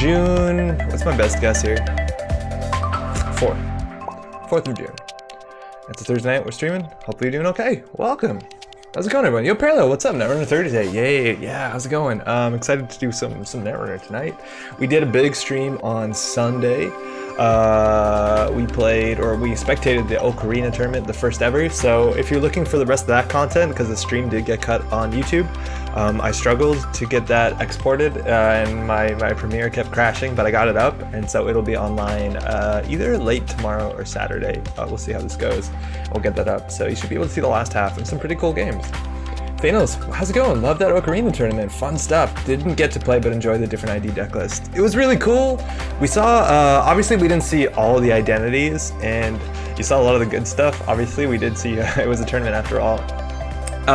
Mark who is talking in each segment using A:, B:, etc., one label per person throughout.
A: June, what's my best guess here? 4th of June. It's a Thursday night, we're streaming. Hopefully you're doing okay. Welcome. How's it going, everyone? Yo, Prelude, what's up? Netrunner Thursday. Yay, yeah, how's it going? I'm excited to do some Netrunner tonight. We did a big stream on Sunday. We played, or we spectated the Ocarina tournament, the first ever. So if you're looking for the rest of that content, because the stream did get cut on YouTube, I struggled to get that exported, and my Premiere kept crashing, but I got it up, and so it'll be online either late tomorrow or Saturday. We'll see how this goes. We'll get that up, so you should be able to see the last half and some pretty cool games. Thanos, how's it going? Love that Ocarina tournament. Fun stuff. Didn't get to play, but enjoy the different ID deck list. It was really cool. We saw, obviously we didn't see all the identities, and you saw a lot of the good stuff. Obviously we did see it was a tournament after all.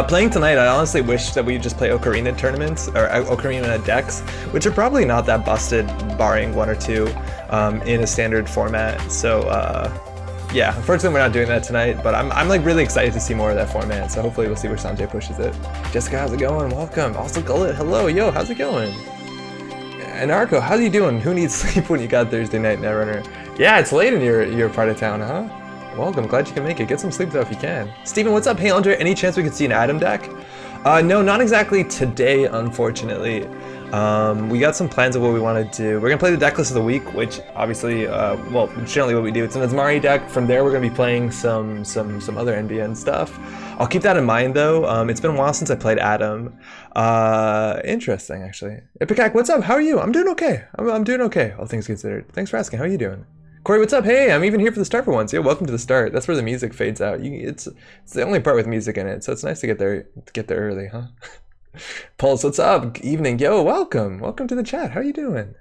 A: Playing tonight, I honestly wish that we just play Ocarina tournaments, or Ocarina decks, which are probably not that busted, barring one or two, in a standard format. So, yeah, unfortunately we're not doing that tonight, but I'm like really excited to see more of that format, so hopefully we'll see where Sanjay pushes it. Jessica, how's it going? Welcome. Also Gullet, hello, yo, how's it going? And Arco, how you doing? Who needs sleep when you got Thursday night Netrunner? Yeah, it's late in your part of town, huh? Welcome, glad you can make it. Get some sleep though if you can. Steven, what's up? Hey Andre, any chance we could see an Adam deck? No, not exactly today, unfortunately. We got some plans of what we want to do. We're gonna play the deck list of the week, which obviously, well, generally what we do. It's an Azmari deck. From there, we're gonna be playing some other NBN stuff. I'll keep that in mind though. It's been a while since I played Adam. Interesting actually. Epicac, what's up? How are you? I'm doing okay. I'm doing okay, all things considered. Thanks for asking. How are you doing? Corey, what's up? Hey, I'm even here for the start for once. Yeah, welcome to the start. That's where the music fades out. It's the only part with music in it, so it's nice to get there early, huh? Pulse, what's up? Evening, yo, welcome to the chat. How are you doing?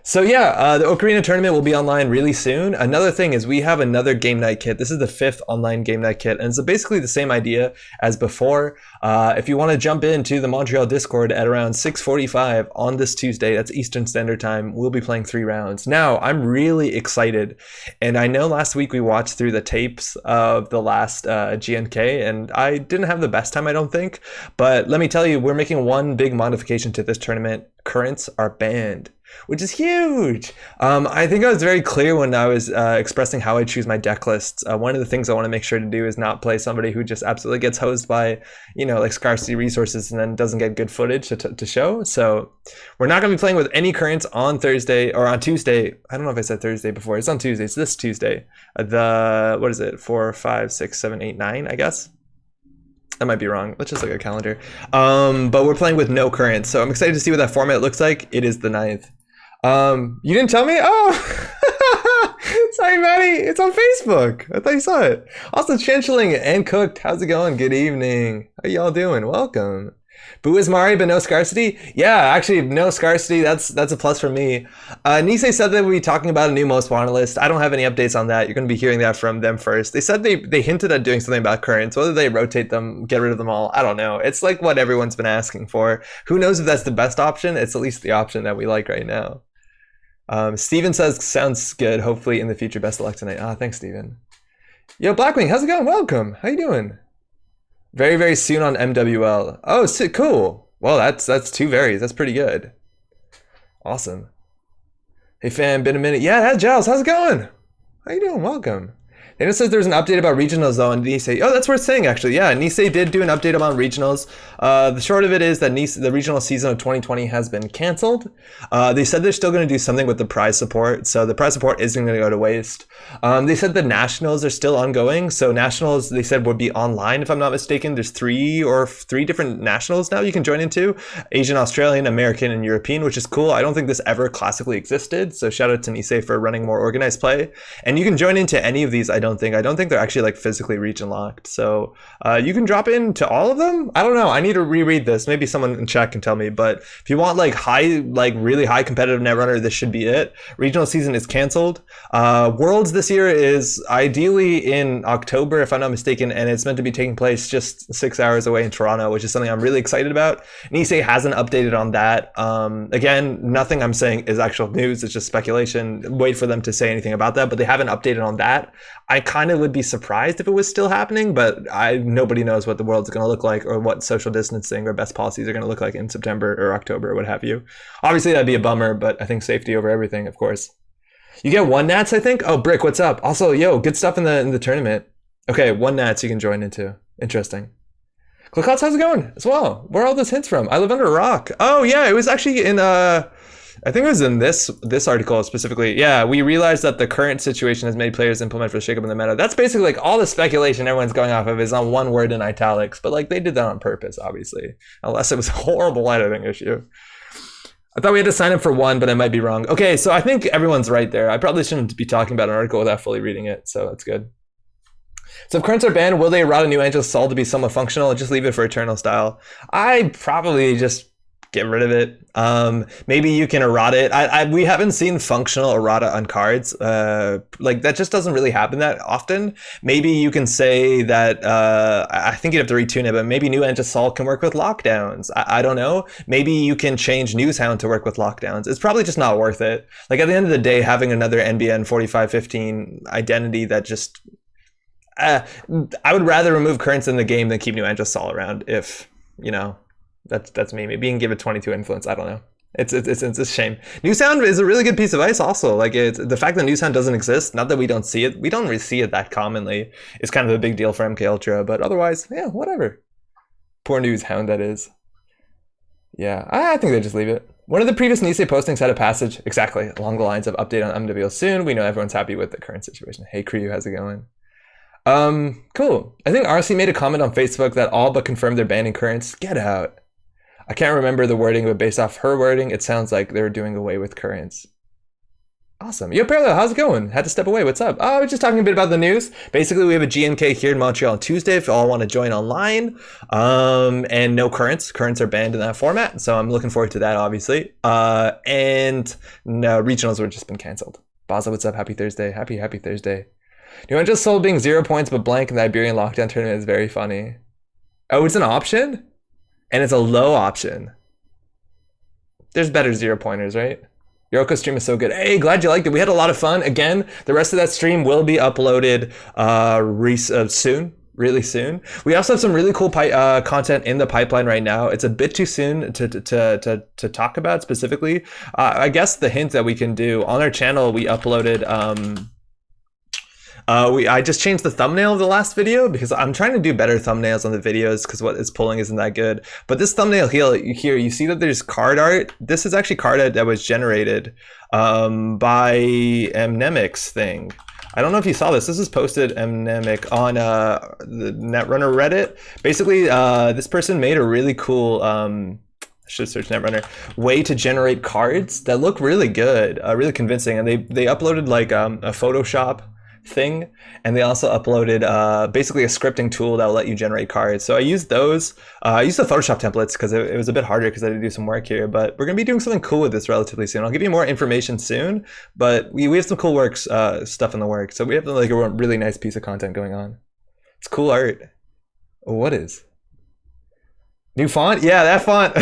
A: So yeah, the Ocarina tournament will be online really soon. Another thing is we have another game night kit. This is the 5th online game night kit, and it's basically the same idea as before. If you want to jump into the Montreal Discord at around 6:45 on this Tuesday, that's Eastern Standard Time, we'll be playing 3 rounds. Now, I'm really excited, and I know last week we watched through the tapes of the last GNK, and I didn't have the best time, I don't think, but let me tell you, we're making one big modification to this tournament. Currents are banned, which is huge. I think I was very clear when I was expressing how I choose my deck lists. One of the things I want to make sure to do is not play somebody who just absolutely gets hosed by, you know, like scarcity resources and then doesn't get good footage to show. So we're not going to be playing with any currents on Thursday or on Tuesday. I don't know if I said Thursday before. It's on Tuesday. It's this Tuesday. What is it? 4, 5, 6, 7, 8, 9, I guess. I might be wrong. Let's just look at a calendar. But we're playing with no currents, so I'm excited to see what that format looks like. It is the 9th. You didn't tell me? Oh! Sorry, Maddie. It's on Facebook. I thought you saw it. Also, Changeling and Cooked. How's it going? Good evening. How y'all doing? Welcome. Boo Azmari, but no scarcity? Yeah, actually, no scarcity. That's a plus for me. Nisei said that we'll be talking about a new most wanted list. I don't have any updates on that. You're going to be hearing that from them first. They said they hinted at doing something about currents. Whether they rotate them, get rid of them all, I don't know. It's like what everyone's been asking for. Who knows if that's the best option? It's at least the option that we like right now. Steven says, sounds good. Hopefully in the future, best of luck tonight. Thanks, Steven. Yo, Blackwing, how's it going? Welcome. How you doing? Very, very soon on MWL. Oh, cool. Well, that's 2 varies. That's pretty good. Awesome. Hey, fam, been a minute. Yeah, Giles, how's it going? How you doing? Welcome. Dana says there's an update about regionals though, and Nisei. Oh, that's worth saying actually. Yeah, Nisei did do an update about regionals. The short of it is that the regional season of 2020 has been canceled. They said they're still going to do something with the prize support, so the prize support isn't going to go to waste. They said the nationals are still ongoing. So nationals, they said, would be online if I'm not mistaken. There's 3 different nationals now you can join into: Asian, Australian, American, and European, which is cool. I don't think this ever classically existed. So shout out to Nisei for running more organized play. And you can join into any of these. I don't think they're actually like physically region locked, so you can drop into all of them. I don't know, I need to reread this. Maybe someone in chat can tell me, but if you want like really high competitive Netrunner, this should be it. Regional season is canceled. Worlds this year is ideally in October if I'm not mistaken, and it's meant to be taking place just 6 hours away in Toronto, which is something I'm really excited about. Nisei hasn't updated on that. Again, nothing I'm saying is actual news, it's just speculation. Wait for them to say anything about that, but they haven't updated on that. I I kind of would be surprised if it was still happening, but nobody knows what the world's going to look like or what social distancing or best policies are going to look like in September or October or what have you. Obviously, that'd be a bummer, but I think safety over everything, of course. You get 1 Nats, I think. Oh, Brick, what's up? Also, yo, good stuff in the tournament. Okay, 1 Nats you can join into. Interesting. Clickots, how's it going as well? Where are all those hints from? I live under a rock. Oh yeah, it was actually in I think it was in this article specifically. Yeah, we realized that the current situation has made players implement for shakeup in the meta. That's basically like all the speculation everyone's going off of is on one word in italics, but like they did that on purpose, obviously, unless it was a horrible editing issue. I thought we had to sign up for 1, but I might be wrong. Okay, so I think everyone's right there. I probably shouldn't be talking about an article without fully reading it, so that's good. So if currents are banned, will they errata New Angel's Soul to be somewhat functional or just leave it for Eternal style? I probably just get rid of it. Maybe you can errata it. We haven't seen functional errata on cards. Like that just doesn't really happen that often. Maybe you can say that, I think you'd have to retune it, but maybe New Angel's Soul can work with lockdowns. I don't know. Maybe you can change Newshound to work with lockdowns. It's probably just not worth it. Like at the end of the day, having another NBN 4515 identity that just... I would rather remove currents in the game than keep New Angel's Soul around. If you know, that's me. Maybe you can give it 22 influence. I don't know. It's a shame. Newsound is a really good piece of ice. Also, like the fact that Newsound doesn't exist. Not that we don't see it. We don't really see it that commonly. It's kind of a big deal for MK Ultra. But otherwise, yeah, whatever. Poor Newshound, that is. Yeah, I think they just leave it. One of the previous Nisei postings had a passage exactly along the lines of update on MWL soon. We know everyone's happy with the current situation. Hey, Crew, how's it going? Cool. I think RC made a comment on Facebook that all but confirmed they're banning currents. Get out. I can't remember the wording, but based off her wording, it sounds like they're doing away with currents. Awesome. Yo, Parallel, how's it going? Had to step away. What's up? Oh, I was just talking a bit about the news. Basically, we have a GMK here in Montreal on Tuesday if you all want to join online. And no currents. Currents are banned in that format, so I'm looking forward to that, obviously. And no, regionals have just been canceled. Baza, what's up? Happy Thursday. Happy Thursday. New Angel's Soul being 0 points but blank in the Iberian Lockdown tournament is very funny. Oh, it's an option? And it's a low option. There's better 0-pointers, right? Yoroko stream is so good. Hey, glad you liked it. We had a lot of fun. Again, the rest of that stream will be uploaded soon. Really soon. We also have some really cool content in the pipeline right now. It's a bit too soon to talk about specifically. I guess the hint that we can do on our channel, we uploaded... I just changed the thumbnail of the last video because I'm trying to do better thumbnails on the videos because what it's pulling isn't that good. But this thumbnail here, you see that there's card art. This is actually card art that was generated by Mnemic's thing. I don't know if you saw this. This is posted Mnemic on the Netrunner Reddit. Basically, this person made a really cool... I should search Netrunner, way to generate cards that look really good, really convincing. And they uploaded like a Photoshop thing, and they also uploaded basically a scripting tool that will let you generate cards. So I used those. I used the Photoshop templates because it was a bit harder because I had to do some work here, but we're going to be doing something cool with this relatively soon. I'll give you more information soon, but we have some cool works, stuff in the work. So we have like a really nice piece of content going on. It's cool art. What is? New font? Yeah, that font.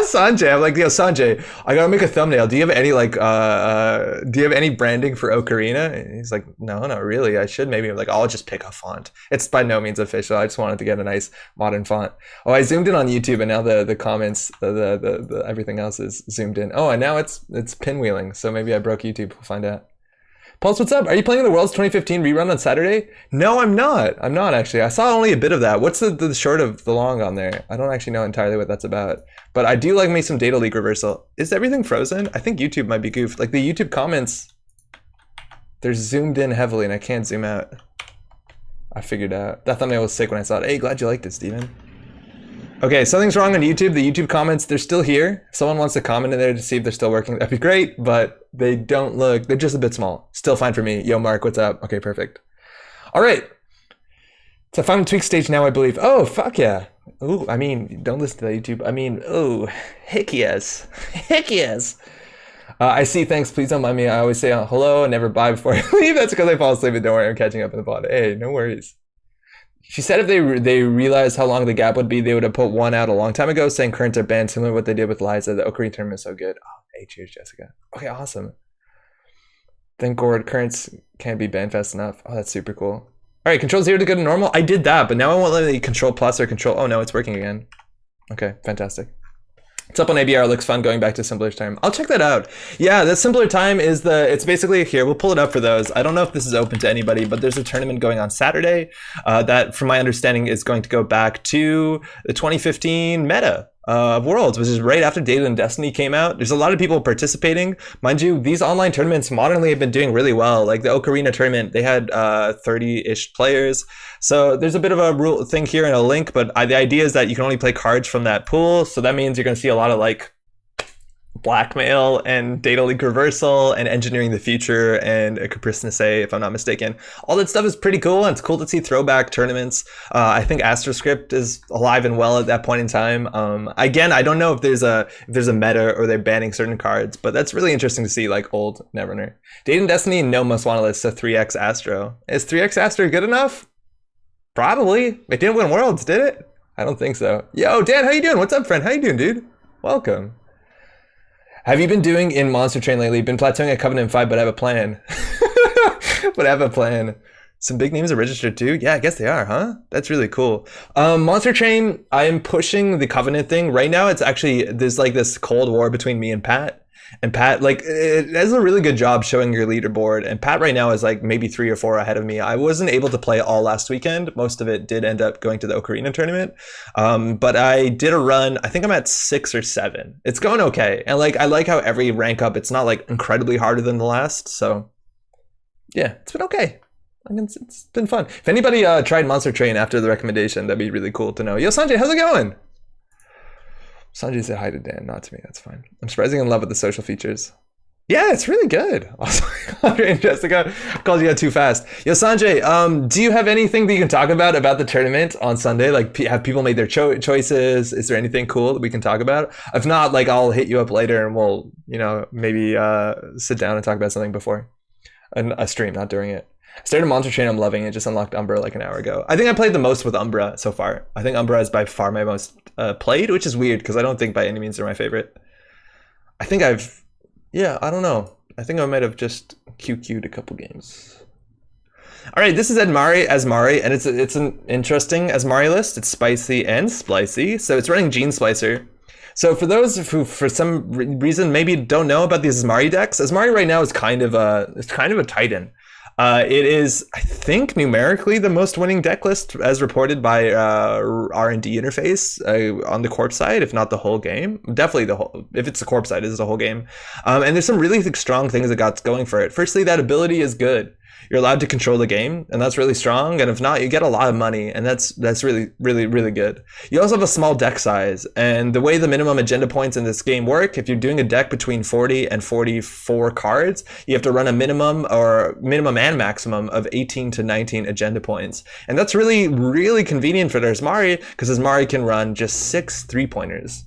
A: Sanjay, I'm like, yo, Sanjay, I gotta make a thumbnail. Do you have any like, do you have any branding for Ocarina? And he's like, no, not really. I should maybe. I'm like, I'll just pick a font. It's by no means official. I just wanted to get a nice modern font. Oh, I zoomed in on YouTube, and now the comments, the everything else is zoomed in. Oh, and now it's pinwheeling. So maybe I broke YouTube. We'll find out. Pulse, what's up? Are you playing the World's 2015 rerun on Saturday? No, I'm not. I'm not actually. I saw only a bit of that. What's the short of the long on there? I don't actually know entirely what that's about. But I do like me some data leak reversal. Is everything frozen? I think YouTube might be goofed. Like the YouTube comments, they're zoomed in heavily and I can't zoom out. I figured out. That thumbnail was sick when I saw it. Hey, glad you liked it, Steven. Okay, something's wrong on YouTube. The YouTube comments, they're still here. If someone wants to comment in there to see if they're still working, that'd be great, but they don't look, they're just a bit small. Still fine for me. Yo, Mark, what's up? Okay, perfect. All right. It's a final tweak stage now, I believe. Oh, fuck yeah. Ooh, I mean, don't listen to that YouTube. I mean, oh, heck yes. Heck yes. I see, thanks, please don't mind me. I always say hello and never bye before I leave. That's because I fall asleep, but don't worry, I'm catching up in the pod. Hey, no worries. She said if they realized how long the gap would be, they would have put one out a long time ago saying currents are banned, similar to what they did with Liza. The Ocarina tournament is so good. Oh, hey, cheers, Jessica. Okay, awesome. Thank God, currents Can't be banned fast enough. Oh, that's super cool. All right, control 0 to go to normal. I did that, but now I won't let me control plus or control. Oh no, it's working again. Okay, fantastic. It's up on ABR, looks fun going back to simpler time. I'll check that out. Yeah, the simpler time is it's basically here. We'll pull it up for those. I don't know if this is open to anybody, but there's a tournament going on Saturday that, from my understanding, is going to go back to the 2015 meta of Worlds, which is right after Data and Destiny came out. There's a lot of people participating. Mind you, these online tournaments modernly have been doing really well. Like the Ocarina tournament, they had 30-ish players. So there's a bit of a rule thing here in a link, but the idea is that you can only play cards from that pool. So that means you're going to see a lot of like blackmail and data leak reversal and engineering the future and a capriciousness, if I'm not mistaken. All that stuff is pretty cool, and it's cool to see throwback tournaments. I think AstroScript is alive and well at that point in time. Again, I don't know if there's a meta or they're banning certain cards, but that's really interesting to see, like old Netrunner. Data and Destiny, no most want list, so 3x Astro. Is 3x Astro good enough? Probably. It didn't win Worlds, did it? I don't think so. Yo, Dan, how you doing? What's up, friend? How you doing, dude? Welcome. Have you been doing in Monster Train lately? Been plateauing at Covenant 5, but I have a plan. But I have a plan. Some big names are registered too? Yeah, I guess they are, huh? That's really cool. Monster Train, I am pushing the Covenant thing. Right now, it's actually, there's like this cold war between me and Pat. And Pat, like, it does a really good job showing your leaderboard. And Pat right now is like maybe 3 or 4 ahead of me. I wasn't able to play all last weekend. Most of it did end up going to the Ocarina tournament. But I did a run. I think I'm at 6 or 7. It's going okay. And like, I like how every rank up, it's not like incredibly harder than the last. So yeah, it's been okay. It's been fun. If anybody tried Monster Train after the recommendation, that'd be really cool to know. Yo, Sanjay, how's it going? Sanjay said hi to Dan, not to me. That's fine. I'm surprisingly in love with the social features. Yeah, it's really good. Also, Andre and Jessica called you out too fast. Yo, Sanjay, do you have anything that you can talk about the tournament on Sunday? Like, have people made their choices? Is there anything cool that we can talk about? If not, like, I'll hit you up later and we'll, maybe sit down and talk about something before a stream, not during it. I started Monster Train, I'm loving it. Just unlocked Umbra like an hour ago. I think I played the most with Umbra so far. I think Umbra is by far my most played, which is weird because I don't think by any means they're my favorite. I think I don't know. I think I might have just QQ'd a couple games. All right, this is Azmari, and it's an interesting Azmari list. It's spicy and splicy. So it's running Gene Splicer. So for those who, for some reason, maybe don't know about these Azmari decks, Azmari right now is kind of a titan. It is, I think, numerically the most winning deck list as reported by R&D interface on the corp side, if not the whole game. Definitely the whole, if it's the corp side, it's the whole game. And there's some really strong things that got going for it. Firstly, that ability is good. You're allowed to control the game, and that's really strong. And if not, you get a lot of money, and that's really, really, really good. You also have a small deck size, and the way the minimum agenda points in this game work, if you're doing a deck between 40 and 44 cards, you have to run a minimum and maximum of 18 to 19 agenda points. And that's really, really convenient for Azmari, because Azmari can run just 6 3-pointers.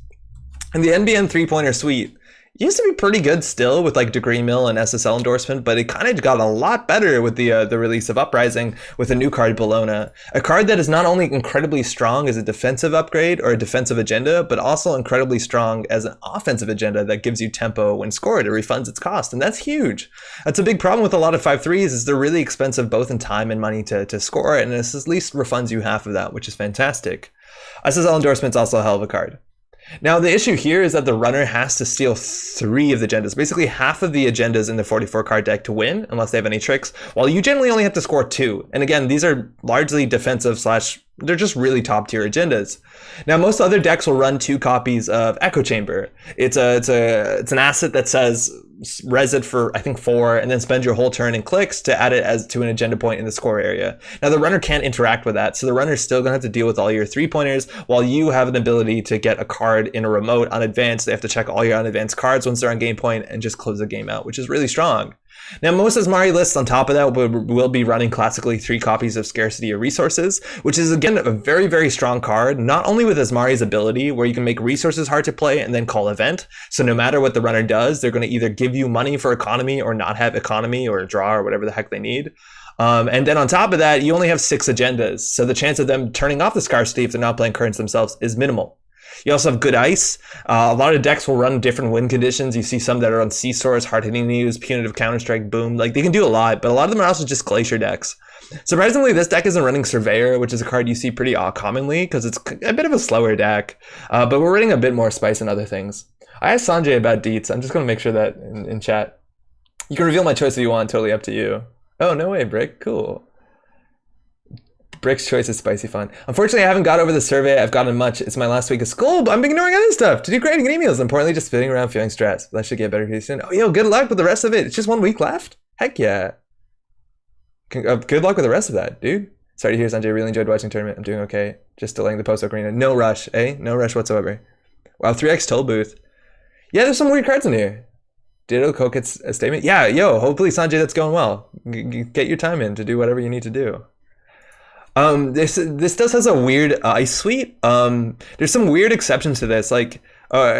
A: And the NBN 3-pointer suite used to be pretty good still with like Degree Mill and SSL endorsement, but it kind of got a lot better with the release of Uprising with a new card, Bologna. A card that is not only incredibly strong as a defensive upgrade or a defensive agenda, but also incredibly strong as an offensive agenda that gives you tempo when scored. It refunds its cost, and that's huge. That's a big problem with a lot of 5/3s is they're really expensive both in time and money to score, and this at least refunds you half of that, which is fantastic. SSL endorsement's also a hell of a card. Now, the issue here is that the runner has to steal 3 of the agendas, basically half of the agendas in the 44 card deck to win, unless they have any tricks, while you generally only have to score 2. And again, these are largely defensive / they're just really top tier agendas. Now, most other decks will run 2 copies of Echo Chamber. It's an asset that says res it for, I think, 4, and then spend your whole turn in clicks to add it as to an agenda point in the score area. Now, the runner can't interact with that, so the runner's still gonna have to deal with all your 3-pointers, while you have an ability to get a card in a remote on advance. They have to check all your unadvanced cards once they're on game point and just close the game out, which is really strong. Now, most Azmari lists on top of that will be running classically 3 copies of Scarcity of Resources, which is, again, a very, very strong card, not only with Azmari's ability, where you can make resources hard to play and then call event. So no matter what the runner does, they're going to either give you money for economy or not have economy or draw or whatever the heck they need. And then on top of that, you only have 6 agendas. So the chance of them turning off the Scarcity if they're not playing currents themselves is minimal. You also have good ice. A lot of decks will run different win conditions. You see some that are on Seesaws, hard-hitting news, punitive counterstrike, boom. Like, they can do a lot, but a lot of them are also just glacier decks. Surprisingly, this deck isn't running Surveyor, which is a card you see pretty commonly because it's a bit of a slower deck, but we're running a bit more spice and other things. I asked Sanjay about Deets. I'm just going to make sure that in chat. You can reveal my choice if you want, totally up to you. Oh, no way, Brick. Cool. Brick's choice is spicy fun. Unfortunately, I haven't got over the survey. I've gotten much. It's my last week of school, but I'm ignoring other stuff to do grading and emails. Importantly, just sitting around feeling stressed. That should get better pretty soon. Oh, yo, good luck with the rest of it. It's just 1 week left? Heck yeah. Good luck with the rest of that, dude. Sorry to hear, Sanjay. Really enjoyed watching the tournament. I'm doing okay. Just delaying the post Ocarina. No rush, eh? No rush whatsoever. Wow, 3x toll booth. Yeah, there's some weird cards in here. Ditto Koket's a statement. Yeah, yo, hopefully, Sanjay, that's going well. Get your time in to do whatever you need to do. This does has a weird ice suite. There's some weird exceptions to this, like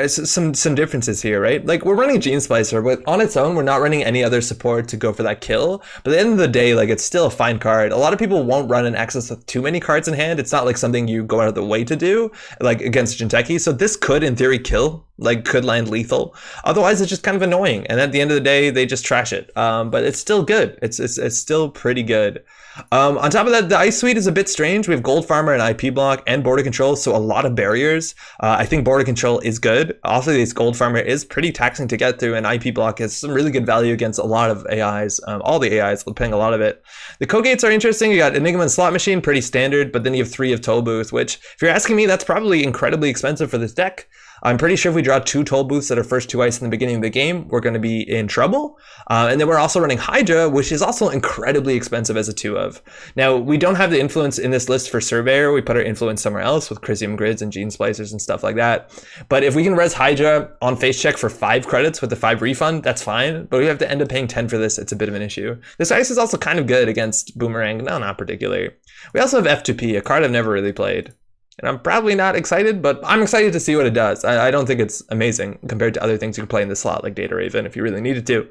A: some differences here, right? Like, we're running Gene Splicer, but on its own, we're not running any other support to go for that kill. But at the end of the day, like, it's still a fine card. A lot of people won't run an excess of too many cards in hand. It's not like something you go out of the way to do, like against Jinteki. So this could, in theory, kill. Like, could land lethal. Otherwise, it's just kind of annoying. And at the end of the day, they just trash it. But it's still good. It's still pretty good. On top of that, the ice suite is a bit strange. We have Gold Farmer and IP block and border control, so a lot of barriers. I think border control is good. Also, this Gold Farmer is pretty taxing to get through, and IP block has some really good value against a lot of AIs. All the AIs, we're playing a lot of it. The Kogates are interesting. You got Enigma and Slot Machine, pretty standard, but then you have 3 of Toll Booth, which, if you're asking me, that's probably incredibly expensive for this deck. I'm pretty sure if we draw 2 toll booths that are first 2 ice in the beginning of the game, we're going to be in trouble. And then we're also running Hydra, which is also incredibly expensive as a 2 of. Now, we don't have the influence in this list for Surveyor. We put our influence somewhere else with Chrysium Grids and Gene Splicers and stuff like that. But if we can res Hydra on face check for 5 credits with the 5 refund, that's fine. But we have to end up paying 10 for this. It's a bit of an issue. This ice is also kind of good against Boomerang. No, not particularly. We also have F2P, a card I've never really played. And I'm probably not excited, but I'm excited to see what it does. I don't think it's amazing compared to other things you can play in the slot, like Data Raven, if you really needed to.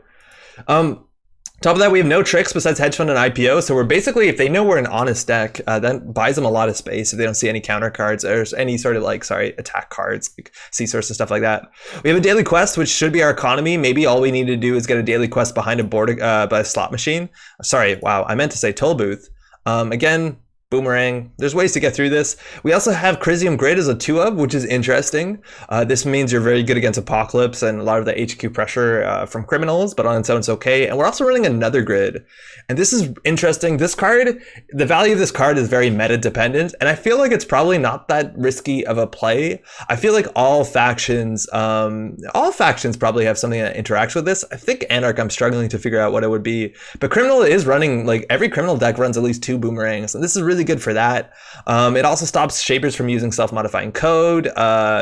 A: Top of that, we have no tricks besides Hedge Fund and IPO. So we're basically, if they know we're an honest deck, that buys them a lot of space if they don't see any counter cards or any sort of attack cards, like C-Source and stuff like that. We have a daily quest, which should be our economy. Maybe all we need to do is get a daily quest behind a board by a slot machine. Sorry, wow, I meant to say toll booth. Again, Boomerang. There's ways to get through this. We also have Chrysium Grid as a 2 of, which is interesting. This means you're very good against Apocalypse and a lot of the HQ pressure from criminals, but on its own it's okay. And we're also running another grid. And this is interesting. This card, the value of this card is very meta dependent, and I feel like it's probably not that risky of a play. I feel like all factions probably have something that interacts with this. I think Anarch, I'm struggling to figure out what it would be. But Criminal is running, like, every Criminal deck runs at least 2 Boomerangs, and this is really good for that. It also stops Shapers from using self-modifying code,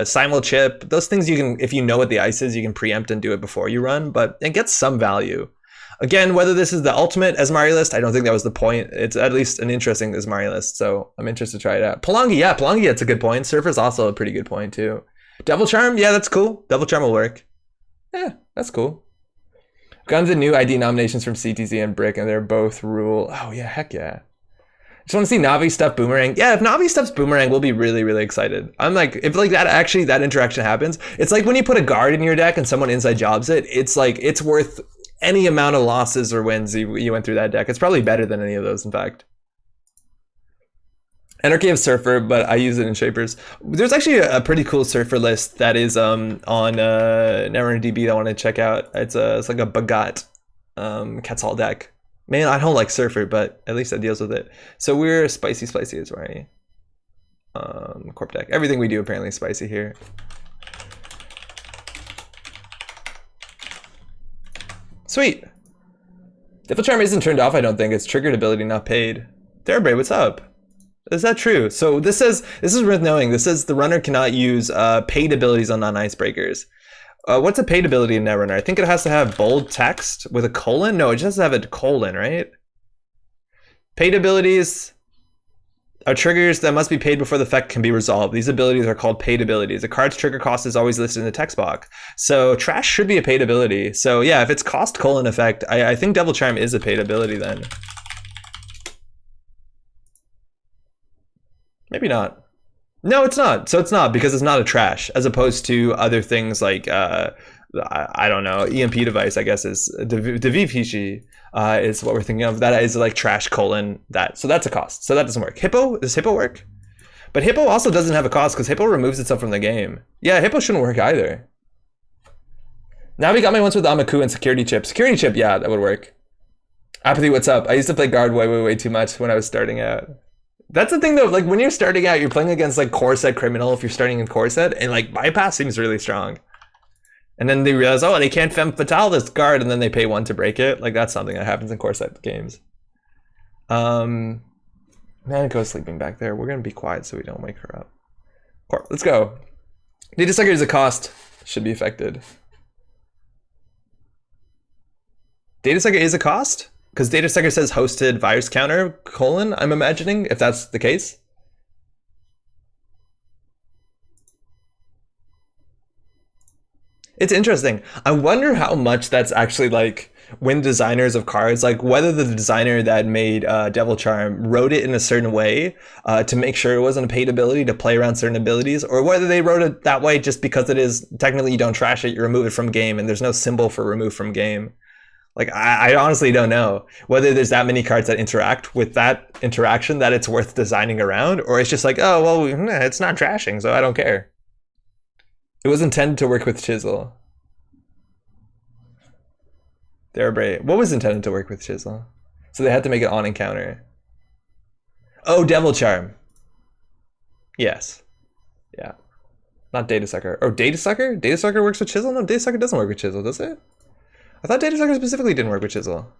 A: Simul Chip. Those things you can, if you know what the ice is, you can preempt and do it before you run, but it gets some value. Again, whether this is the ultimate Azmari list, I don't think that was the point. It's at least an interesting Azmari list, so I'm interested to try it out. Palangi, yeah, Palangi, that's a good point. Surfer's also a pretty good point, too. Devil Charm, yeah, that's cool. Devil Charm will work. Yeah, that's cool. Got the new ID nominations from CTZ and Brick, and they're both rule. Oh, yeah, heck yeah. Just want to see Navi stuff Boomerang. Yeah, if Navi stuffs Boomerang, we'll be really, really excited. I'm like, if like that actually, that interaction happens, it's like when you put a guard in your deck and someone inside jobs it, it's like, it's worth any amount of losses or wins you went through that deck. It's probably better than any of those, in fact. Anarchy of Surfer, but I use it in Shapers. There's actually a pretty cool Surfer list that is on Netrunner DB that I want to check out. It's like a Bagat Quetzal deck. Man, I don't like Surfer, but at least that deals with it. So we're spicy as right. Corp deck. Everything we do apparently is spicy here. Sweet. Devil Charm isn't turned off, I don't think. It's triggered ability not paid. Thoroughbred, what's up? Is that true? So this is worth knowing. This says the runner cannot use paid abilities on non-icebreakers. What's a paid ability in Netrunner? I think it has to have bold text with a colon. No, it just has to have a colon, right? Paid abilities are triggers that must be paid before the effect can be resolved. These abilities are called paid abilities. A card's trigger cost is always listed in the text box. So Trash should be a paid ability. So yeah, if it's cost colon effect, I think Devil Charm is a paid ability then. Maybe not. No, it's not. So it's not because it's not a trash, as opposed to other things like I don't know, EMP device. I guess is the VPG is what we're thinking of. That is like trash colon that. So that's a cost. So that doesn't work. Hippo, does Hippo work? But Hippo also doesn't have a cost because Hippo removes itself from the game. Yeah, Hippo shouldn't work either. Now we got my ones with Amaku and security chip. Security chip, yeah, that would work. Apathy, what's up? I used to play guard way too much when I was starting out. That's the thing though, like when you're starting out, you're playing against like core set criminal if you're starting in core set, and like bypass seems really strong. And then they realize, oh, they can't femme fatale this guard, and then they pay 1 to break it. Like that's something that happens in core set games. Manico's sleeping back there. We're gonna be quiet so we don't wake her up. Let's go. Data sucker is a cost. Should be affected. Data sucker is a cost? Because data sucker says hosted virus counter, colon, I'm imagining, if that's the case. It's interesting. I wonder how much that's actually like when designers of cards, like whether the designer that made Devil Charm wrote it in a certain way to make sure it wasn't a paid ability to play around certain abilities, or whether they wrote it that way just because it is technically you don't trash it, you remove it from game, and there's no symbol for remove from game. Like, I honestly don't know whether there's that many cards that interact with that interaction that it's worth designing around, or it's just like, oh, well, it's not trashing, so I don't care. It was intended to work with Chisel. They're brave. What was intended to work with Chisel? So they had to make it on encounter. Oh, Devil Charm. Yes. Yeah. Not Data Sucker. Oh, Data Sucker? Data Sucker works with Chisel? No, Data Sucker doesn't work with Chisel, does it? I thought Data Sucker specifically didn't work with Chisel.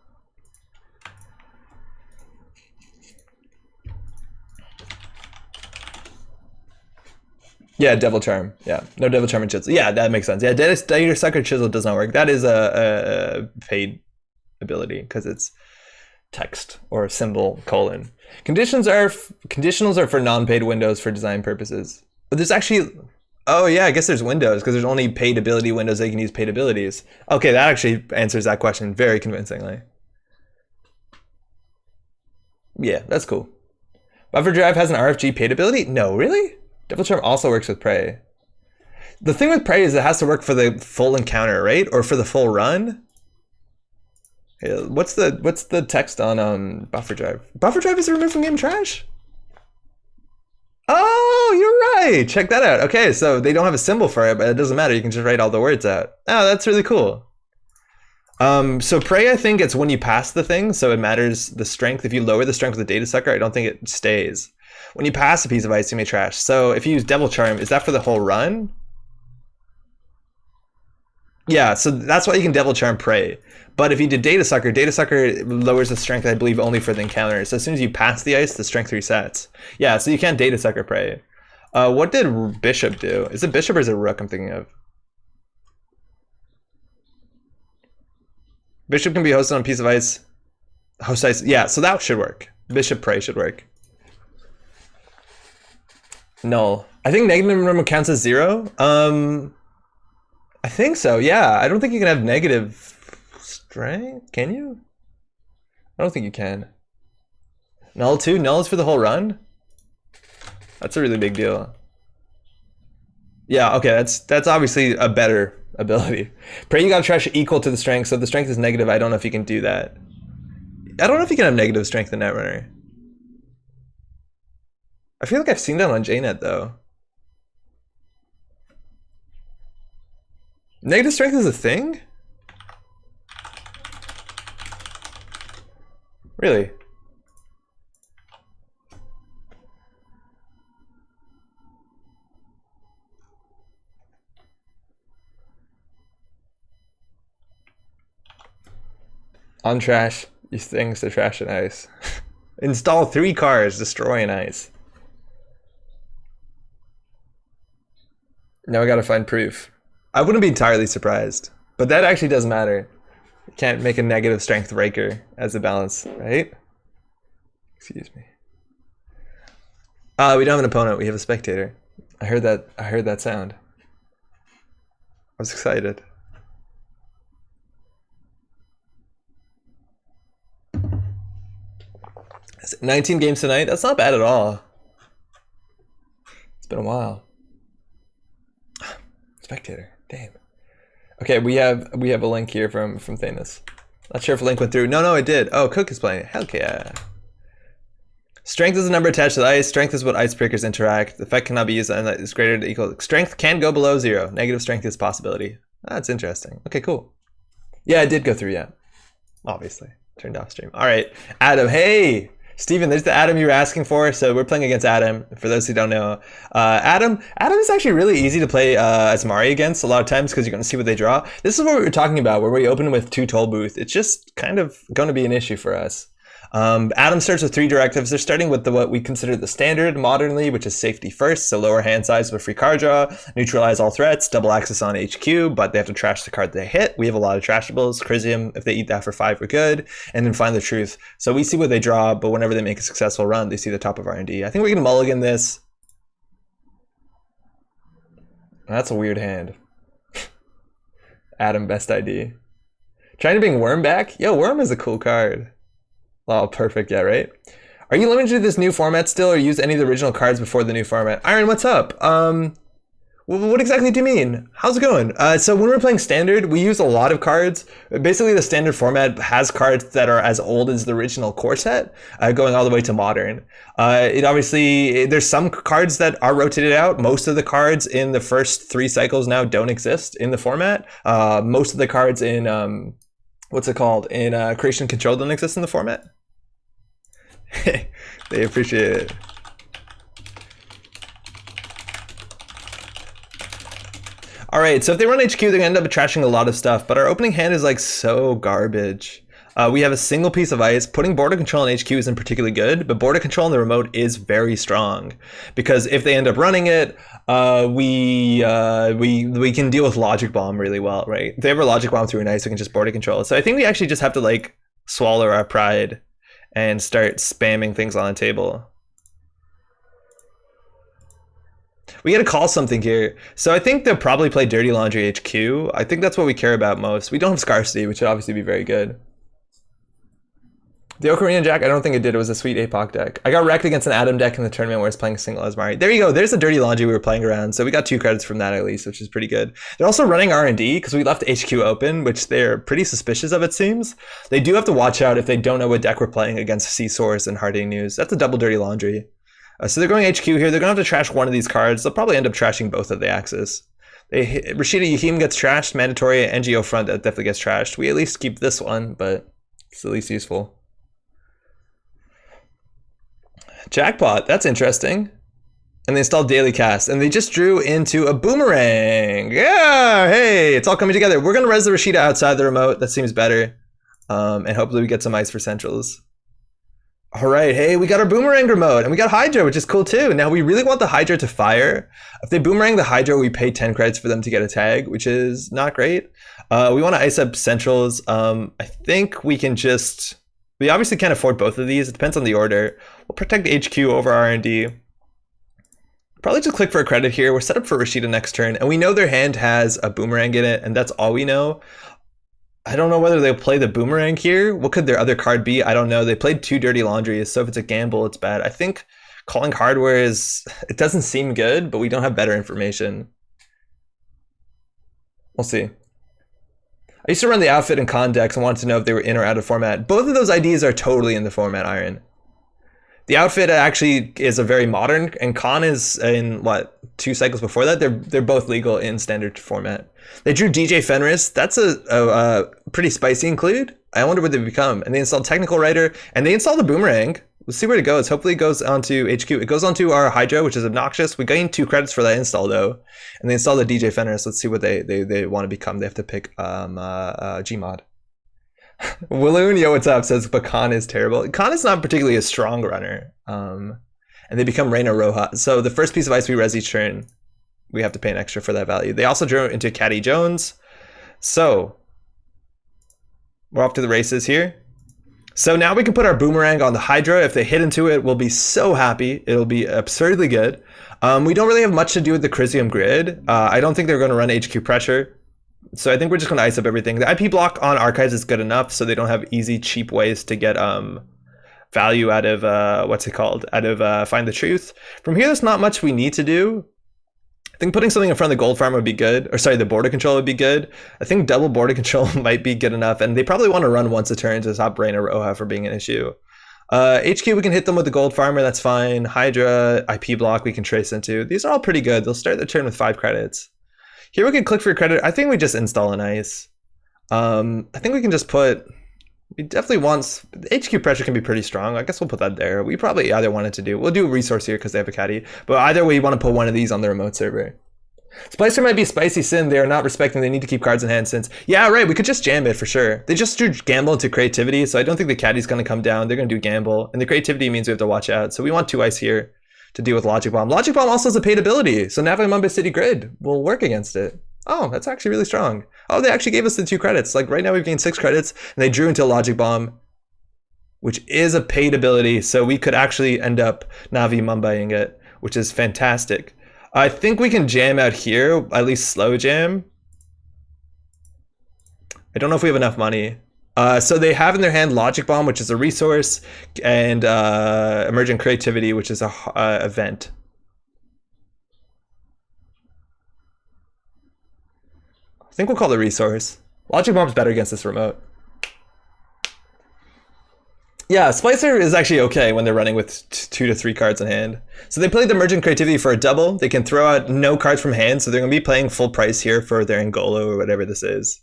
A: Yeah, Devil Charm. Yeah, no Devil Charm and Chisel. Yeah, that makes sense. Yeah, Data Sucker Chisel does not work. That is a paid ability because it's text or symbol colon. Conditionals are for non-paid windows for design purposes. But there's actually, oh yeah, I guess there's windows because there's only paid ability windows that you can use paid abilities. Okay, that actually answers that question very convincingly. Yeah, that's cool. Buffer Drive has an RFG paid ability? No, really? Devil Charm also works with Prey. The thing with Prey is it has to work for the full encounter, right? Or for the full run? Yeah, what's the text on Buffer Drive? Buffer Drive is removed from game trash? Oh, you're right. Check that out. Okay, so they don't have a symbol for it, but it doesn't matter. You can just write all the words out. Oh, that's really cool. So Prey, I think it's when you pass the thing, so it matters the strength. If you lower the strength of the Data Sucker, I don't think it stays. When you pass a piece of ice, you may trash. So if you use Devil Charm, is that for the whole run? Yeah, so that's why you can Devil Charm Prey. But if you did Data Sucker lowers the strength, I believe, only for the encounter. So as soon as you pass the ice, the strength resets. Yeah, so you can't Data Sucker Prey. What did Bishop do? Is it Bishop or is it Rook I'm thinking of? Bishop can be hosted on a piece of ice. Host ice, yeah, so that should work. Bishop Prey should work. Null. I think negative number counts as 0. I think so, yeah. I don't think you can have negative strength, can you? I don't think you can. Null too? Null is for the whole run? That's a really big deal. Yeah, okay, that's obviously a better ability. Pray you gotta trash equal to the strength, so if the strength is negative, I don't know if you can do that. I don't know if you can have negative strength in Netrunner. I feel like I've seen that on JNet though. Negative strength is a thing? Really? On trash, use things to trash and ice. Install 3 cars, destroy an ice. Now I gotta find proof. I wouldn't be entirely surprised, but that actually does matter. You can't make a negative strength breaker as a balance, right? Excuse me. We don't have an opponent, we have a spectator. I heard that sound. I was excited. Is it 19 games tonight? That's not bad at all. been a while. Spectator, damn. Okay, we have a link here from Thanos. Not sure if the link went through. No, it did. Oh, Cook is playing. Hell yeah. Strength is the number attached to the ice. Strength is what icebreakers interact. The effect cannot be used and that is greater than equal. Strength can go below 0. Negative strength is possibility. That's interesting. Okay, cool. Yeah, it did go through, yeah. Obviously. Turned off stream. All right, Adam. Hey, Steven, there's the Adam you were asking for. So we're playing against Adam. For those who don't know, Adam is actually really easy to play Azmari against a lot of times because you're going to see what they draw. This is what we were talking about, where we open with 2 toll booth. It's just kind of going to be an issue for us. Adam starts with 3 directives. They're starting with what we consider the standard modernly, which is safety first, so lower hand size with free card draw, neutralize all threats, double access on HQ, but they have to trash the card they hit. We have a lot of trashables. Chrysium, if they eat that for 5, we're good. And then find the truth. So we see what they draw, but whenever they make a successful run, they see the top of R&D. I think we can mulligan this. That's a weird hand. Adam, best ID. Trying to bring Worm back? Yo, Worm is a cool card. Oh, perfect. Yeah, right? Are you limited to this new format still, or use any of the original cards before the new format? Iron, what's up? What exactly do you mean? How's it going? So when we're playing standard, we use a lot of cards. Basically, the standard format has cards that are as old as the original core set, going all the way to modern. It obviously, there's some cards that are rotated out. Most of the cards in the first 3 cycles now don't exist in the format. Most of the cards in, what's it called? In Creation Control don't exist in the format. They appreciate it. All right, so if they run HQ, they're gonna end up trashing a lot of stuff, but our opening hand is like so garbage. We have a single piece of ice. Putting border control in HQ isn't particularly good, but border control in the remote is very strong because if they end up running it, we can deal with logic bomb really well, right? If they ever logic bomb through an ice, we can just border control. So I think we actually just have to like swallow our pride and start spamming things on the table. We gotta call something here. So I think they'll probably play Dirty Laundry HQ. I think that's what we care about most. We don't have Scarcity, which would obviously be very good. The Ocarina Jack, I don't think it did. It was a sweet APOC deck. I got wrecked against an Adam deck in the tournament where it's playing a single Azmari. There you go. There's the Dirty Laundry we were playing around. So we got 2 credits from that at least, which is pretty good. They're also running R&D because we left HQ open, which they're pretty suspicious of, it seems. They do have to watch out if they don't know what deck we're playing against Seasource and Harding News. That's a double Dirty Laundry. So they're going HQ here. They're going to have to trash one of these cards. They'll probably end up trashing both of the axes. Rashida Yahim gets trashed. Mandatory NGO front that definitely gets trashed. We at least keep this one, but it's the least useful. Jackpot, that's interesting. And they installed Daily Cast, and they just drew into a Boomerang. Yeah, hey, it's all coming together. We're going to res the Rashida outside the remote. That seems better. And hopefully we get some ice for Centrals. All right, hey, we got our Boomerang remote, and we got Hydra, which is cool too. Now, we really want the Hydra to fire. If they Boomerang the Hydra, we pay 10 credits for them to get a tag, which is not great. We want to ice up Centrals. I think we can just... We obviously can't afford both of these. It depends on the order. We'll protect HQ over R&D. Probably just click for a credit here. We're set up for Rashida next turn, and we know their hand has a Boomerang in it, and that's all we know. I don't know whether they'll play the Boomerang here. What could their other card be? I don't know. They played 2 Dirty Laundries, so if it's a gamble, it's bad. I think calling hardware is... It doesn't seem good, but we don't have better information. We'll see. I used to run the outfit and con decks and wanted to know if they were in or out of format. Both of those IDs are totally in the format, Iron. The outfit actually is a very modern, and con is in, what, 2 cycles before that? They're both legal in standard format. They drew DJ Fenris. That's a pretty spicy include. I wonder what they become. And they installed Technical Writer, and they installed the Boomerang. We'll see where it goes. Hopefully it goes onto HQ. It goes onto our Hydra, which is obnoxious. We gained 2 credits for that install, though. And they installed the DJ Fenris. Let's see what they want to become. They have to pick Gmod. Willoon, yo, what's up? Says, but Khan is terrible. Khan is not particularly a strong runner. And they become Reina Roja. So the first piece of ice we res each turn, we have to pay an extra for that value. They also drew into Caddy Jones. So we're off to the races here. So now we can put our Boomerang on the Hydra. If they hit into it, we'll be so happy. It'll be absurdly good. We don't really have much to do with the Chrysium grid. I don't think they're going to run HQ pressure. So I think we're just going to ice up everything. The IP block on Archives is good enough, so they don't have easy, cheap ways to get value out of out of Find the Truth. From here, there's not much we need to do. I think putting something in front of the gold farm would be good, or sorry, the border control would be good. I think double border control might be good enough, and they probably want to run once a turn to stop Reina Roja for being an issue. HQ, we can hit them with the gold farmer, that's fine. Hydra, IP block, we can trace into. These are all pretty good. They'll start the turn with 5 credits. Here we can click for a credit. I think we just install an ice. I think we can just put, we definitely want, HQ pressure can be pretty strong. I guess we'll put that there. We probably either wanted to do, we'll do a resource here because they have a caddy, but either way, you want to put one of these on the remote server. Splicer might be spicy sin. They are not respecting. They need to keep cards in hand since. Yeah, right. We could just jam it for sure. They just drew gamble into creativity, so I don't think the caddy's going to come down. They're going to do gamble, and the creativity means we have to watch out. So we want 2 ice here to deal with Logic Bomb. Logic Bomb also has a paid ability, so Navimumba City Grid will work against it. Oh, that's actually really strong. Oh, they actually gave us the 2 credits. Like right now we've gained 6 credits, and they drew into Logic Bomb, which is a paid ability, so we could actually end up Navimumbaing it, which is fantastic. I think we can jam out here, at least slow jam. I don't know if we have enough money. So they have in their hand Logic Bomb, which is a resource, and Emergent Creativity, which is a event. I think we'll call the resource. Logic Bomb's better against this remote. Yeah, Splicer is actually okay when they're running with 2 to 3 cards in hand. So they played the Emergent Creativity for a double. They can throw out no cards from hand, so they're going to be playing full price here for their Angolo or whatever this is.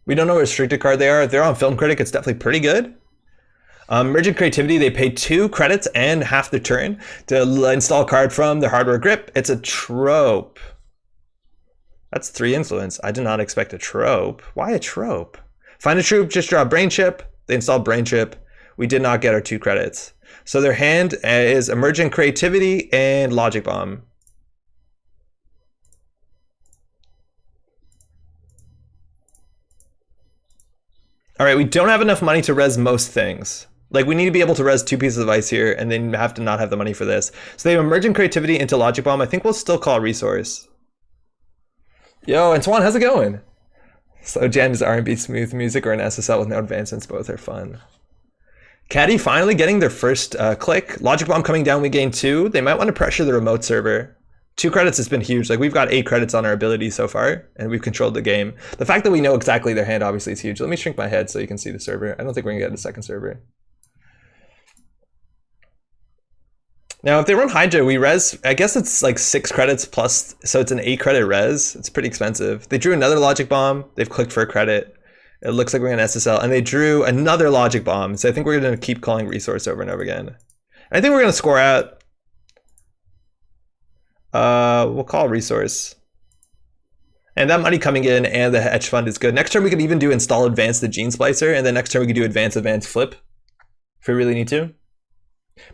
A: We don't know what restricted card they are. If they're on Film Critic, it's definitely pretty good. Emergent Creativity, they pay 2 credits and half the turn to install a card from their Hardware Grip. It's a trope. That's 3 influence. I did not expect a trope. Why a trope? Find a troop, just draw a brain chip. They installed brain chip. We did not get our 2 credits. So their hand is Emergent Creativity and Logic Bomb. All right, we don't have enough money to res most things. Like we need to be able to res 2 pieces of ice here and then have to not have the money for this. So they have Emergent Creativity into Logic Bomb. I think we'll still call resource. Yo, Antoine, how's it going? Slow jams, R&B smooth music, or an SSL with no advancements. Both are fun. Caddy finally getting their first click. Logic Bomb coming down, we gain 2. They might want to pressure the remote server. 2 credits has been huge. Like we've got 8 credits on our ability so far, and we've controlled the game. The fact that we know exactly their hand obviously is huge. Let me shrink my head so you can see the server. I don't think we're gonna get a second server. Now, if they run Hydra, we res, I guess it's like 6 credits plus, so it's an 8 credit res. It's pretty expensive. They drew another Logic Bomb. They've clicked for a credit. It looks like we're going to SSL, and they drew another Logic Bomb. So I think we're going to keep calling resource over and over again. I think we're going to score out. We'll call resource. And that money coming in and the hedge fund is good. Next turn, we could even do install advance the Gene Splicer, and then next turn we could do advance flip if we really need to.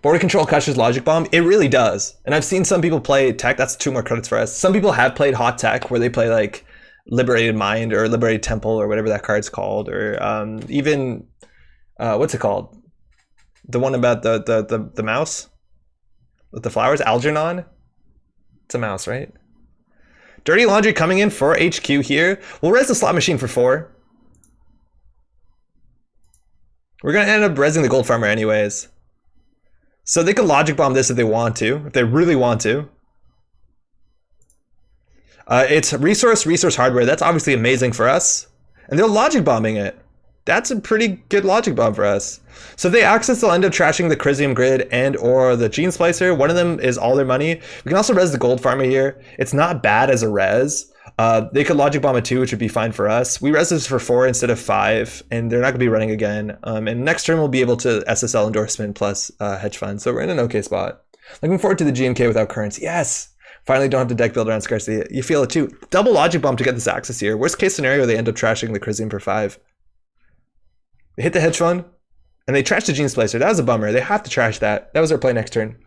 A: Border control catches Logic Bomb. It really does. And I've seen some people play tech. That's 2 more credits for us. Some people have played hot tech where they play like Liberated Mind or Liberated Temple or whatever that card's called, or even what's it called? The one about the mouse with the flowers, Algernon. It's a mouse, right? Dirty Laundry coming in for HQ here. We'll res the slot machine for 4. We're gonna end up resing the gold farmer anyways. So they can Logic Bomb this if they want to, if they really want to. It's resource hardware. That's obviously amazing for us. And they're Logic Bombing it. That's a pretty good Logic Bomb for us. So if they access, they'll end up trashing the Crisium Grid and or the Gene Splicer. One of them is all their money. We can also res the gold farmer here. It's not bad as a res. They could Logic Bomb it 2, which would be fine for us. We res this for 4 instead of 5, and they're not going to be running again. And next turn we'll be able to SSL endorsement plus hedge fund. So we're in an okay spot. Looking forward to the GMK without currency. Yes! Finally don't have to deck build around scarcity. You feel it too. Double Logic Bomb to get this access here. Worst case scenario, they end up trashing the Crisium for 5. They hit the hedge fund, and they trash the Gene Splicer. That was a bummer. They have to trash that. That was our play next turn.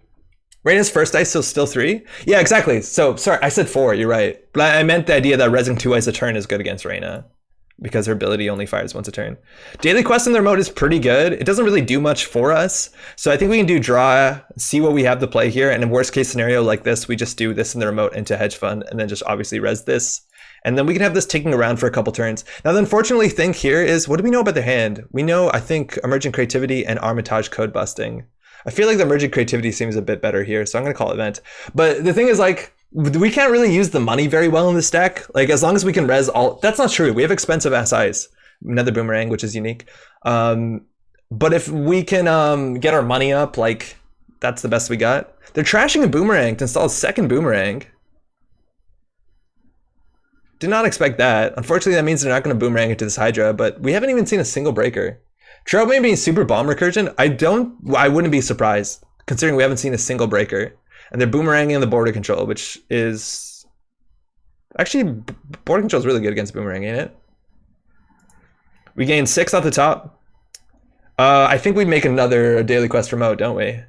A: Reina's first ice, so still 3? Yeah, exactly. So, sorry, I said 4, you're right. But I meant the idea that resing 2 ice a turn is good against Reina, because her ability only fires once a turn. Daily Quest in their mode is pretty good. It doesn't really do much for us. So I think we can do draw, see what we have to play here, and in worst case scenario like this, we just do this in the remote into hedge fund, and then just obviously res this. And then we can have this ticking around for a couple turns. Now, the unfortunately thing here is, what do we know about their hand? We know, I think, Emergent Creativity and Armitage Code Busting. I feel like the Emergent Creativity seems a bit better here, so I'm going to call it Event. But the thing is, like, we can't really use the money very well in this deck. Like, as long as we can res all... That's not true. We have expensive SIs. Another Boomerang, which is unique. But if we can get our money up, like, that's the best we got. They're trashing a Boomerang to install a second Boomerang. Did not expect that. Unfortunately, that means they're not going to Boomerang into this Hydra, but we haven't even seen a single breaker. Trout may be super bomb recursion. I wouldn't be surprised, considering we haven't seen a single breaker. And they're Boomeranging the border control, which is... Actually, border control is really good against Boomerang, ain't it? We gain 6 off the top. I think we make another daily quest remote, don't we?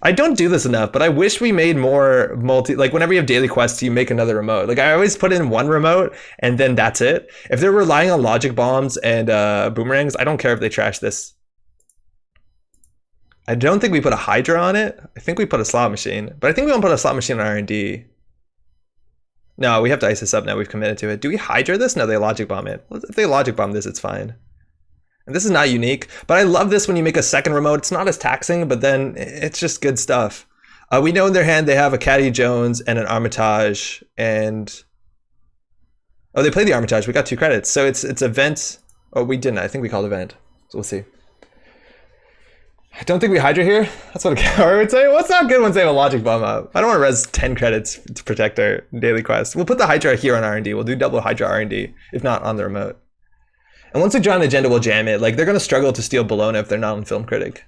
A: I don't do this enough, but I wish we made more like whenever you have daily quests, you make another remote. Like I always put in one remote and then that's it. If they're relying on logic bombs and boomerangs, I don't care if they trash this. I don't think we put a Hydra on it. I think we put a slot machine, but I think we won't put a slot machine on R&D. No, we have to ice this up now. We've committed to it. Do we Hydra this? No, they logic bomb it. If they logic bomb this, it's fine. And this is not unique, but I love this when you make a second remote. It's not as taxing, but then it's just good stuff. We know in their hand they have a Caddy Jones and an Armitage, and oh, they played the Armitage. We got 2 credits, so it's event. Oh, we didn't. I think we called event. So we'll see. I don't think we Hydra here. That's what a coward would say. Well, it's not good once they have a logic bomb up. I don't want to res 10 credits to protect our daily quest. We'll put the Hydra here on R&D. We'll do double Hydra R&D, if not on the remote. And once we draw an agenda, we'll jam it. Like, they're going to struggle to steal Bologna if they're not on Film Critic.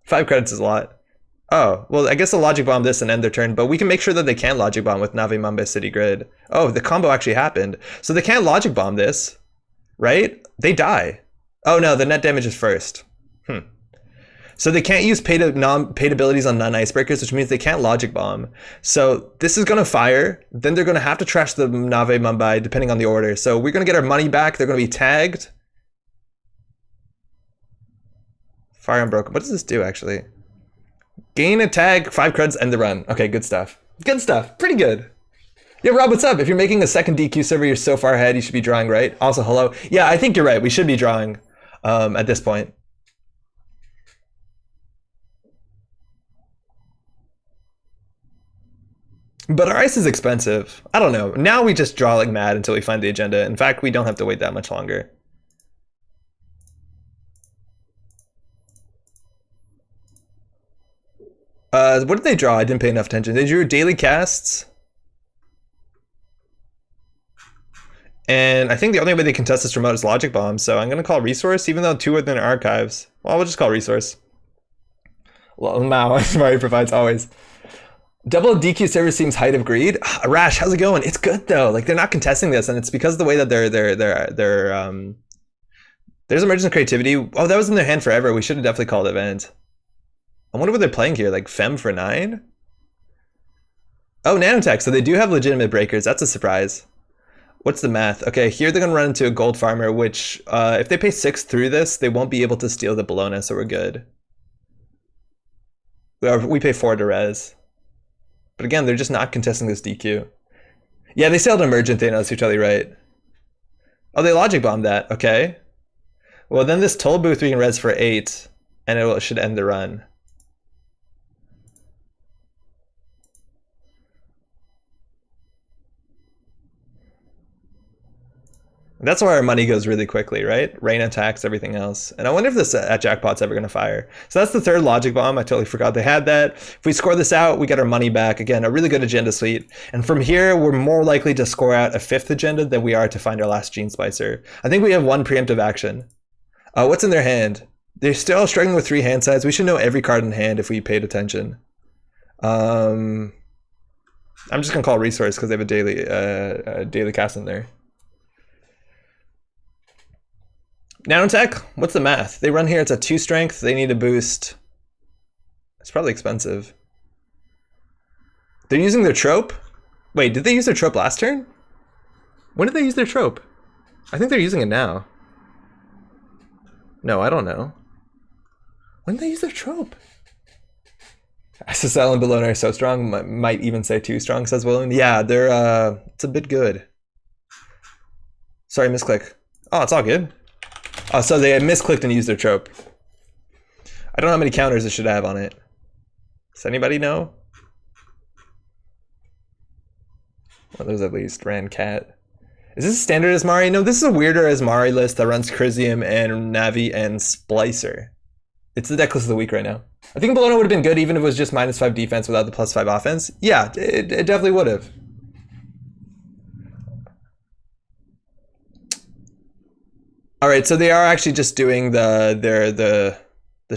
A: 5 credits is a lot. Oh, well, I guess they'll logic bomb this and end their turn, but we can make sure that they can logic bomb with Nave Mamba City Grid. Oh, the combo actually happened. So they can't logic bomb this, right? They die. Oh no, the net damage is first. So they can't use paid abilities on non-icebreakers, which means they can't logic bomb. So this is going to fire. Then they're going to have to trash the Nave Mumbai, depending on the order. So we're going to get our money back. They're going to be tagged. Fire Unbroken. What does this do, actually? Gain a tag, 5 creds, end the run. Okay, good stuff. Good stuff. Pretty good. Yeah, Rob, what's up? If you're making a second DQ server, you're so far ahead, you should be drawing, right? Also, hello. Yeah, I think you're right. We should be drawing at this point. But our ice is expensive. I don't know. Now we just draw like mad until we find the agenda. In fact, we don't have to wait that much longer. What did they draw? I didn't pay enough attention. They drew daily casts. And I think the only way they can test this remote is logic bomb. So I'm going to call resource, even though 2 are in their archives. Well, we'll just call resource. Well, Mao, Azmari provides always. Double DQ server seems height of greed. Rash, how's it going? It's good though. Like they're not contesting this, and it's because of the way that there's emergent creativity. Oh, that was in their hand forever. We should have definitely called event. I wonder what they're playing here. Like Fem for 9. Oh, nanotech. So they do have legitimate breakers. That's a surprise. What's the math? Okay, here they're gonna run into a gold farmer, which if they pay 6 through this, they won't be able to steal the Bologna, so we're good. We pay 4 to res. But again, they're just not contesting this DQ. Yeah, they sailed emergent Thanos, you're totally right. Oh, they logic bombed that, okay. Well, then this toll booth we can res for 8, and it should end the run. That's why our money goes really quickly, right? Rain attacks, everything else. And I wonder if this at jackpot's ever gonna fire. So that's the 3rd logic bomb. I totally forgot they had that. If we score this out, we get our money back. Again, a really good agenda suite. And from here, we're more likely to score out a 5th agenda than we are to find our last Gene Spicer. I think we have 1 preemptive action. What's in their hand? They're still struggling with 3 hand sides. We should know every card in hand if we paid attention. I'm just gonna call resource because they have a daily cast in there. Nanotech, what's the math? They run here, it's a 2 strength, they need a boost. It's probably expensive. They're using their trope? Wait, did they use their trope last turn? When did they use their trope? I think they're using it now. No, I don't know. When did they use their trope? SSL and Bologna are so strong, might even say too strong, says William. Yeah, they're it's a bit good. Sorry, misclick. Oh, it's all good. Oh, so they misclicked and used their trope. I don't know how many counters it should have on it. Does anybody know? Well, there's at least ran cat. Is this standard Azmari? No, this is a weirder Azmari list that runs Crisium and Navi and Splicer. It's the deck list of the week right now. I think Bologna would have been good even if it was just -5 defense without the +5 offense. Yeah, it definitely would have. All right, so they are actually just doing the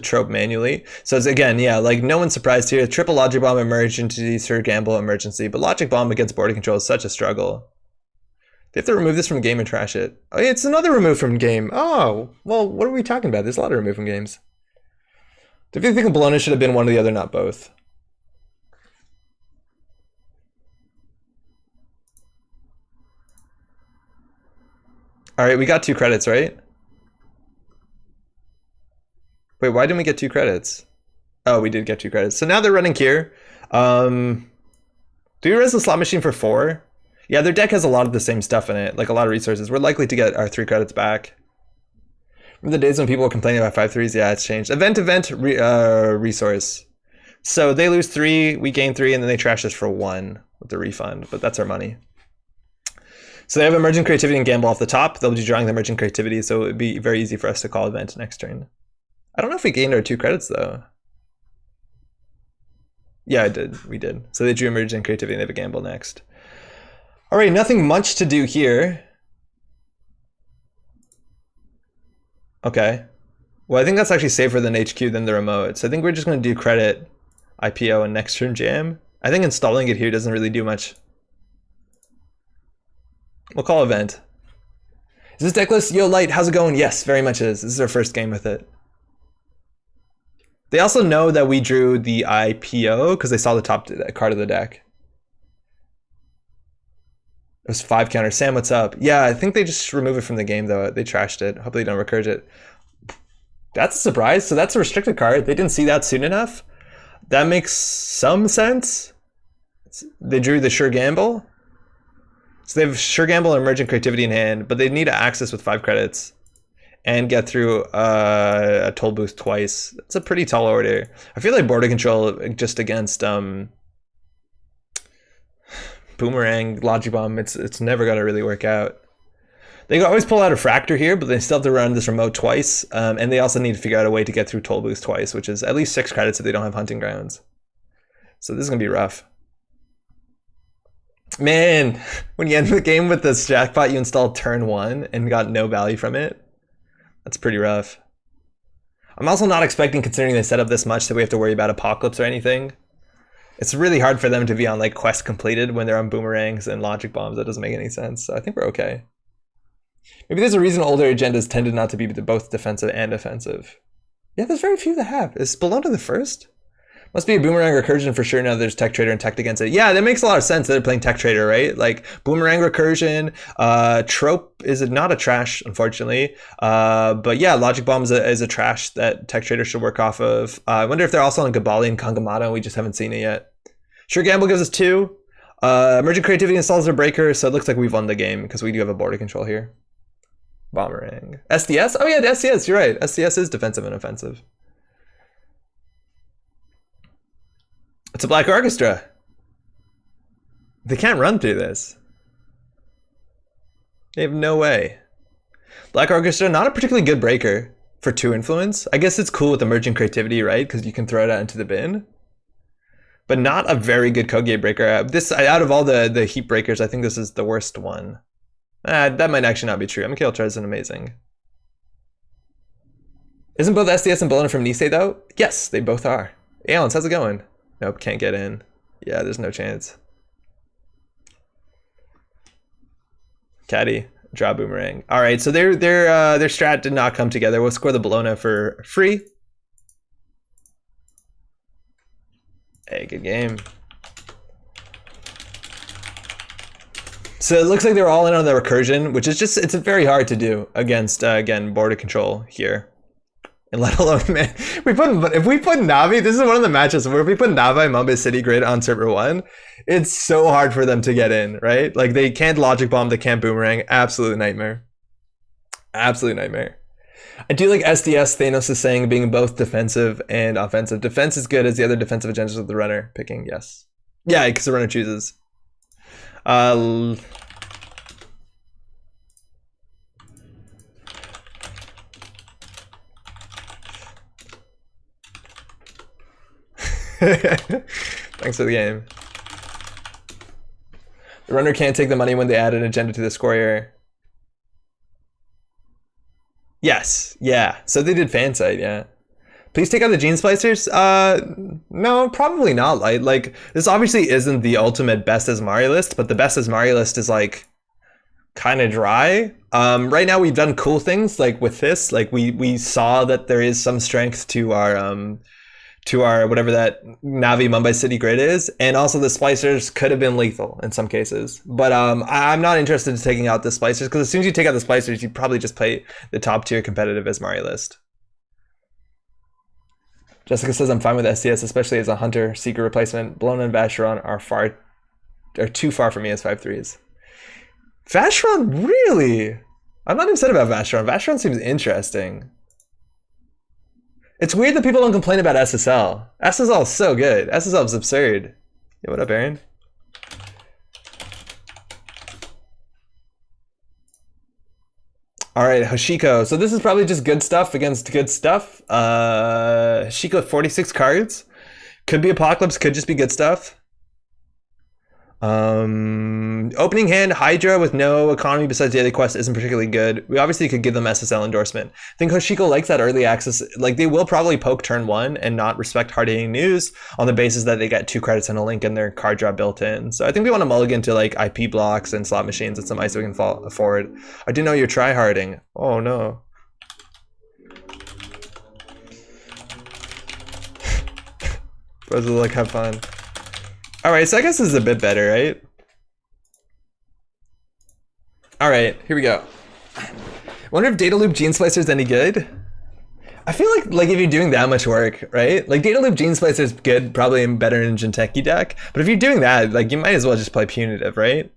A: trope manually. So it's, again, yeah, like no one's surprised here. Triple Logic Bomb Emergency, Sir Gamble Emergency, but Logic Bomb against border control is such a struggle. They have to remove this from game and trash it. Oh, it's another remove from game. Oh, well, what are we talking about? There's a lot of remove from games. Do you think Bologna should have been one or the other, not both? All right, we got 2 credits, right? Wait, why didn't we get 2 credits? Oh, we did get 2 credits. So now they're running here. Do we res the slot machine for 4? Yeah, their deck has a lot of the same stuff in it, like a lot of resources. We're likely to get our 3 credits back. Remember the days when people were complaining about 5/3s? Yeah, it's changed. Event resource. So they lose 3, we gain 3, and then they trash us for 1 with the refund, but that's our money. So they have Emergent Creativity and Gamble off the top. They'll be drawing the Emergent Creativity, so it would be very easy for us to call event next turn. I don't know if we gained our 2 credits, though. Yeah, we did. So they drew Emergent Creativity and they have a Gamble next. All right, nothing much to do here. Okay. Well, I think that's actually safer than HQ than the remote. So I think we're just going to do credit, IPO, and next turn jam. I think installing it here doesn't really do much. We'll call event. Is this deck list? Yo, Light, how's it going? Yes, very much is. This is our first game with it. They also know that we drew the IPO because they saw the top card of the deck. It was 5 counter. Sam, what's up? Yeah, I think they just remove it from the game, though. They trashed it. Hopefully they don't recurge it. That's a surprise. So that's a restricted card. They didn't see that soon enough. That makes some sense. They drew the Sure Gamble. So they have Sure Gamble and Emergent Creativity in hand, but they need to access with 5 credits and get through a toll booth twice. That's a pretty tall order. I feel like border control just against Boomerang, Logic Bomb, it's never gonna really work out. They always pull out a Fractor here, but they still have to run this remote twice, and they also need to figure out a way to get through toll booth twice, which is at least 6 credits if they don't have hunting grounds. So this is gonna be rough. Man, when you end the game with this jackpot you installed turn 1 and got no value from it, that's pretty rough. I'm also not expecting, considering they set up this much, that we have to worry about Apocalypse or anything. It's really hard for them to be on like quest completed when they're on Boomerangs and Logic Bombs. That doesn't make any sense. So I think we're okay. Maybe there's a reason older agendas tended not to be both defensive and offensive. Yeah, there's very few that have. Is Bologna the first? Must be a Boomerang Recursion for sure now there's Tech Trader and Tech against it. Yeah, that makes a lot of sense that they're playing Tech Trader, right? Like Boomerang Recursion, Trope is not a trash, unfortunately. But yeah, Logic Bomb is a trash that Tech Trader should work off of. I wonder if they're also on Gabali and Kangamato. We just haven't seen it yet. Sure Gamble gives us 2. Emergent Creativity installs their breaker, so it looks like we've won the game because we do have a border control here. Boomerang. SDS? Oh yeah, SDS, you're right. SDS is defensive and offensive. It's a Black Orchestra. They can't run through this. They have no way. Black Orchestra, not a particularly good breaker for 2 influence. I guess it's cool with Emergent Creativity, right? Because you can throw it out into the bin. But not a very good Koge breaker. This, out of all the heat breakers, I think this is the worst one. That might actually not be true. Mikhail Trez is amazing. Isn't both SDS and Bologna from Nisei though? Yes, they both are. Hey, Alans, how's it going? Nope, can't get in. Yeah, there's no chance. Caddy, draw Boomerang. All right, so their strat did not come together. We'll score the Bologna for free. Hey, good game. So it looks like they're all in on the recursion, which is just, it's very hard to do against, again, border control here. And let alone, man, if we put Navi, this is one of the matches where if we put Navi and Mumbai City Grid on server 1, it's so hard for them to get in, right? Like they can't logic bomb, they can't boomerang. Absolute nightmare. Absolute nightmare. I do like SDS, Thanos is saying, being both defensive and offensive. Defense is good as the other defensive agendas with the runner picking, yes. Yeah, because the runner chooses. Thanks for the game. The runner can't take the money when they add an agenda to the score here. Yes, yeah. So they did fan site, yeah. Please take out the gene splicers. No, probably not. Like this obviously isn't the ultimate best Azmari list, but the best Azmari list is like kind of dry. Right now we've done cool things like with this. Like we saw that there is some strength to our whatever that Navi Mumbai City Grid is, and also the splicers could have been lethal in some cases. But I'm not interested in taking out the splicers because as soon as you take out the splicers, you probably just play the top tier competitive Azmari list. Jessica says I'm fine with SDS, especially as a hunter seeker replacement. Blown and Vacheron are too far for me as 5/3s. Vacheron, really? I'm not upset about Vacheron. Vacheron seems interesting. It's weird that people don't complain about SSL. SSL is so good. SSL is absurd. Yeah, what up, Aaron? All right, Hoshiko. So this is probably just good stuff against good stuff. Hoshiko, 46 cards. Could be Apocalypse, could just be good stuff. Opening hand, Hydra with no economy besides daily quest isn't particularly good. We obviously could give them SSL endorsement. I think Hoshiko likes that early access. Like they will probably poke turn 1 and not respect hard hitting news on the basis that they get 2 credits and a link in their card draw built in. So I think we want to mulligan to like IP blocks and slot machines and some ice we can fall forward. I do know you're tryharding. Oh no. Bros will like have fun. All right, so I guess this is a bit better, right? All right, here we go. Wonder if data loop gene splicer is any good? I feel like if you're doing that much work, right? Like data loop gene splicer is good, probably better in Jinteki deck. But if you're doing that, like you might as well just play punitive, right?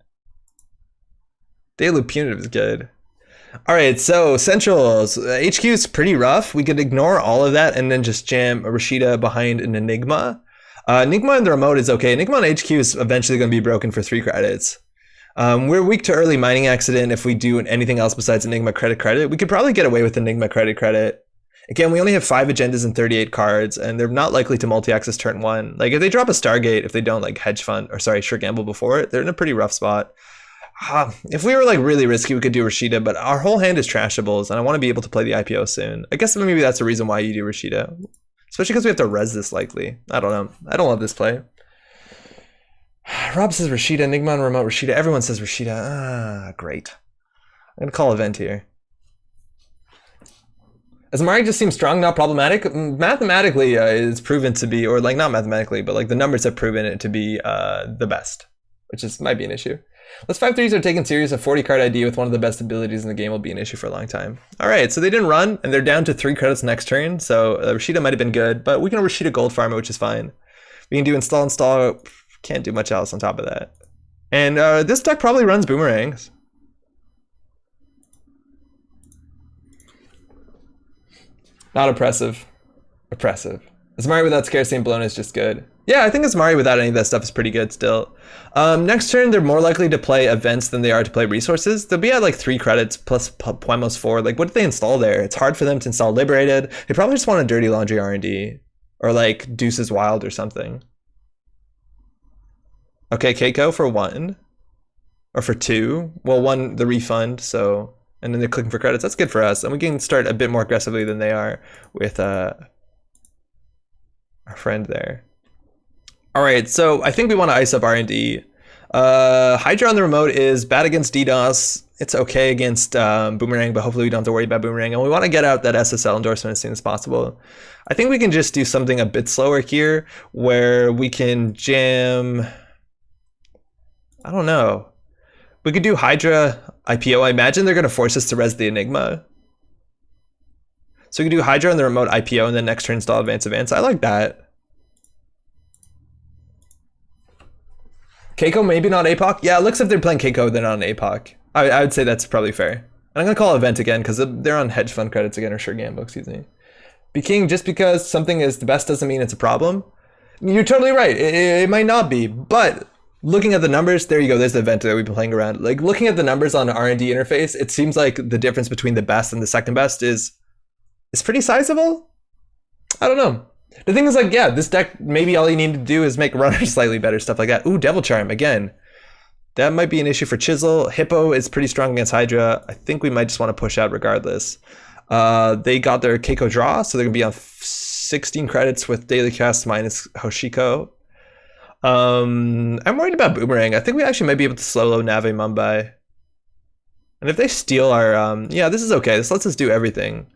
A: Data loop punitive is good. All right, so centrals. HQ is pretty rough. We could ignore all of that and then just jam a Rashida behind an Enigma. Enigma in the remote is okay. Enigma on HQ is eventually going to be broken for 3 credits. We're weak to early mining accident if we do anything else besides Enigma credit. We could probably get away with Enigma credit. Again, we only have 5 agendas and 38 cards, and they're not likely to multi-access turn 1. Like if they drop a Stargate, if they don't like hedge fund, or sorry, sure gamble before it, they're in a pretty rough spot. If we were like really risky, we could do Rashida, but our whole hand is trashables, and I want to be able to play the IPO soon. I guess maybe that's the reason why you do Rashida. Especially because we have to res this likely. I don't know. I don't love this play. Rob says Rashida, Enigma on remote Rashida. Everyone says Rashida. Great. I'm going to call event here. Azmari just seems strong, not problematic. Mathematically, it's proven to be, or like not mathematically, but like the numbers have proven it to be the best, which is might be an issue. Let's 5/3s are taken serious. A 40 card ID with one of the best abilities in the game will be an issue for a long time. All right, so they didn't run, and they're down to 3 credits next turn. So Rashida might have been good, but we can Rashida gold farm it, which is fine. We can do install. Can't do much else on top of that. And this deck probably runs boomerangs. Not oppressive. Oppressive. Azmari without scarcity and blown is just good. Yeah, I think Azmari without any of that stuff is pretty good still. Next turn, they're more likely to play events than they are to play resources. They'll be at like 3 credits plus Puemos 4. Like, what did they install there? It's hard for them to install Liberated. They probably just want a Dirty Laundry R&D. Or like Deuces Wild or something. Okay, Keiko for 1. Or for 2. Well, 1, the refund, so... And then they're clicking for credits. That's good for us. And we can start a bit more aggressively than they are with our friend there. All right, so I think we want to ice up R&D. Hydra on the remote is bad against DDoS. It's okay against Boomerang, but hopefully we don't have to worry about Boomerang. And we want to get out that SSL endorsement as soon as possible. I think we can just do something a bit slower here where we can jam... I don't know. We could do Hydra IPO. I imagine they're going to force us to res the Enigma. So we can do Hydra on the remote IPO and then next turn install advance. I like that. Keiko maybe not APOC? Yeah, it looks like they're playing Keiko, they're not an APOC. I would say that's probably fair. And I'm gonna call event again because they're on hedge fund credits again, or sure gamble, excuse me. Be king, just because something is the best doesn't mean it's a problem. You're totally right, it might not be, but looking at the numbers, there you go, there's the event that we've been playing around. Like looking at the numbers on the R&D interface, it seems like the difference between the best and the second best is pretty sizable. I don't know. The thing is, like, yeah, this deck, maybe all you need to do is make runners slightly better, stuff like that. Ooh, Devil Charm, again. That might be an issue for Chisel. Hippo is pretty strong against Hydra. I think we might just want to push out regardless. They got their Keiko draw, so they're going to be on 16 credits with daily cast minus Hoshiko. I'm worried about Boomerang. I think we actually might be able to slow-low Nave Mumbai. And if they steal our... yeah, this is okay. This lets us do everything.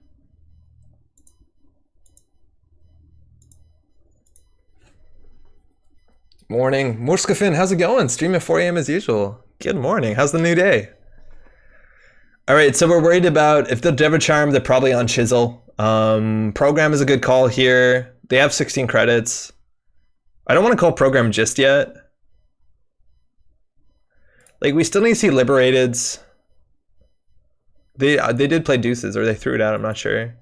A: Morning. Murskafin, how's it going? Stream at 4 a.m. as usual. Good morning. How's the new day? All right, so we're worried about if the Devil Charm, they're probably on Chisel. Program is a good call here. They have 16 credits. I don't want to call Program just yet. Like, we still need to see Liberateds. They did play Deuces, or they threw it out, I'm not sure.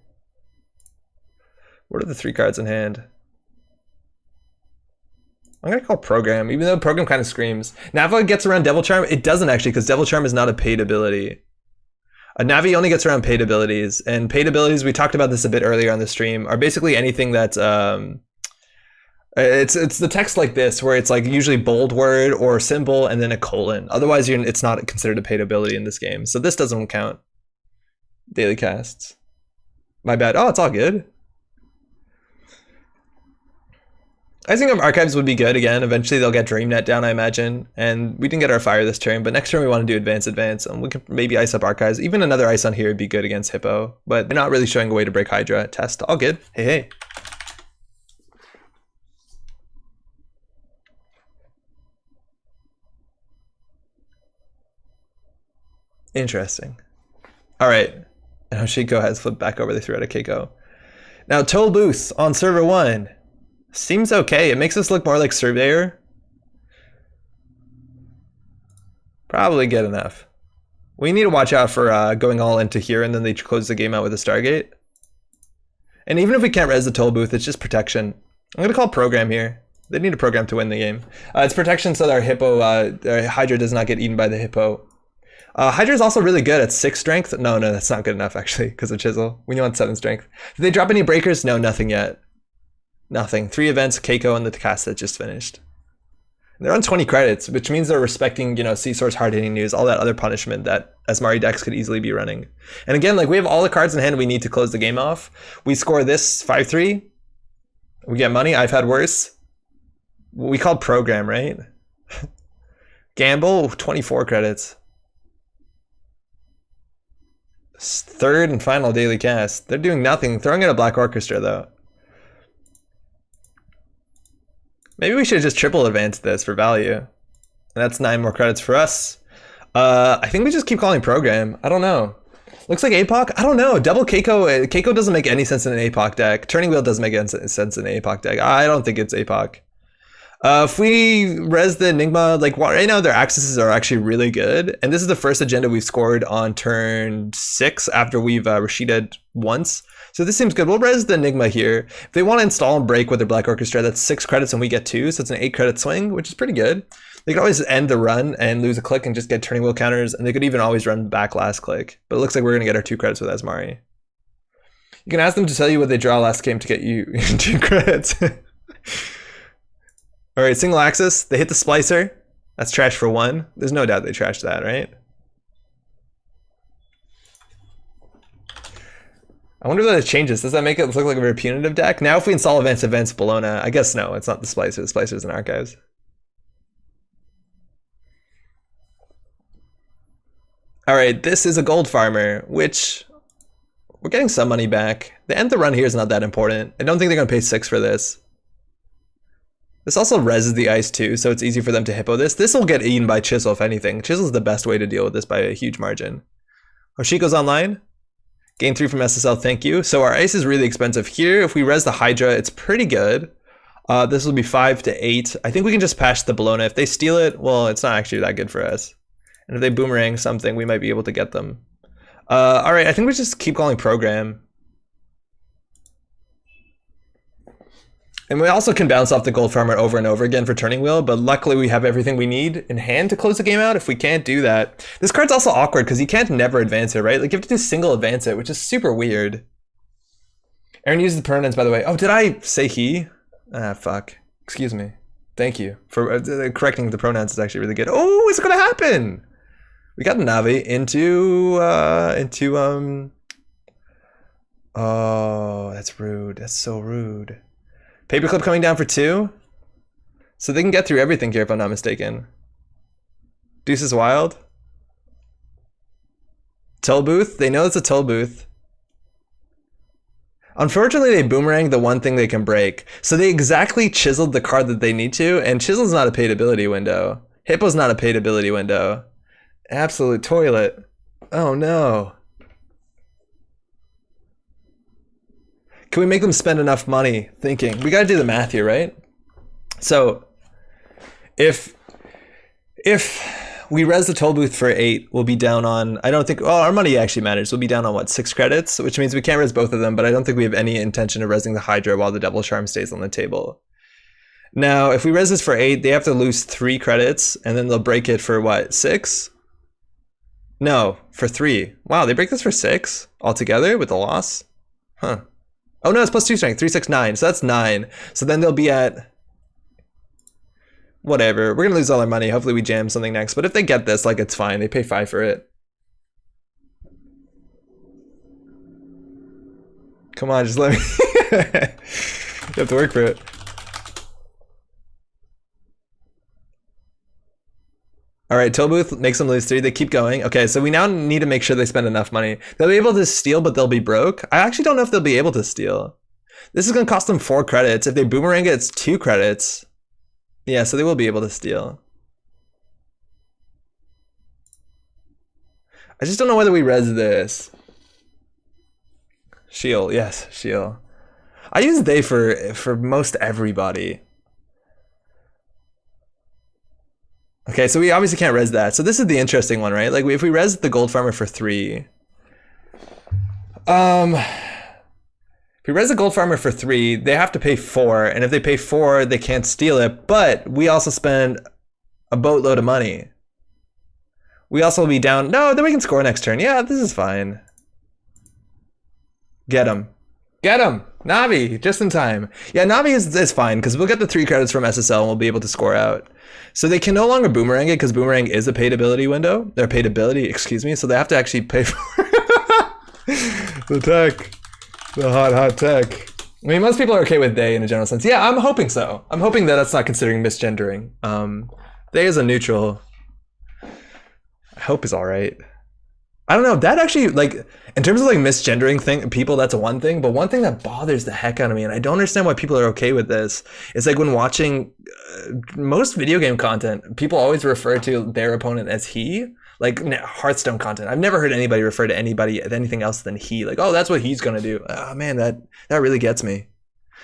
A: What are the 3 cards in hand? I'm gonna call Program, even though Program kind of screams. Navi gets around Devil Charm. It doesn't actually, because Devil Charm is not a paid ability. Navi only gets around paid abilities, and paid abilities, we talked about this a bit earlier on the stream, are basically anything that's it's the text like this, where it's like usually bold word or symbol and then a colon. Otherwise, it's not considered a paid ability in this game. So this doesn't count. Daily casts. My bad. Oh, it's all good. I think Archives would be good again. Eventually they'll get Dreamnet down, I imagine. And we didn't get our fire this turn, but next turn we want to do advance. And we can maybe ice up Archives. Even another ice on here would be good against Hippo, but they're not really showing a way to break Hydra. Test, all good. Hey. Interesting. All right. And Hoshiko has flipped back over. They threw out a Keiko. Now, Toll Booth on server 1. Seems okay. It makes us look more like Surveyor. Probably good enough. We need to watch out for going all into here and then they close the game out with a Stargate. And even if we can't res the Toll Booth, it's just protection. I'm going to call Program here. They need a Program to win the game. It's protection so that our Hippo, Hydra does not get eaten by the Hippo. Hydra is also really good at 6 strength. No, that's not good enough actually because of Chisel. We want 7 strength. Did they drop any breakers? No, nothing yet. Nothing. 3 events, Keiko, and the cast that just finished. And they're on 20 credits, which means they're respecting, C-Source hard-hitting news, all that other punishment that Azmari decks could easily be running. And again, like we have all the cards in hand we need to close the game off. We score this 5-3. We get money. I've had worse. We called Program, right? Gamble, 24 credits. 3rd and final daily cast. They're doing nothing. Throwing in a Black Orchestra, though. Maybe we should just triple advance this for value. And that's 9 more credits for us. I think we just keep calling Program. I don't know. Looks like APOC? I don't know. Double Keiko. Keiko doesn't make any sense in an APOC deck. Turning Wheel doesn't make any sense in an APOC deck. I don't think it's APOC. If we res the Enigma, like right now their accesses are actually really good. And this is the first agenda we've scored on turn 6 after we've Rashida'd once. So this seems good. We'll res the Enigma here. If they want to install and break with their Black Orchestra, that's 6 credits and we get 2. So it's an 8 credit swing, which is pretty good. They could always end the run and lose a click and just get turning wheel counters. And they could even always run back last click. But it looks like we're going to get our 2 credits with Azmari. You can ask them to tell you what they draw last game to get you 2 credits. All right, single axis. They hit the Splicer. That's trash for 1. There's no doubt they trashed that, right? I wonder if that changes. Does that make it look like a very punitive deck? Now if we install events, Bologna, I guess no, it's not the Splicer. The Splicer's in Archives. All right, this is a Gold Farmer, which we're getting some money back. The end of the run here is not that important. I don't think they're going to pay 6 for this. This also reses the ice too, so it's easy for them to hippo this. This will get eaten by Chisel if anything. Chisel's the best way to deal with this by a huge margin. Hoshiko's online. Gain 3 from SSL, thank you. So our ice is really expensive. Here, if we res the Hydra, it's pretty good. This will be 5 to 8. I think we can just patch the Bologna. If they steal it, well, it's not actually that good for us. And if they boomerang something, we might be able to get them. All right, I think we just keep calling program. And we also can bounce off the gold farmer over and over again for turning wheel, but luckily we have everything we need in hand to close the game out if we can't do that. This card's also awkward because you can't never advance it, right? Like you have to do single advance it, which is super weird. Aaron uses the pronouns, by the way. Oh, did I say he? Ah, fuck. Excuse me. Thank you for correcting the pronouns. Is actually really good. Oh, it's gonna happen. We got Navi into oh, that's rude. That's so rude. Paperclip coming down for 2. So they can get through everything here if I'm not mistaken. Deuce is wild. Toll booth. They know it's a toll booth. Unfortunately, they boomerang the one thing they can break. So they exactly chiseled the card that they need to, and chisel's not a paid ability window. Hippo's not a paid ability window. Absolute toilet. Oh no. Can we make them spend enough money thinking? We gotta do the math here, right? So if we res the toll booth for 8, we'll be down on, I don't think, oh, our money actually matters. We'll be down on what, 6 credits, which means we can't res both of them, but I don't think we have any intention of resing the Hydra while the Devil Charm stays on the table. Now, if we res this for 8, they have to lose 3 credits, and then they'll break it for what, 6? No, for 3. Wow, they break this for 6 altogether with the loss? Huh. Oh no, it's plus 2 strength, 3, 6, 9. So that's 9. So then they'll be at whatever. We're gonna lose all our money. Hopefully we jam something next. But if they get this, like, it's fine. They pay 5 for it. Come on, just let me. You have to work for it. All right, toll booth makes them lose 3. They keep going. Okay, so we now need to make sure they spend enough money. They'll be able to steal, but they'll be broke. I actually don't know if they'll be able to steal. This is going to cost them 4 credits. If they boomerang it, it's 2 credits. Yeah, so they will be able to steal. I just don't know whether we res this. Shield, yes, shield. I use they for most everybody. Okay, so we obviously can't res that. So this is the interesting one, right? Like if we res the gold farmer for 3. If we res the gold farmer for 3, they have to pay 4. And if they pay 4, they can't steal it. But we also spend a boatload of money. We also will be down. No, then we can score next turn. Yeah, this is fine. Get him. Get him. Navi, just in time. Yeah, Navi is fine because we'll get the 3 credits from SSL and we'll be able to score out. So they can no longer boomerang it because boomerang is a paid ability window. They're paid ability, excuse me. So they have to actually pay for the tech. The hot tech. I mean, most people are okay with they in a general sense. Yeah, I'm hoping so. I'm hoping that that's not considering misgendering. They is a neutral. I hope is all right. I don't know, that actually, like, in terms of like misgendering people, that's one thing, but one thing that bothers the heck out of me, and I don't understand why people are okay with this, is like when watching most video game content, people always refer to their opponent as he, like Hearthstone content. I've never heard anybody refer to anybody as anything else than he, like, oh, that's what he's gonna do. Oh man, that really gets me.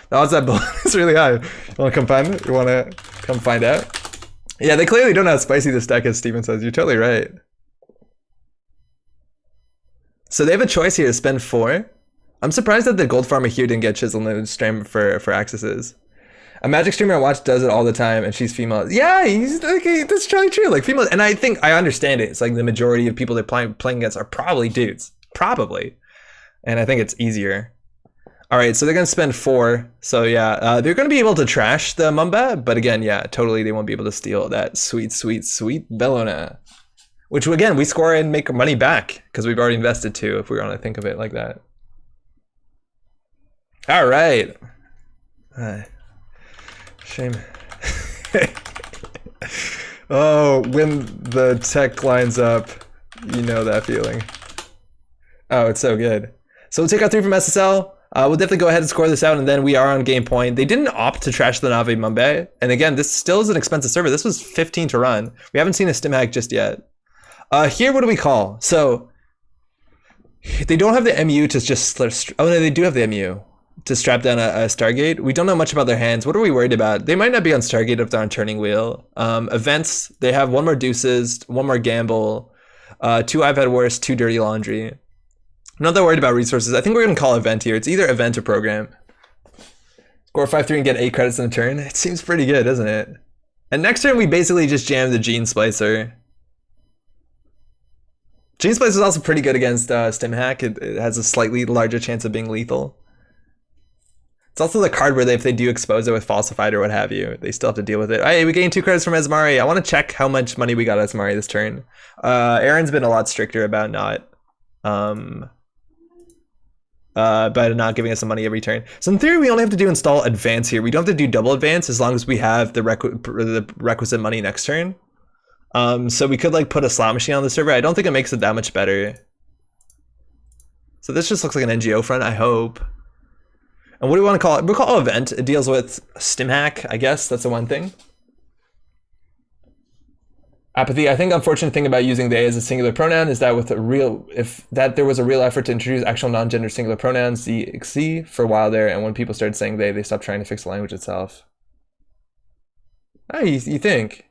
A: The odds that bullet is really high. You wanna come find it? You wanna come find out? Yeah, they clearly don't know how spicy this deck is, Steven says. You're totally right. So they have a choice here to spend 4. I'm surprised that the gold farmer here didn't get chiseled in the stream for accesses. A Magic streamer I watch does it all the time, and she's female. Yeah, he's like, that's totally true. Like female, and I think I understand it. It's like the majority of people they're playing against are probably dudes, probably, and I think it's easier. All right, so they're gonna spend 4. So yeah, they're gonna be able to trash the Mumba, but again, yeah, totally, they won't be able to steal that sweet, sweet, sweet Bellona. Which again, we score and make our money back because we've already invested 2 if we want to think of it like that. All right. Shame. Oh, when the tech lines up, you know that feeling. Oh, it's so good. So we'll take out 3 from SSL. We'll definitely go ahead and score this out, and then we are on game point. They didn't opt to trash the Navi Mumbai. And again, this still is an expensive server. This was 15 to run. We haven't seen a stim hack just yet. Here, what do we call? So They don't have the MU to just... Oh, no, they do have the MU to strap down a Stargate. We don't know much about their hands. What are we worried about? They might not be on Stargate if they're on Turning Wheel. Events, they have one more Deuces, one more Gamble, 2 I've Had Worse, 2 Dirty Laundry. I'm not that worried about resources. I think we're going to call Event here. It's either Event or Program. Score 5-3 and get 8 credits in a turn. It seems pretty good, doesn't it? And next turn, we basically just jam the Gene Splicer. Gene Splicer is also pretty good against Stimhack. It has a slightly larger chance of being lethal. It's also the card where if they do expose it with Falsified or what have you, they still have to deal with it. Hey, we gained 2 credits from Azmari. I want to check how much money we got Azmari this turn. Aaron's been a lot stricter about not giving us some money every turn. So in theory, we only have to do install advance here. We don't have to do double advance as long as we have the requisite money next turn. So we could like put a slot machine on the server. I don't think it makes it that much better. So this just looks like an NGO front, I hope. And what do we want to call it? We'll call it event. It deals with Stimhack, I guess. That's the one thing. Apathy. I think the unfortunate thing about using they as a singular pronoun is that there was a real effort to introduce actual non-gender singular pronouns, the for a while there, and when people started saying they stopped trying to fix the language itself. Oh, you think?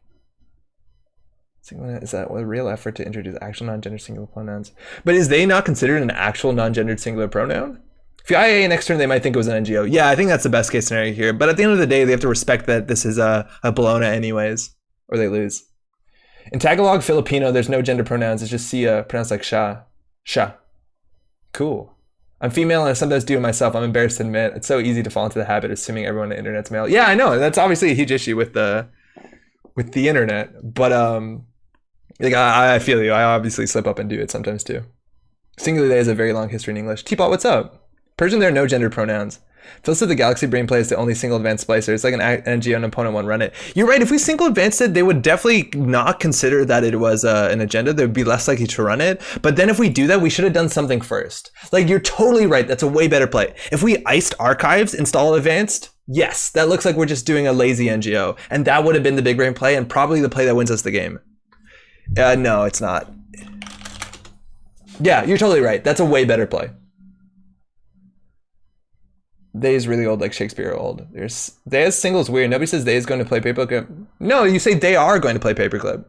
A: Is that a real effort to introduce actual non-gender singular pronouns? But is they not considered an actual non-gendered singular pronoun? If you IA next turn, they might think it was an NGO. Yeah, I think that's the best case scenario here. But at the end of the day, they have to respect that this is a Bologna anyways, or they lose. In Tagalog, Filipino, there's no gender pronouns. It's just Sia, pronounced like Sha. Sha. Cool. I'm female and I sometimes do it myself. I'm embarrassed to admit. It's so easy to fall into the habit of assuming everyone on the internet's male. Yeah, I know. That's obviously a huge issue with the internet. But like I feel you. I obviously slip up and do it sometimes too. Singular they has a very long history in English. Teapot, what's up? Persian, there are no gender pronouns. Phil said the Galaxy Brain Play is the only single advanced splicer. It's like an NGO and opponent won't run it. You're right. If we single advanced it, they would definitely not consider that it was an agenda. They would be less likely to run it. But then if we do that, we should have done something first. Like, you're totally right. That's a way better play. If we iced archives, install advanced, yes, that looks like we're just doing a lazy NGO. And that would have been the big brain play and probably the play that wins us the game. No, it's not. Yeah, you're totally right. That's a way better play. They is really old, like Shakespeare old. They as singles weird. Nobody says they is going to play Paperclip. No, you say they are going to play Paperclip.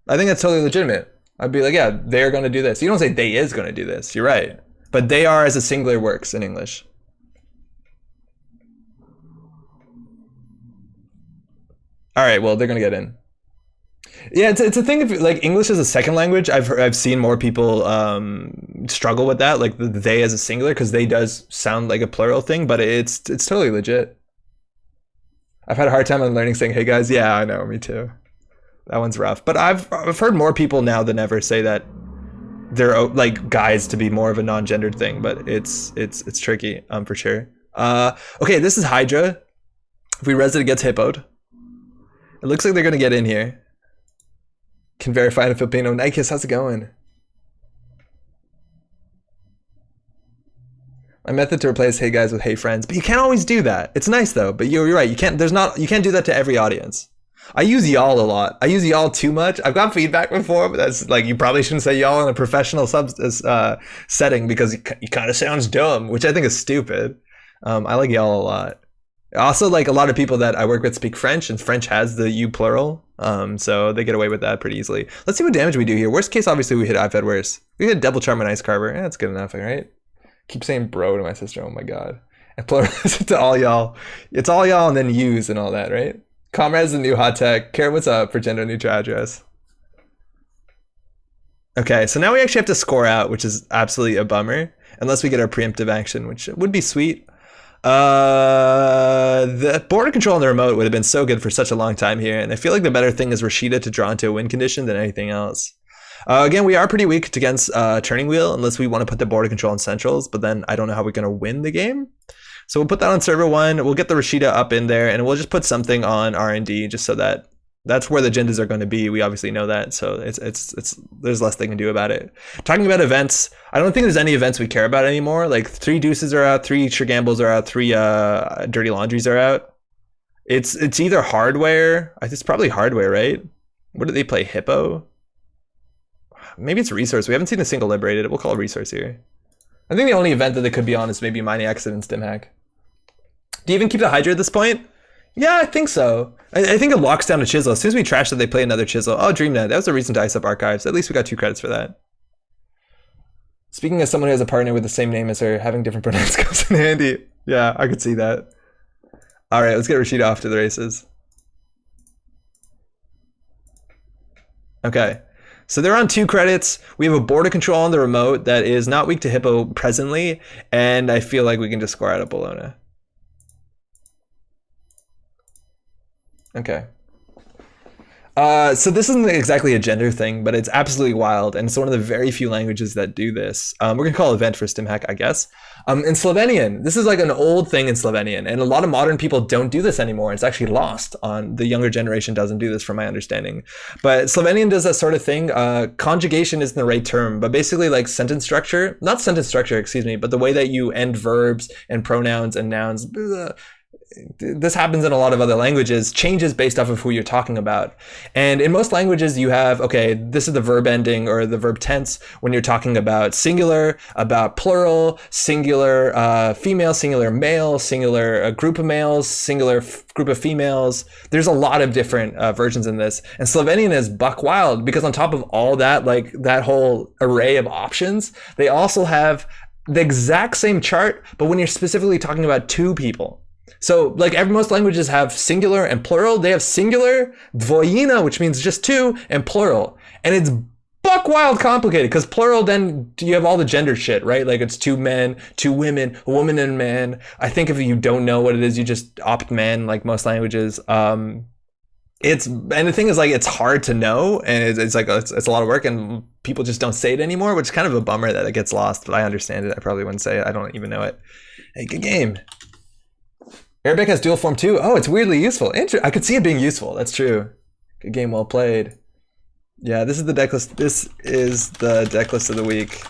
A: I think that's totally legitimate. I'd be like, yeah, they're going to do this. You don't say they is going to do this. You're right. But they are as a singular works in English. All right, well, they're going to get in. Yeah, it's a thing. If like English as a second language, I've seen more people struggle with that, like the they as a singular, because they does sound like a plural thing, but it's totally legit. I've had a hard time on learning saying, "Hey guys," yeah, I know, me too. That one's rough, but I've heard more people now than ever say that they're like guys to be more of a non-gendered thing, but it's tricky, for sure. Okay, this is Hydra. If we res it, it gets hippoed. It looks like they're gonna get in here. Can verify in Filipino. Nikes, how's it going? My method to replace "hey guys" with "hey friends," but you can't always do that. It's nice though, but you're right. You can't do that to every audience. I use y'all a lot. I use y'all too much. I've got feedback before, but that's like, you probably shouldn't say y'all in a professional setting because it kind of sounds dumb, which I think is stupid. I like y'all a lot. Also, like, a lot of people that I work with speak French, and French has the you plural, so they get away with that pretty easily. Let's see what damage we do here. Worst case, obviously, we hit I've Had Worse. We hit Devil Charm and Ice Carver. Yeah, that's good enough, right? Keep saying bro to my sister. Oh my god. And plural to all y'all. It's all y'all and then yous and all that, right? Comrade's the new hot tech. Carrot, what's up for gender neutral address? Okay, so now we actually have to score out, which is absolutely a bummer, unless we get our preemptive action, which would be sweet. The border control on the remote would have been so good for such a long time here, and I feel like the better thing is Rashida to draw into a win condition than anything else. Again, we are pretty weak against Turning Wheel unless we want to put the border control on centrals, but then I don't know how we're going to win the game. So we'll put that on server 1, we'll get the Rashida up in there, and we'll just put something on R&D just so that that's where the agendas are going to be. We obviously know that, so it's there's less they can do about it. Talking about events, I don't think there's any events we care about anymore. Like 3 Deuces are out, 3 Gambles are out, 3 Dirty Laundries are out. It's either hardware. It's probably hardware, right? What do they play? Hippo? maybe it's resource. We haven't seen a single liberated. We'll call it resource here. I think the only event that they could be on is maybe mining accident stim hack. Do you even keep the Hydra at this point? Yeah, I think so. I think it locks down a chisel. As soon as we trash that, they play another chisel. Oh, DreamNet. That was a reason to ice up archives. At least we got 2 credits for that. Speaking as someone who has a partner with the same name as her, having different pronouns comes in handy. Yeah, I could see that. All right, let's get Rashida off to the races. Okay, so they're on 2 credits. We have a border control on the remote that is not weak to Hippo presently, and I feel like we can just score out of Bologna. Okay. So this isn't exactly a gender thing, but it's absolutely wild, and it's one of the very few languages that do this. We're gonna call it event for StimHack, I guess. In Slovenian, this is like an old thing in Slovenian, and a lot of modern people don't do this anymore. It's actually lost on the younger generation doesn't do this from my understanding. But Slovenian does that sort of thing. Conjugation isn't the right term, but basically like sentence structure, not sentence structure, excuse me, but the way that you end verbs and pronouns and nouns, this happens in a lot of other languages, changes based off of who you're talking about. And in most languages you have, okay, this is the verb ending or the verb tense when you're talking about singular, about plural, singular female, singular male, singular group of males, singular group of females. There's a lot of different versions in this. And Slovenian is buck wild because on top of all that, like that whole array of options, they also have the exact same chart, but when you're specifically talking about 2 people. So like most languages have singular and plural. They have singular, dvojina, which means just 2, and plural. And it's buck wild complicated because plural, then you have all the gender shit, right? Like it's 2 men, 2 women, a woman and a man. I think if you don't know what it is, you just opt man, like most languages. And the thing is, like, it's hard to know, and it's like it's a lot of work, and people just don't say it anymore, which is kind of a bummer that it gets lost, but I understand it. I probably wouldn't say it. I don't even know it. Hey, good game. Arabic has dual form too. Oh, it's weirdly useful. I could see it being useful. That's true. Good game, well played. Yeah, this is the deck list. This is the deck list of the week.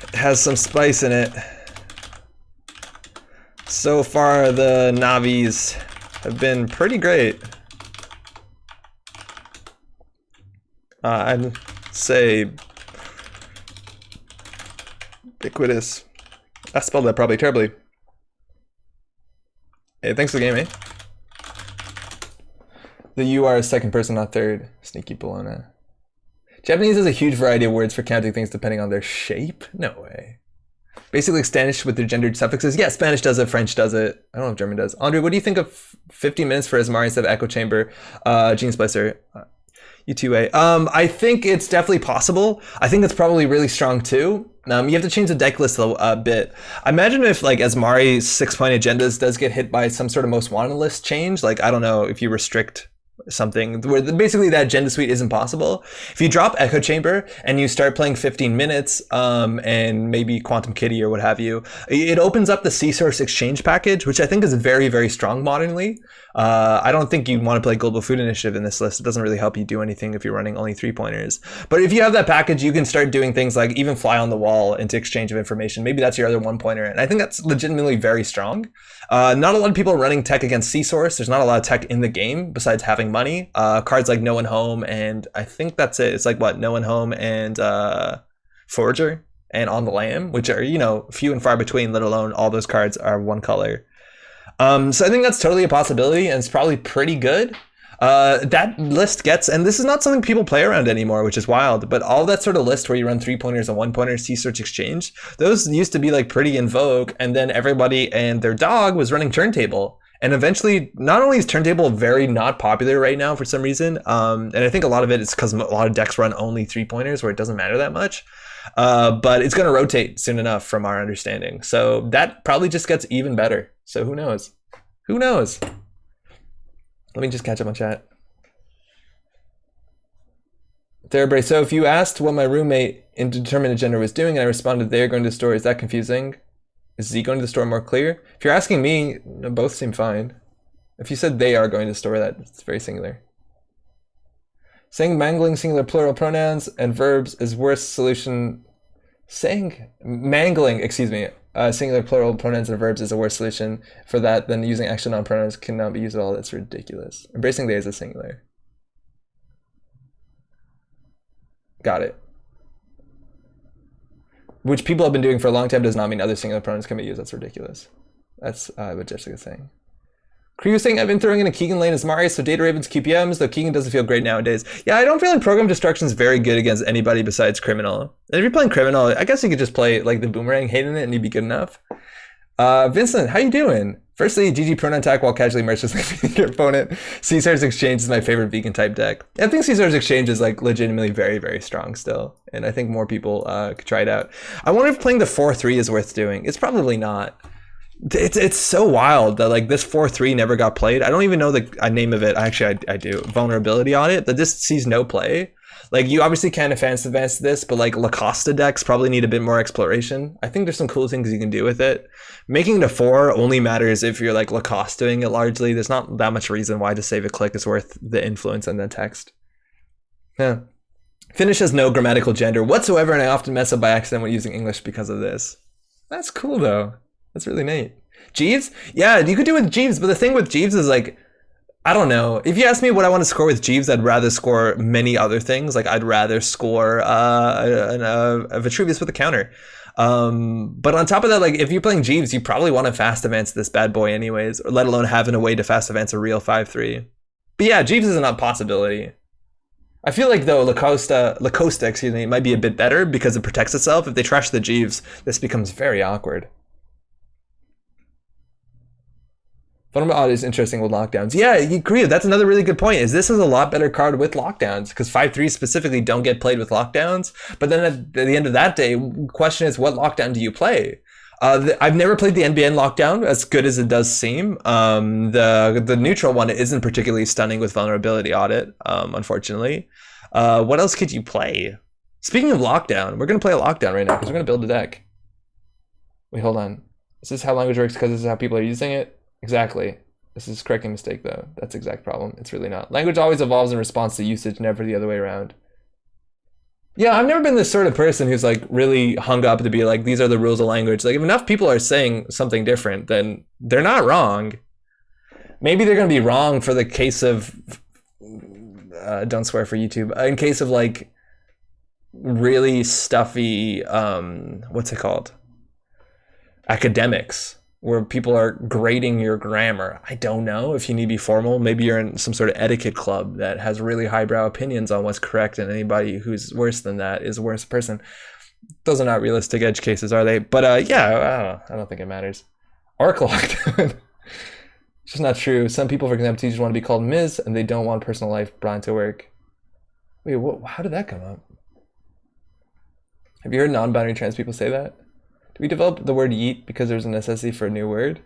A: It has some spice in it. So far, the Navis have been pretty great. I'd say ubiquitous. I spelled that probably terribly. Hey, thanks for the game, eh? The you are second person, not third. Sneaky Bologna. Japanese has a huge variety of words for counting things depending on their shape? No way. Basically Spanish with their gendered suffixes. Yeah, Spanish does it, French does it. I don't know if German does. Andre, what do you think of 50 minutes for Azmari instead of Echo Chamber, Gene Splicer? U2A. I think it's definitely possible. I think it's probably really strong too. You have to change the deck list a bit. I imagine if like Azmari's 6-point agendas does get hit by some sort of most wanted list change, like I don't know if you restrict something where basically that agenda suite isn't possible. If you drop Echo Chamber and you start playing 15 minutes and maybe Quantum Kitty or what have you, it opens up the C-Source Exchange package, which I think is very, very strong modernly. I don't think you want to play Global Food Initiative in this list. It doesn't really help you do anything if you're running only 3-pointers. But if you have that package, you can start doing things like even fly on the wall into exchange of information. Maybe that's your other 1-pointer. And I think that's legitimately very strong. Not a lot of people are running tech against C-Source. There's not a lot of tech in the game besides having money. Cards like No One Home, and I think that's it. It's like what, No One Home and Forager and On the Lam, which are, you know, few and far between, let alone all those cards are one color. So I think that's totally a possibility, and it's probably pretty good. That list gets, and this is not something people play around anymore, which is wild, but all that sort of list where you run 3-pointers and 1-pointers, C-Search Exchange, those used to be like pretty in vogue, and then everybody and their dog was running Turntable. And eventually, not only is Turntable very not popular right now for some reason, and I think a lot of it is because a lot of decks run only 3-pointers where it doesn't matter that much, but it's going to rotate soon enough from our understanding. So that probably just gets even better. So who knows? Who knows? Let me just catch up on chat. Therabrace, so if you asked what my roommate in Determinate Gender was doing and I responded they're going to the store, is that confusing? Is Z going to the store more clear? If you're asking me, both seem fine. If you said they are going to the store, that's very singular. Saying mangling singular plural pronouns and verbs is worse solution. Saying mangling, excuse me, singular plural pronouns and verbs is a worse solution for that than using extra noun pronouns cannot be used at all. That's ridiculous. Embracing they is a singular. Got it. Which people have been doing for a long time does not mean other singular pronouns can be used. That's ridiculous. That's what Jessica's saying. Cree was saying, I've been throwing in a Keegan lane Azmari, so Data Raven's QPMs, though Keegan doesn't feel great nowadays. Yeah, I don't feel like Program Destruction is very good against anybody besides Criminal. And if you're playing Criminal, I guess you could just play like the Boomerang, hating it, and you'd be good enough. Vincent, how you doing? Firstly, GG pronoun attack while casually mercilessly your opponent. Caesar's Exchange is my favorite vegan type deck. I think Caesar's Exchange is like legitimately very, very strong still. And I think more people could try it out. I wonder if playing the 4-3 is worth doing. It's probably not. It's so wild that like this 4-3 never got played. I don't even know the name of it. Actually, I do. Vulnerability Audit. That this sees no play. Like you obviously can advance this, but like Lacosta decks probably need a bit more exploration. I think there's some cool things you can do with it. Making it a 4 only matters if you're like Lacostaing it largely. There's not that much reason why to save a click is worth the influence and the text. Yeah. Finnish has no grammatical gender whatsoever, and I often mess up by accident when using English because of this. That's cool though. That's really neat. Jeeves? Yeah, you could do it with Jeeves, but the thing with Jeeves is like, I don't know. If you ask me what I want to score with Jeeves, I'd rather score many other things. Like I'd rather score a Vitruvius with a counter. But on top of that, like if you're playing Jeeves, you probably want to fast advance this bad boy anyways, or let alone having a way to fast advance a real 5-3. But yeah, Jeeves is not a possibility. I feel like though Lacosta, excuse me, might be a bit better because it protects itself. If they trash the Jeeves, this becomes very awkward. Vulnerable Audit is interesting with lockdowns. Yeah, you agree. That's another really good point. Is this is a lot better card with lockdowns because 5-3 specifically don't get played with lockdowns. But then at the end of that day, the question is, what lockdown do you play? I've never played the NBN lockdown, as good as it does seem. The neutral one isn't particularly stunning with Vulnerability Audit, unfortunately. What else could you play? Speaking of lockdown, we're going to play a lockdown right now because we're going to build a deck. Wait, hold on. Is this how language works because this is how people are using it? Exactly. This is correcting mistake though. That's the exact problem. It's really not. Language always evolves in response to usage, never the other way around. Yeah, I've never been this sort of person who's like really hung up to be like, these are the rules of language. Like if enough people are saying something different, then they're not wrong. Maybe they're going to be wrong for the case of, don't swear for YouTube, in case of like really stuffy, what's it called? Academics. Where people are grading your grammar. I don't know if you need to be formal. Maybe you're in some sort of etiquette club that has really highbrow opinions on what's correct, and anybody who's worse than that is a worse person. Those are not realistic edge cases, are they? But yeah, I don't think it matters. Oracle lockdown. It's just not true. Some people, for example, teachers want to be called Ms. and they don't want personal life brought to work. Wait, what? How did that come up? Have you heard non-binary trans people say that? We developed the word yeet because there's a necessity for a new word.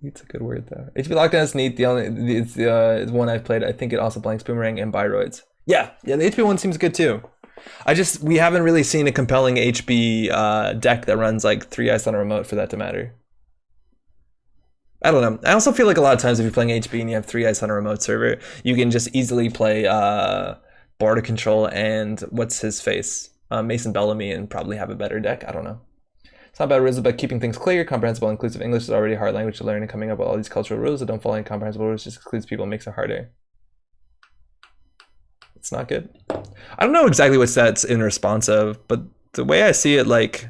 A: Yeet's a good word though. HP Lockdown is neat. It's one I've played. I think it also blanks Boomerang and Biroids. Yeah, the HP one seems good too. We haven't really seen a compelling HB deck that runs like 3 ice on a remote for that to matter. I don't know. I also feel like a lot of times if you're playing HB and you have 3 ice on a remote server, you can just easily play border control and what's his face? Mason Bellamy and probably have a better deck. I don't know. It's not about rules, but keeping things clear. Comprehensible, inclusive English is already a hard language to learn, and coming up with all these cultural rules that don't follow any comprehensible rules just excludes people and makes it harder. It's not good. I don't know exactly what that's in response of, but the way I see it, like,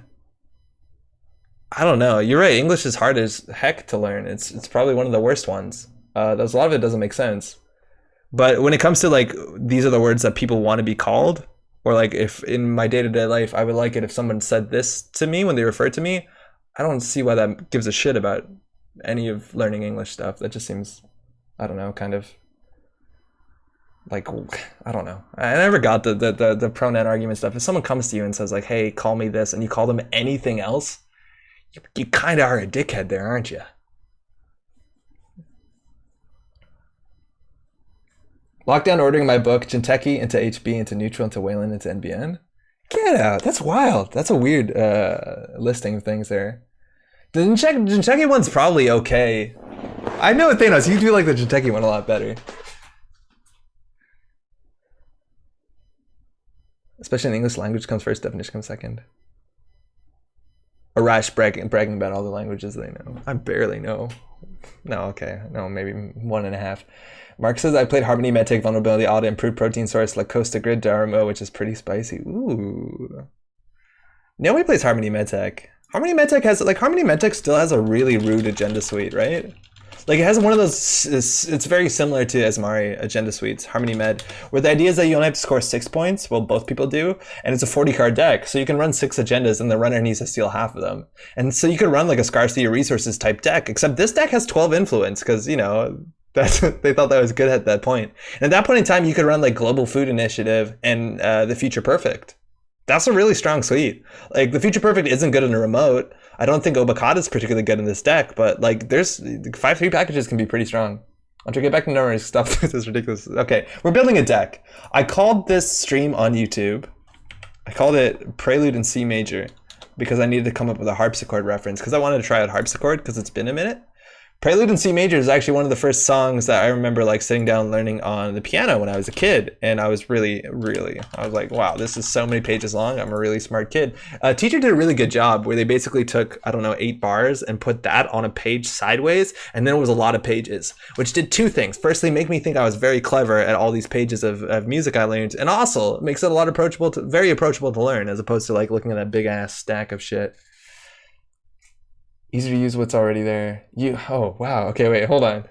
A: I don't know. You're right. English is hard as heck to learn. It's probably one of the worst ones. There's a lot of it doesn't make sense. But when it comes to like, these are the words that people want to be called, or like if in my day-to-day life, I would like it if someone said this to me when they refer to me, I don't see why that gives a shit about any of learning English stuff. That just seems, I don't know, kind of like, I don't know. I never got the pronoun argument stuff. If someone comes to you and says like, hey, call me this, and you call them anything else, you kind of are a dickhead there, aren't you? Lockdown ordering my book, Jinteki into HB, into Neutral, into Wayland, into NBN. Get out. That's wild. That's a weird listing of things there. The Jinteki one's probably okay. I know Thanos, you do like the Jinteki one a lot better. Especially in English, language comes first, definition comes second. Arash bragging about all the languages they know. I barely know No, okay. No, maybe 1.5. Mark says, I played Harmony EdTech Vulnerability Audit, Improved Protein Source, Lacosta Grid Dharma, which is pretty spicy. Ooh. Nobody plays Harmony EdTech. Harmony EdTech still has a really rude agenda suite, right? Like, it has one of those, it's very similar to Azmari agenda suites, Harmony Med, where the idea is that you only have to score 6 points, well, both people do, and it's a 40-card deck, so you can run 6 agendas, and the runner needs to steal half of them. And so you could run like a scarcity of resources type deck, except this deck has 12 influence, because, you know, they thought that was good at that point. And at that point in time, you could run like Global Food Initiative and the Future Perfect. That's a really strong suite. Like, the Future Perfect isn't good in a remote. I don't think Obakata is particularly good in this deck, but like, there's 5/3 packages can be pretty strong. I'll try to get back to numbers stuff. This is ridiculous. Okay, we're building a deck. I called this stream on YouTube, I called it Prelude in C major, because I needed to come up with a harpsichord reference, because I wanted to try out harpsichord, because it's been a minute. Prelude in C major is actually one of the first songs that I remember like sitting down learning on the piano when I was a kid, and I was I was like, wow, this is so many pages long. I'm a really smart kid. Teacher did a really good job where they basically took, I don't know, 8 bars and put that on a page sideways, and then it was a lot of pages, which did 2 things. Firstly, make me think I was very clever at all these pages of music I learned, and also makes it a lot very approachable to learn, as opposed to like looking at that big ass stack of shit. Easy to use what's already there. Oh, wow. Okay, wait, hold on.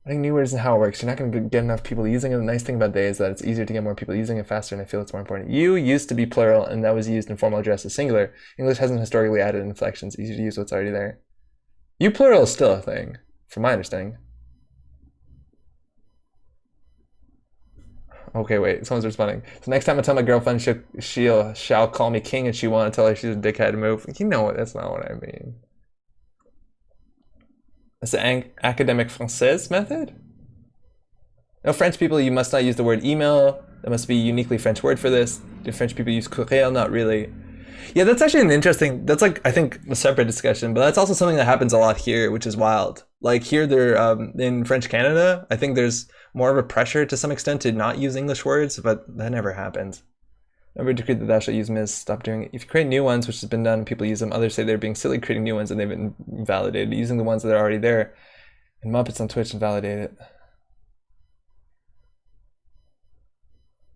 A: I think new words and how it works. You're not going to get enough people using it. The nice thing about they is that it's easier to get more people using it faster, and I feel it's more important. You used to be plural, and that was used in formal address as singular. English hasn't historically added inflections. Easy to use what's already there. You plural is still a thing, from my understanding. Okay, wait, someone's responding. So next time I tell my girlfriend she'll call me king, and she want to tell her she's a dickhead move. You know what? That's not what I mean. It's the academic française method. No French people, you must not use the word email. There must be a uniquely French word for this. Do French people use courriel? Not really. Yeah, that's actually an interesting, that's like, I think, a separate discussion, but that's also something that happens a lot here, which is wild. Like here, they're in French Canada, I think there's more of a pressure to some extent to not use English words, but that never happens. Never decreed that thou shalt use mis, stop doing it. If you create new ones, which has been done, people use them. Others say they're being silly creating new ones and they've been validated. Using the ones that are already there. And Muppets on Twitch and validate it.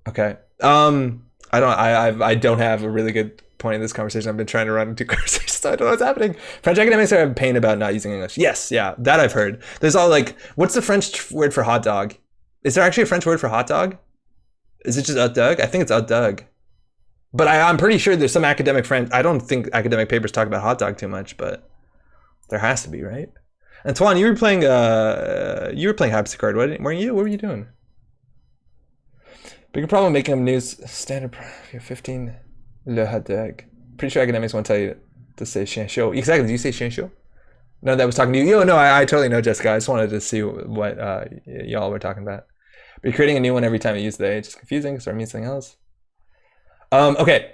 A: Okay. I don't have a really good point in this conversation. I've been trying to run 2 conversations, so I don't know what's happening. French academics are a pain about not using English. Yes, yeah, that I've heard. There's all like, what's the French word for hot dog? Is there actually a French word for hot dog? Is it just hot dog? I think it's hot dog. But I'm pretty sure there's some academic French. I don't think academic papers talk about hot dog too much, but there has to be, right? Antoine, you were playing harpsichord, weren't you? What were you doing? Bigger problem making up news standard 15 le hot dog. Pretty sure academics won't tell you to say chien chaud. Exactly. Did you say chien chaud? No, that was talking to you. Yo, no, I totally know, Jessica. I just wanted to see what y'all were talking about. But you're creating a new one every time you use the. It's just confusing, so it means something else. Okay,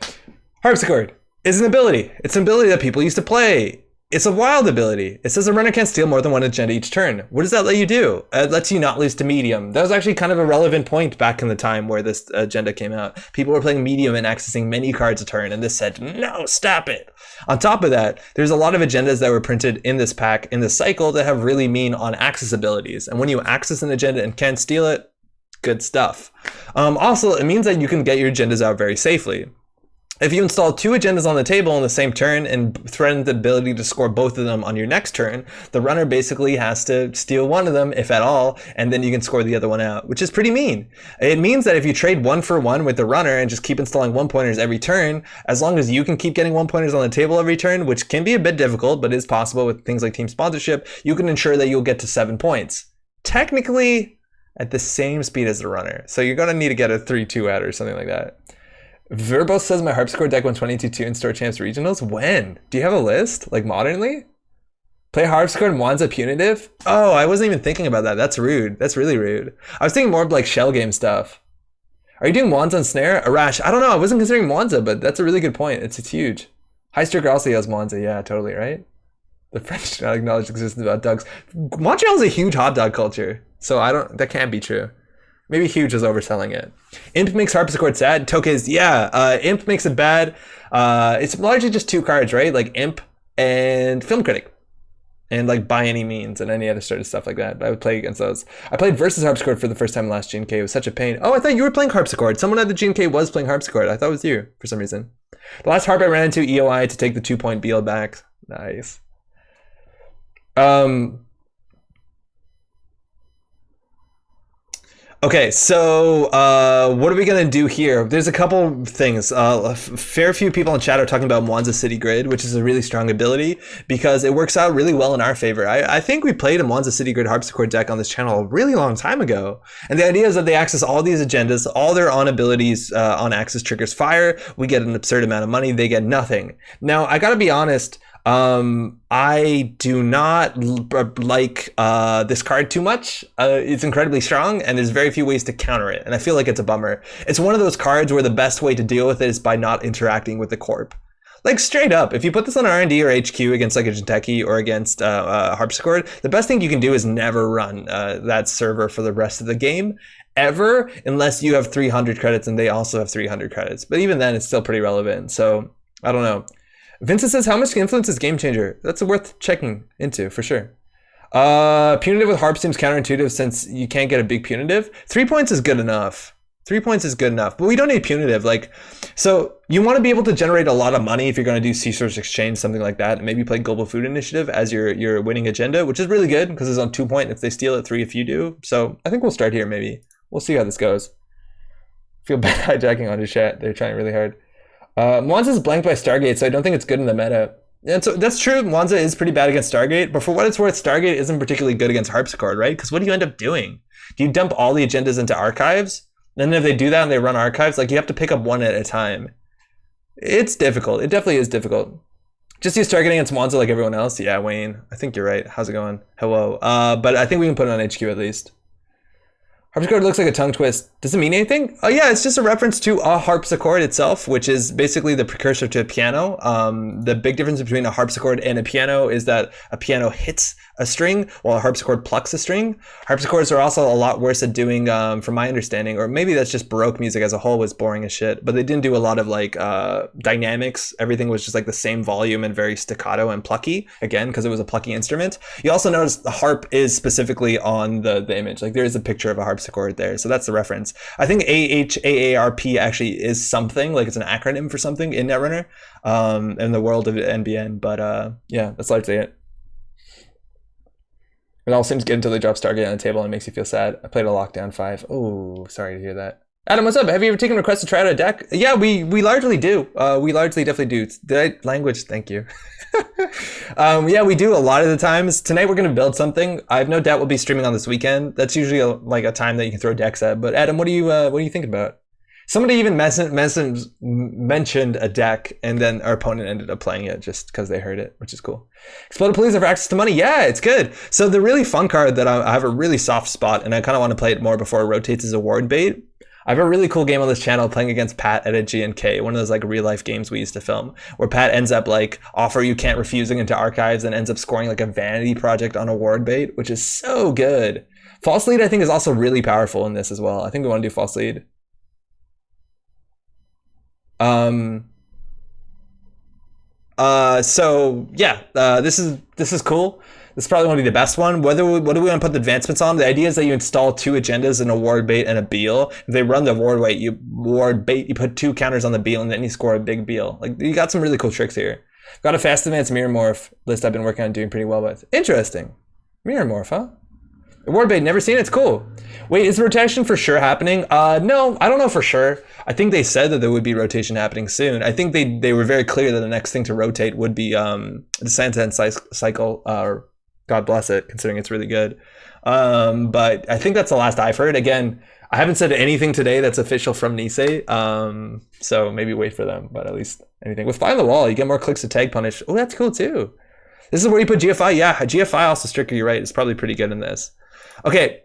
A: harpsichord is an ability. It's an ability that people used to play. It's a wild ability. It says a runner can't steal more than 1 agenda each turn. What does that let you do? It lets you not lose to medium. That was actually kind of a relevant point back in the time where this agenda came out. People were playing medium and accessing many cards a turn, and this said, no, stop it. On top of that, there's a lot of agendas that were printed in this pack, in this cycle, that have really mean on access abilities. And when you access an agenda and can't steal it, good stuff. Also, it means that you can get your agendas out very safely. If you install 2 agendas on the table on the same turn and threaten the ability to score both of them on your next turn, the runner basically has to steal one of them, if at all, and then you can score the other one out, which is pretty mean. It means that if you trade 1 for 1 with the runner and just keep installing 1-pointers every turn, as long as you can keep getting 1-pointers on the table every turn, which can be a bit difficult, but is possible with things like team sponsorship, you can ensure that you'll get to 7 points. Technically, at the same speed as the runner. So you're going to need to get a 3-2 out or something like that. Verbos says my harpsichord deck won 22-2 in Store Champs Regionals. When? Do you have a list? Like modernly? Play harpsichord and Wanza punitive? Oh, I wasn't even thinking about that. That's rude. That's really rude. I was thinking more of like shell game stuff. Are you doing Wanza and snare? Arash, I don't know. I wasn't considering Wanza, but that's a really good point. It's huge. Heistricker also has Wanza. Yeah, totally, right? The French do not acknowledge the existence of hot dogs. Montreal is a huge hot dog culture. So that can't be true. Maybe huge is overselling it. Imp makes harpsichord sad. Tokes, yeah. Imp makes it bad. It's largely just 2 cards, right? Like Imp and Film Critic. and like By Any Means and any other sort of stuff like that. But I would play against those. I played versus harpsichord for the first time last GNK. It was such a pain. Oh, I thought you were playing harpsichord. Someone at the GNK was playing harpsichord. I thought it was you for some reason. The last harp I ran into EOI to take the 2-point BL back. Nice. Okay, so what are we gonna do here? There's a couple things. A fair few people in chat are talking about Mwanza City Grid, which is a really strong ability because it works out really well in our favor. I think we played a Mwanza City Grid harpsichord deck on this channel a really long time ago. And the idea is that they access all these agendas, all their on abilities on axis triggers fire. We get an absurd amount of money. They get nothing. Now, I gotta be honest. I do not like this card too much. It's incredibly strong and there's very few ways to counter it. And I feel like it's a bummer. It's one of those cards where the best way to deal with it is by not interacting with the corp. Like straight up, if you put this on R&D or HQ against like a Jinteki or against harpsichord, the best thing you can do is never run that server for the rest of the game. Ever, unless you have 300 credits and they also have 300 credits. But even then, it's still pretty relevant. So, I don't know. Vincent says, how much influence is Game Changer? That's worth checking into, for sure. Punitive with harp seems counterintuitive since you can't get a big punitive. 3 points is good enough. 3 points is good enough, but we don't need punitive. Like, so you want to be able to generate a lot of money if you're going to do C-Source Exchange, something like that, and maybe play Global Food Initiative as your winning agenda, which is really good because it's on 2 point if they steal it, 3 if you do. So I think we'll start here, maybe. We'll see how this goes. Feel bad hijacking onto chat. They're trying really hard. Mwanza is blanked by Stargate, so I don't think it's good in the meta. And so that's true. Mwanza is pretty bad against Stargate, but for what it's worth, Stargate isn't particularly good against harpsichord, right? Because what do you end up doing? Do you dump all the agendas into archives? And then if they do that and they run archives, like you have to pick up one at a time. It's difficult. It definitely is difficult. Just use Stargate against Mwanza like everyone else. Yeah, Wayne, I think you're right. How's it going? Hello. But I think we can put it on HQ at least. Harpsichord looks like a tongue twist. Does it mean anything? Oh yeah, it's just a reference to a harpsichord itself, which is basically the precursor to a piano. The big difference between a harpsichord and a piano is that a piano hits a string while a harpsichord plucks a string. Harpsichords are also a lot worse at doing, from my understanding, or maybe that's just Baroque music as a whole was boring as shit, but they didn't do a lot of like dynamics. Everything was just like the same volume and very staccato and plucky, again, because it was a plucky instrument. You also notice the harp is specifically on the image. Like there is a picture of a harpsichord there, so that's the reference. I think AHAARP actually is something, like it's an acronym for something in Netrunner, in the world of NBN, but yeah, that's largely it. It all seems good until they drop Stargate on the table and it makes you feel sad. I played a Lockdown 5. Oh, sorry to hear that. Adam, what's up? Have you ever taken requests to try out a deck? Yeah, we largely do. We largely definitely do. Language, thank you. Yeah, we do a lot of the times. Tonight we're going to build something. I have no doubt we'll be streaming on this weekend. That's usually like a time that you can throw decks at. But Adam, what are you thinking about? Somebody even mentioned a deck, and then our opponent ended up playing it just because they heard it, which is cool. Exploded Police have access to money. Yeah, it's good. So the really fun card that I have a really soft spot, and I kind of want to play it more before it rotates, is Award Bait. I have a really cool game on this channel playing against Pat at a GNK, one of those like real life games we used to film, where Pat ends up like offer you can't refusing into archives and ends up scoring like a vanity project on Award Bait, which is so good. False Lead I think is also really powerful in this as well. I think we want to do False Lead. So yeah, this is cool. This is probably going to be the best one. What do we want to put the advancements on? The idea is that you install 2 agendas, an Award Bait and a Beal. If they run the Award Bait, you put 2 counters on the Beal and then you score a big Beal. Like you got some really cool tricks here. Got a fast advanced mirror morph list I've been working on doing pretty well with. Interesting. Mirror morph, huh? Award Bait, never seen it. It's cool. Wait, is rotation for sure happening? No, I don't know for sure. I think they said that there would be rotation happening soon. I think they were very clear that the next thing to rotate would be the Santen cycle. God bless it, considering it's really good. But I think that's the last I've heard. Again, I haven't said anything today that's official from Nisei, so maybe wait for them. But at least anything with Fly on the Wall, you get more clicks to tag punish. Oh, that's cool too. This is where you put GFI. Yeah, GFI also Stricker. You're right. It's probably pretty good in this. Okay,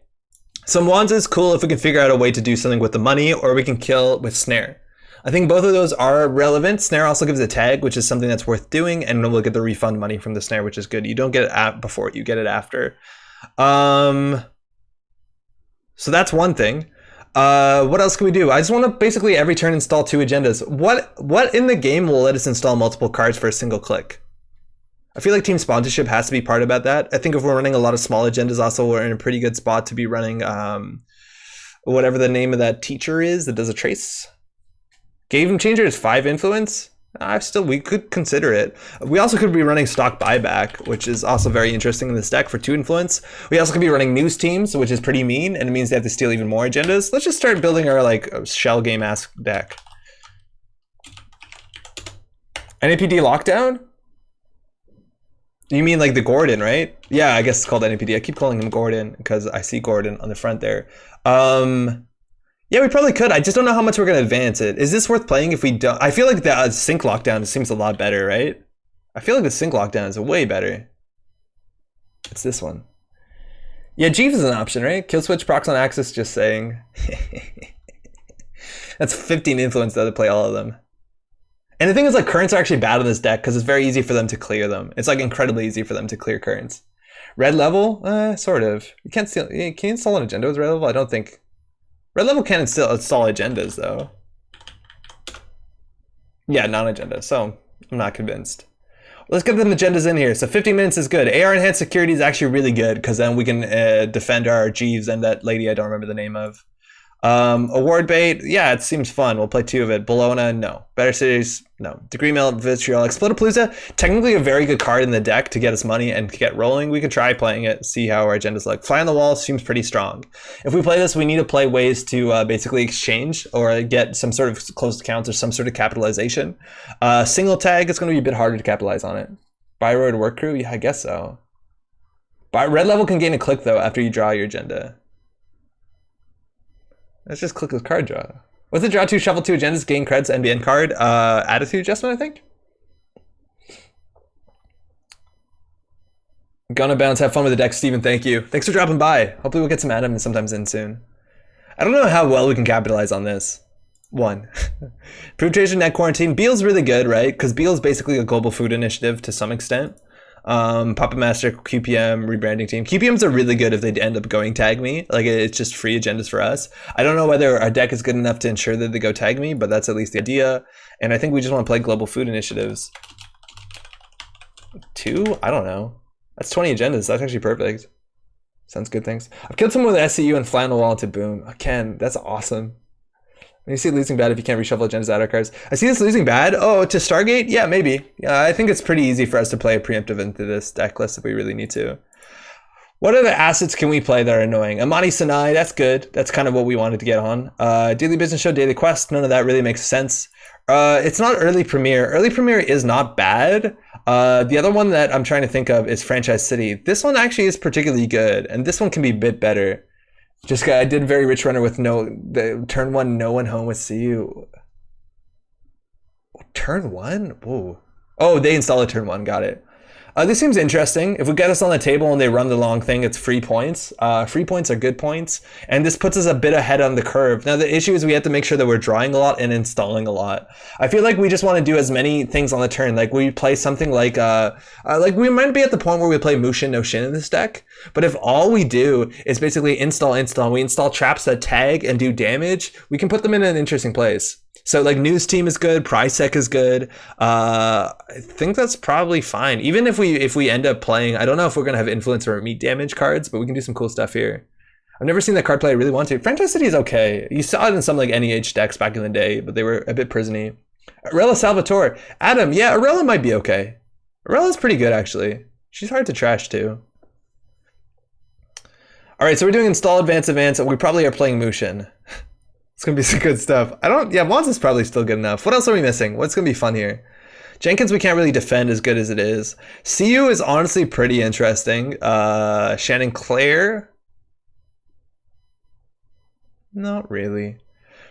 A: so Mwanza is cool if we can figure out a way to do something with the money, or we can kill with Snare. I think both of those are relevant. Snare also gives a tag, which is something that's worth doing, and we'll get the refund money from the Snare, which is good. You don't get it before, you get it after. So that's one thing. What else can we do? I just want to basically every turn install 2 agendas. What in the game will let us install multiple cards for a single click? I feel like team sponsorship has to be part about that. I think if we're running a lot of small agendas, also we're in a pretty good spot to be running whatever the name of that teacher is that does a trace. Game changer is 5 influence. We could consider it. We also could be running stock buyback, which is also very interesting in this deck for 2 influence. We also could be running news teams, which is pretty mean, and it means they have to steal even more agendas. Let's just start building our like shell game ass deck. NAPD lockdown? You mean like the Gordon, right? Yeah, I guess it's called NAPD. I keep calling him Gordon because I see Gordon on the front there. Yeah, we probably could. I just don't know how much we're going to advance it. Is this worth playing if we don't? I feel like the sync lockdown seems a lot better, right? I feel like the sync lockdown is way better. It's this one. Yeah, Jeeves is an option, right? Kill switch, procs on axis, just saying. That's 15 influence though to play all of them. And the thing is, like, currents are actually bad on this deck because it's very easy for them to clear them. It's like incredibly easy for them to clear currents. Red level, sort of. You can't steal. Can you install an agenda with red level? I don't think. Red level can install agendas though. Yeah, non-agenda. So I'm not convinced. Let's get them agendas in here. So 15 minutes is good. AR enhanced security is actually really good because then we can defend our Jeeves and that lady I don't remember the name of. Award bait, yeah, it seems fun. We'll play 2 of it. Bologna, no. Better Cities, no. Degree Melt, Vitriol, Explodapalooza, technically a very good card in the deck to get us money and to get rolling. We could try playing it, see how our agendas look. Fly on the Wall seems pretty strong. If we play this, we need to play ways to basically exchange or get some sort of closed accounts or some sort of capitalization. Single tag, it's going to be a bit harder to capitalize on it. Byroad Work Crew, yeah, I guess so. Red level can gain a click though after you draw your agenda. Let's just click this card draw. What's the draw 2, shuffle 2 agendas, gain creds, NBN card? Attitude adjustment, I think? Gonna bounce, have fun with the deck, Steven, thank you. Thanks for dropping by. Hopefully we'll get some Adam sometimes in soon. I don't know how well we can capitalize on this. 1. Protration net quarantine. Beal's really good, right? Because Beal's basically a global food initiative to some extent. Puppet Master, QPM, rebranding team. QPMs are really good if they end up going tag me. Like, it's just free agendas for us. I don't know whether our deck is good enough to ensure that they go tag me, but that's at least the idea. And I think we just want to play global food initiatives. 2? I don't know. That's 20 agendas. That's actually perfect. Sounds good, thanks. I've killed someone with SCU and fly on the wall into boom. Ken, that's awesome. When you see losing bad if you can't reshuffle agendas out of cards. I see this losing bad. Oh, to Stargate? Yeah, maybe. Yeah, I think it's pretty easy for us to play a preemptive into this deck list if we really need to. What other assets can we play that are annoying? Amani Sanai, that's good. That's kind of what we wanted to get on. Daily Business Show, Daily Quest, none of that really makes sense. It's not Early Premiere. Early Premiere is not bad. The other one that I'm trying to think of is Franchise City. This one actually is particularly good, and this one can be a bit better. Just I did very rich runner with the turn 1, no one home with CU. Turn 1? Whoa. Oh, they install a turn 1, got it. This seems interesting. If we get us on the table and they run the long thing, it's free points. Free points are good points. And this puts us a bit ahead on the curve. Now, the issue is we have to make sure that we're drawing a lot and installing a lot. I feel like we just want to do as many things on the turn. Like we play something like we might be at the point where we play Mushin no Shin in this deck. But if all we do is basically install, we install traps that tag and do damage, we can put them in an interesting place. So like News Team is good, Prisec is good. I think that's probably fine. Even if we end up playing, I don't know if we're gonna have influence or meat damage cards, but we can do some cool stuff here. I've never seen that card play. I really want to. Franchise City is okay. You saw it in some like NEH decks back in the day, but they were a bit prisony. Arella Salvatore. Adam, yeah, Arella might be okay. Arella's pretty good actually. She's hard to trash too. All right, so we're doing install, advance, and we probably are playing Mushin. It's gonna be some good stuff. Yeah, Mons is probably still good enough. What else are we missing? What's gonna be fun here? Jenkins, we can't really defend as good as it is. CU is honestly pretty interesting. Shannon Claire? Not really.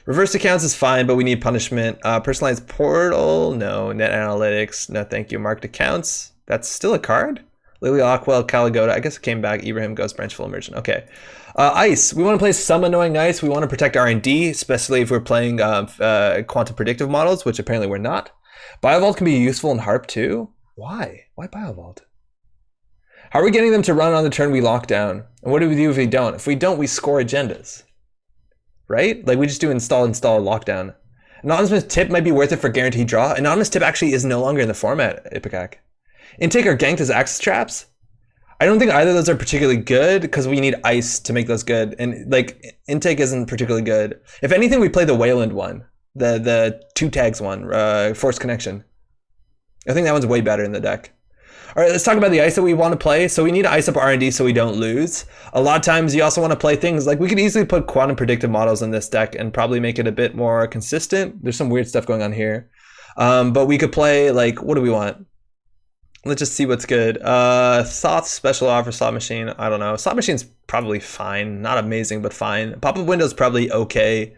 A: Reverse accounts is fine, but we need punishment. Personalized portal? No. Net analytics? No, thank you. Marked accounts? That's still a card? Lily Ockwell, Caligoda. I guess it came back. Ibrahim, Ghost Branch, Full Immersion. Okay. Ice. We want to play some annoying ice. We want to protect R&D, especially if we're playing quantum predictive models, which apparently we're not. Biovault can be useful in Harp too. Why? Why Biovault? How are we getting them to run on the turn we lock down? And what do we do if we don't? If we don't, we score agendas. Right? Like we just do install, lockdown. Anonymous Tip might be worth it for guaranteed draw. Anonymous Tip actually is no longer in the format, Ipecac. Intake or ganked as Axis traps. I don't think either of those are particularly good because we need ice to make those good. And like Intake isn't particularly good. If anything, we play the Wayland one, the 2 tags one, Forced Connection. I think that one's way better in the deck. All right, let's talk about the ice that we want to play. So we need to ice up R&D so we don't lose. A lot of times you also want to play things like we could easily put quantum predictive models in this deck and probably make it a bit more consistent. There's some weird stuff going on here. But we could play like, what do we want? Let's just see what's good. Thoth's Special Offer, Slot Machine. I don't know. Slot Machine's probably fine. Not amazing, but fine. Pop-up Window's probably okay.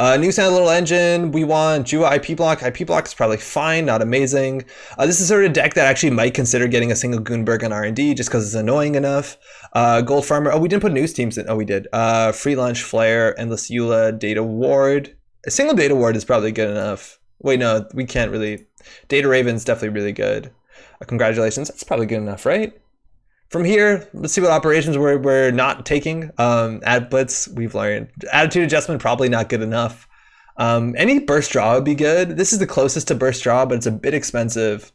A: New Sound Little Engine, we want Jua IP Block. IP Block is probably fine, not amazing. This is sort of a deck that actually might consider getting a single Goonberg on R&D just because it's annoying enough. Gold Farmer, oh, we didn't put news teams in. Oh, we did. Free Lunch, Flare, Endless Eula, Data Ward. A single Data Ward is probably good enough. Wait, no, we can't really. Data Raven's definitely really good. Congratulations, that's probably good enough, right? From here, let's see what operations we're not taking. Ad Blitz, we've learned. Attitude Adjustment, probably not good enough. Any Burst Draw would be good. This is the closest to Burst Draw, but it's a bit expensive.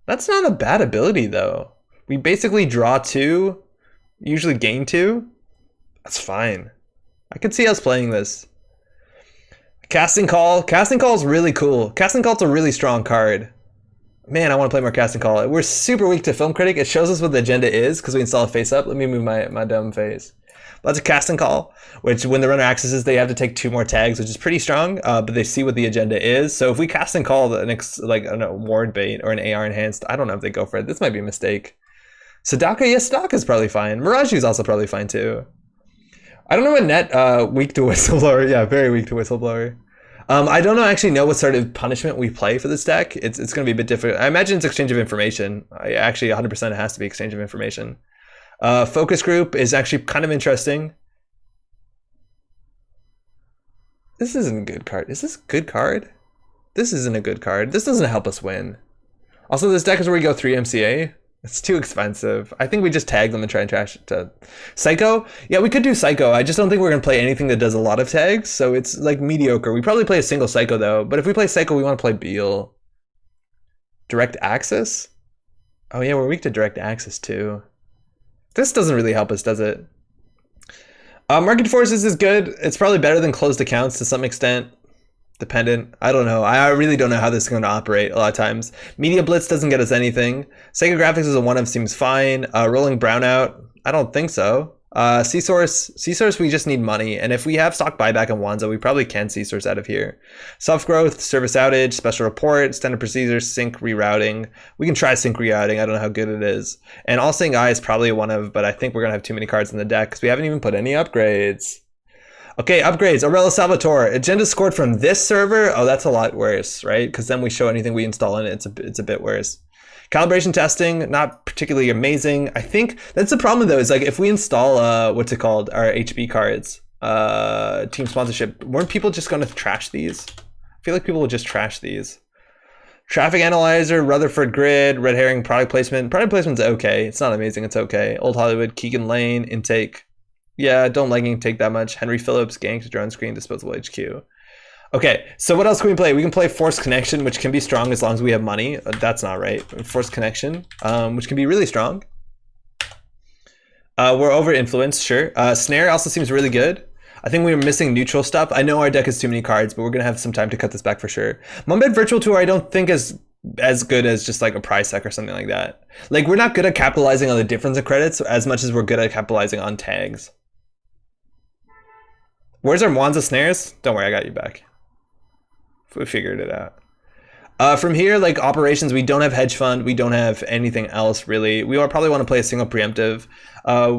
A: That's not a bad ability, though. We basically draw 2, usually gain 2. That's fine. I could see us playing this. Casting Call. Casting Call is really cool. Casting Call's a really strong card. Man, I want to play more Casting Call. We're super weak to Film Critic. It shows us what the agenda is because we install a face up. Let me move my dumb face. But that's a Casting Call, which when the runner accesses, they have to take 2 more tags, which is pretty strong, but they see what the agenda is. So if we Casting Call the next, like, I don't know, Ward Bait or an AR Enhanced, I don't know if they go for it. This might be a mistake. Sadaka, yes, Sadaka's probably fine. Miraju's also probably fine too. I don't know what net, weak to Whistleblower. Yeah, very weak to Whistleblower. I don't actually know what sort of punishment we play for this deck. It's going to be a bit different. I imagine it's Exchange of Information. Actually, 100% it has to be Exchange of Information. Focus Group is actually kind of interesting. This isn't a good card. Is this a good card? This isn't a good card. This doesn't help us win. Also, this deck is where we go 3 MCA. It's too expensive. I think we just tag them and try and trash it to Psycho. Yeah, we could do Psycho. I just don't think we're going to play anything that does a lot of tags. So it's like mediocre. We probably play a single Psycho though. But if we play Psycho, we want to play Beal. Direct Access? Oh yeah, we're weak to Direct Access too. This doesn't really help us, does it? Market Forces is good. It's probably better than Closed Accounts to some extent. Dependent. I don't know. I really don't know how this is going to operate a lot of times. Media Blitz doesn't get us anything. Psychographics is a 1-of, seems fine. Rolling Brownout, I don't think so. C-Source, we just need money. And if we have stock buyback and Wanza, we probably can C-Source out of here. Self-growth, service outage, special report, standard procedures, sync rerouting. We can try sync rerouting. I don't know how good it is. And All Seeing Eye is probably a 1-of, but I think we're going to have too many cards in the deck because we haven't even put any upgrades. Okay, upgrades. Aurela Salvatore. Agenda scored from this server. Oh, that's a lot worse, right? Because then we show anything we install in it. It's a bit worse. Calibration testing, not particularly amazing. I think that's the problem though, is like if we install what's it called, our HB cards, team sponsorship, weren't people just going to trash these? I feel like people will just trash these. Traffic Analyzer, Rutherford Grid, Red Herring, Product Placement. Product Placement's okay. It's not amazing. It's okay. Old Hollywood, Keegan Lane, Intake. Yeah, don't like Intake that much. Henry Phillips, Ganked, Drone Screen, Disposable HQ. Okay, so what else can we play? We can play Forced Connection, which can be strong as long as we have money. That's not right. Forced Connection, which can be really strong. We're over Influence, sure. Snare also seems really good. I think we were missing neutral stuff. I know our deck has too many cards, but we're going to have some time to cut this back for sure. Mumbed Virtual Tour I don't think is as good as just like a prize deck or something like that. Like, we're not good at capitalizing on the difference of credits as much as we're good at capitalizing on tags. Where's our Wanza Snares? Don't worry, I got you back. We figured it out. From here, like operations, we don't have Hedge Fund. We don't have anything else really. We will probably want to play a single preemptive.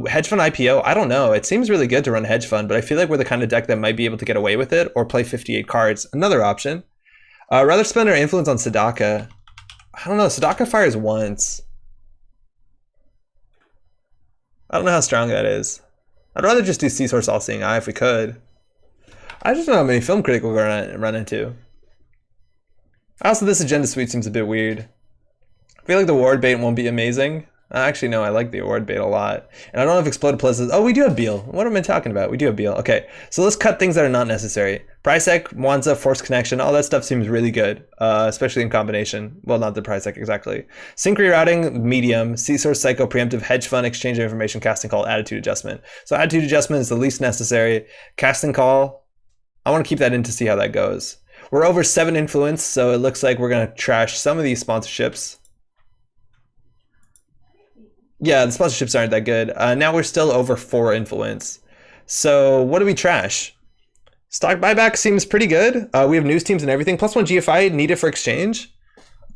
A: Hedge Fund IPO, I don't know. It seems really good to run Hedge Fund, but I feel like we're the kind of deck that might be able to get away with it or play 58 cards. Another option. Rather spend our influence on Sadaka. I don't know. Sadaka fires once. I don't know how strong that is. I'd rather just do C-Source All Seeing Eye if we could. I just don't know how many Film Critic we're going to run into. Also, this agenda suite seems a bit weird. I feel like the Ward Bait won't be amazing. Actually, no, I like the award bait a lot. And I don't have Exploded Plazas. Oh, we do have Beal. What am I talking about? We do have Beal. Okay, so let's cut things that are not necessary. Prysac, Mwanza, Force Connection, all that stuff seems really good, especially in combination. Well, not the Prysac exactly. Sync rerouting, medium. C-Source, Psycho, Preemptive, Hedge Fund, Exchange of Information, Casting Call, Attitude Adjustment. So Attitude Adjustment is the least necessary. Casting Call, I want to keep that in to see how that goes. We're over 7 influence, so it looks like we're going to trash some of these sponsorships. Yeah, the sponsorships aren't that good. Now we're still over 4 influence. So what do we trash? Stock buyback seems pretty good. We have news teams and everything. +1 GFI needed for exchange.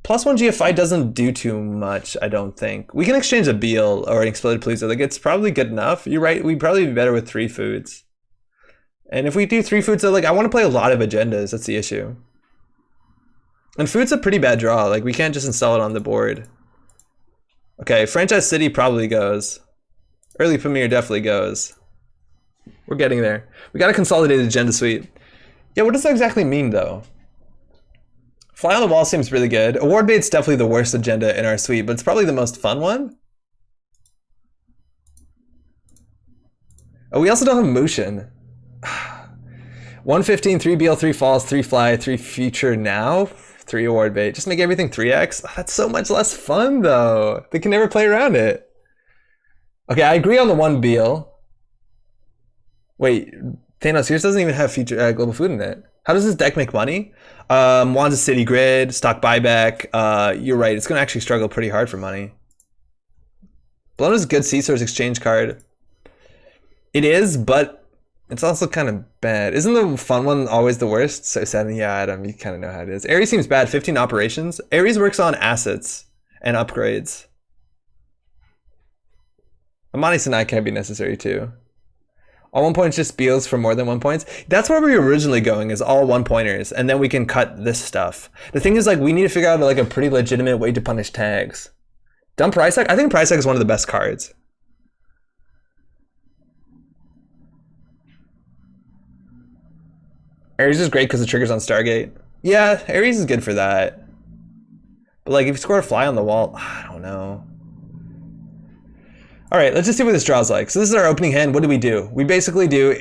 A: +1 GFI doesn't do too much, I don't think. We can exchange a Beal or an Exploded Palooza. Like, it's probably good enough. You're right, we'd probably be better with 3 foods. And if we do 3 foods, like, I want to play a lot of agendas. That's the issue. And food's a pretty bad draw. Like, we can't just install it on the board. Okay, Franchise City probably goes. Early Premier definitely goes. We're getting there. We got a consolidated agenda suite. Yeah, what does that exactly mean, though? Fly on the Wall seems really good. Award bait's definitely the worst agenda in our suite, but it's probably the most fun one. Oh, we also don't have Motion. 115, 3 BL, 3 Falls, 3 Fly, 3 Future Now. 3 award bait. Just make everything 3x. Oh, that's so much less fun, though. They can never play around it. Okay, I agree on the 1 Beal. Wait, Thanos, yours doesn't even have future global food in it. How does this deck make money? Wands City Grid, stock buyback. You're right, it's going to actually struggle pretty hard for money. Blown is a good C-Source exchange card. It is, but it's also kind of bad. Isn't the fun one always the worst? So 7, yeah, Adam, you kind of know how it is. Ares seems bad, 15 operations. Ares works on assets and upgrades. Amani Sinai can be necessary too. All 1 points just Beals for more than 1 points. That's where we were originally going, is all 1 pointers, and then we can cut this stuff. The thing is, like, we need to figure out like a pretty legitimate way to punish tags. Dump Prysac? I think Prysac is one of the best cards. Ares is great because it triggers on Stargate. Yeah, Ares is good for that. But like, if you score a Fly on the Wall, I don't know. All right, let's just see what this draw's like. So this is our opening hand. What do? We basically do,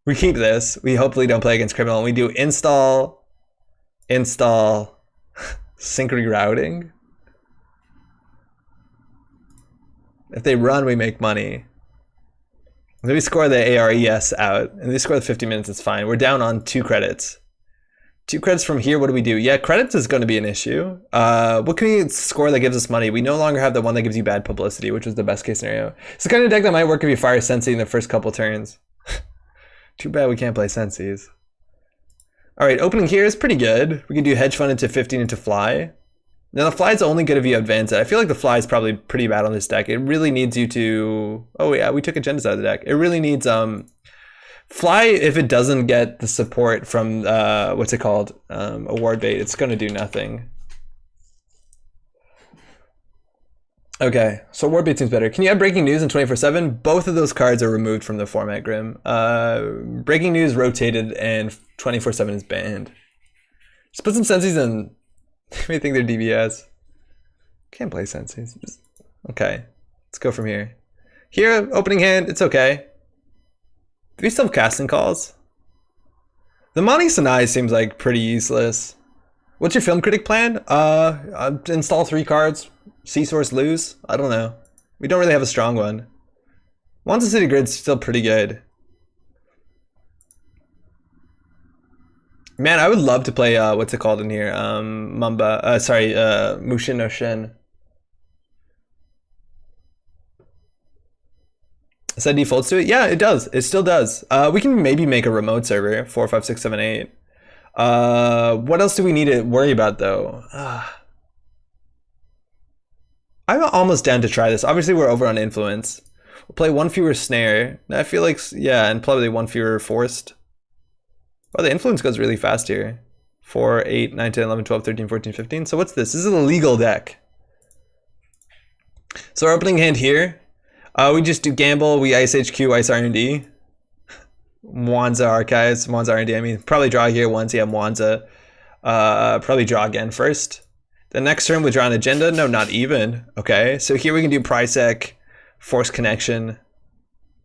A: we keep this. We hopefully don't play against Criminal. And we do install, sync rerouting. If they run, we make money. Then we score the ARES out, and we score the 50 minutes, it's fine. We're down on 2 credits. 2 credits from here, what do? Yeah, credits is going to be an issue. What can we score that gives us money? We no longer have the one that gives you bad publicity, which was the best case scenario. It's the kind of deck that might work if you fire Sensi in the first couple turns. Too bad we can't play Sensis. All right, opening here is pretty good. We can do Hedge Fund into 15 into Fly. Now the Fly is only good if you advance it. I feel like the Fly is probably pretty bad on this deck. It really needs you to... Oh yeah, we took agendas out of the deck. It really needs... Fly, if it doesn't get the support from, what's it called? Award bait, it's going to do nothing. Okay, so award bait seems better. Can you add breaking news in 24/7? Both of those cards are removed from the format, Grim. Breaking news rotated and 24/7 is banned. Just put some senses in... We think they're DBS. Can't play senses. Okay, let's go from here. Here, opening hand, it's okay. Do we still have casting calls? The Mani Sanai seems like pretty useless. What's your film critic plan? Install 3 cards, C-Source lose? I don't know. We don't really have a strong one. Monster City Grid's still pretty good. Man, I would love to play, what's it called in here? Mushin no Shin. Does that defaults to it? Yeah, it does. It still does. We can maybe make a remote server, 4, 5, 6, 7, 8. What else do we need to worry about, though? I'm almost down to try this. Obviously, we're over on influence. We'll play 1 fewer snare. I feel like, yeah, and probably 1 fewer forced. Oh, the influence goes really fast here. 4, 8, 9, 10, 11, 12, 13, 14, 15. So what's this? This is a legal deck. So our opening hand here. We just do gamble, we ice HQ, ice R&D. Mwanza Archives, Mwanza R&D, I mean, probably draw here once, yeah, Mwanza. Probably draw again first. The next turn we draw an agenda. No, not even. Okay, so here we can do Prisec, Force Connection,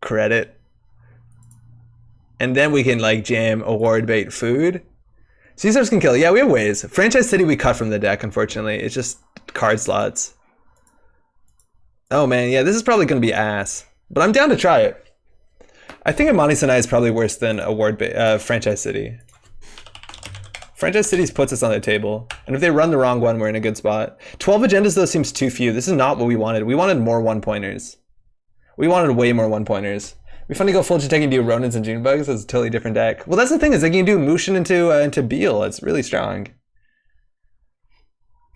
A: Credit. And then we can like jam Award Bait Food. Caesars can kill. Yeah, we have ways. Franchise City we cut from the deck, unfortunately. It's just card slots. Oh man, yeah, this is probably going to be ass. But I'm down to try it. I think Amani Sanai is probably worse than Franchise City. Franchise Cities puts us on the table. And if they run the wrong one, we're in a good spot. 12 agendas though seems too few. This is not what we wanted. We wanted more one-pointers. We wanted way more one-pointers. It'd be fun to go full Jiteki and do Ronins and Junebugs. That's a totally different deck. Well, that's the thing, is they can do Mushin into Beal. It's really strong.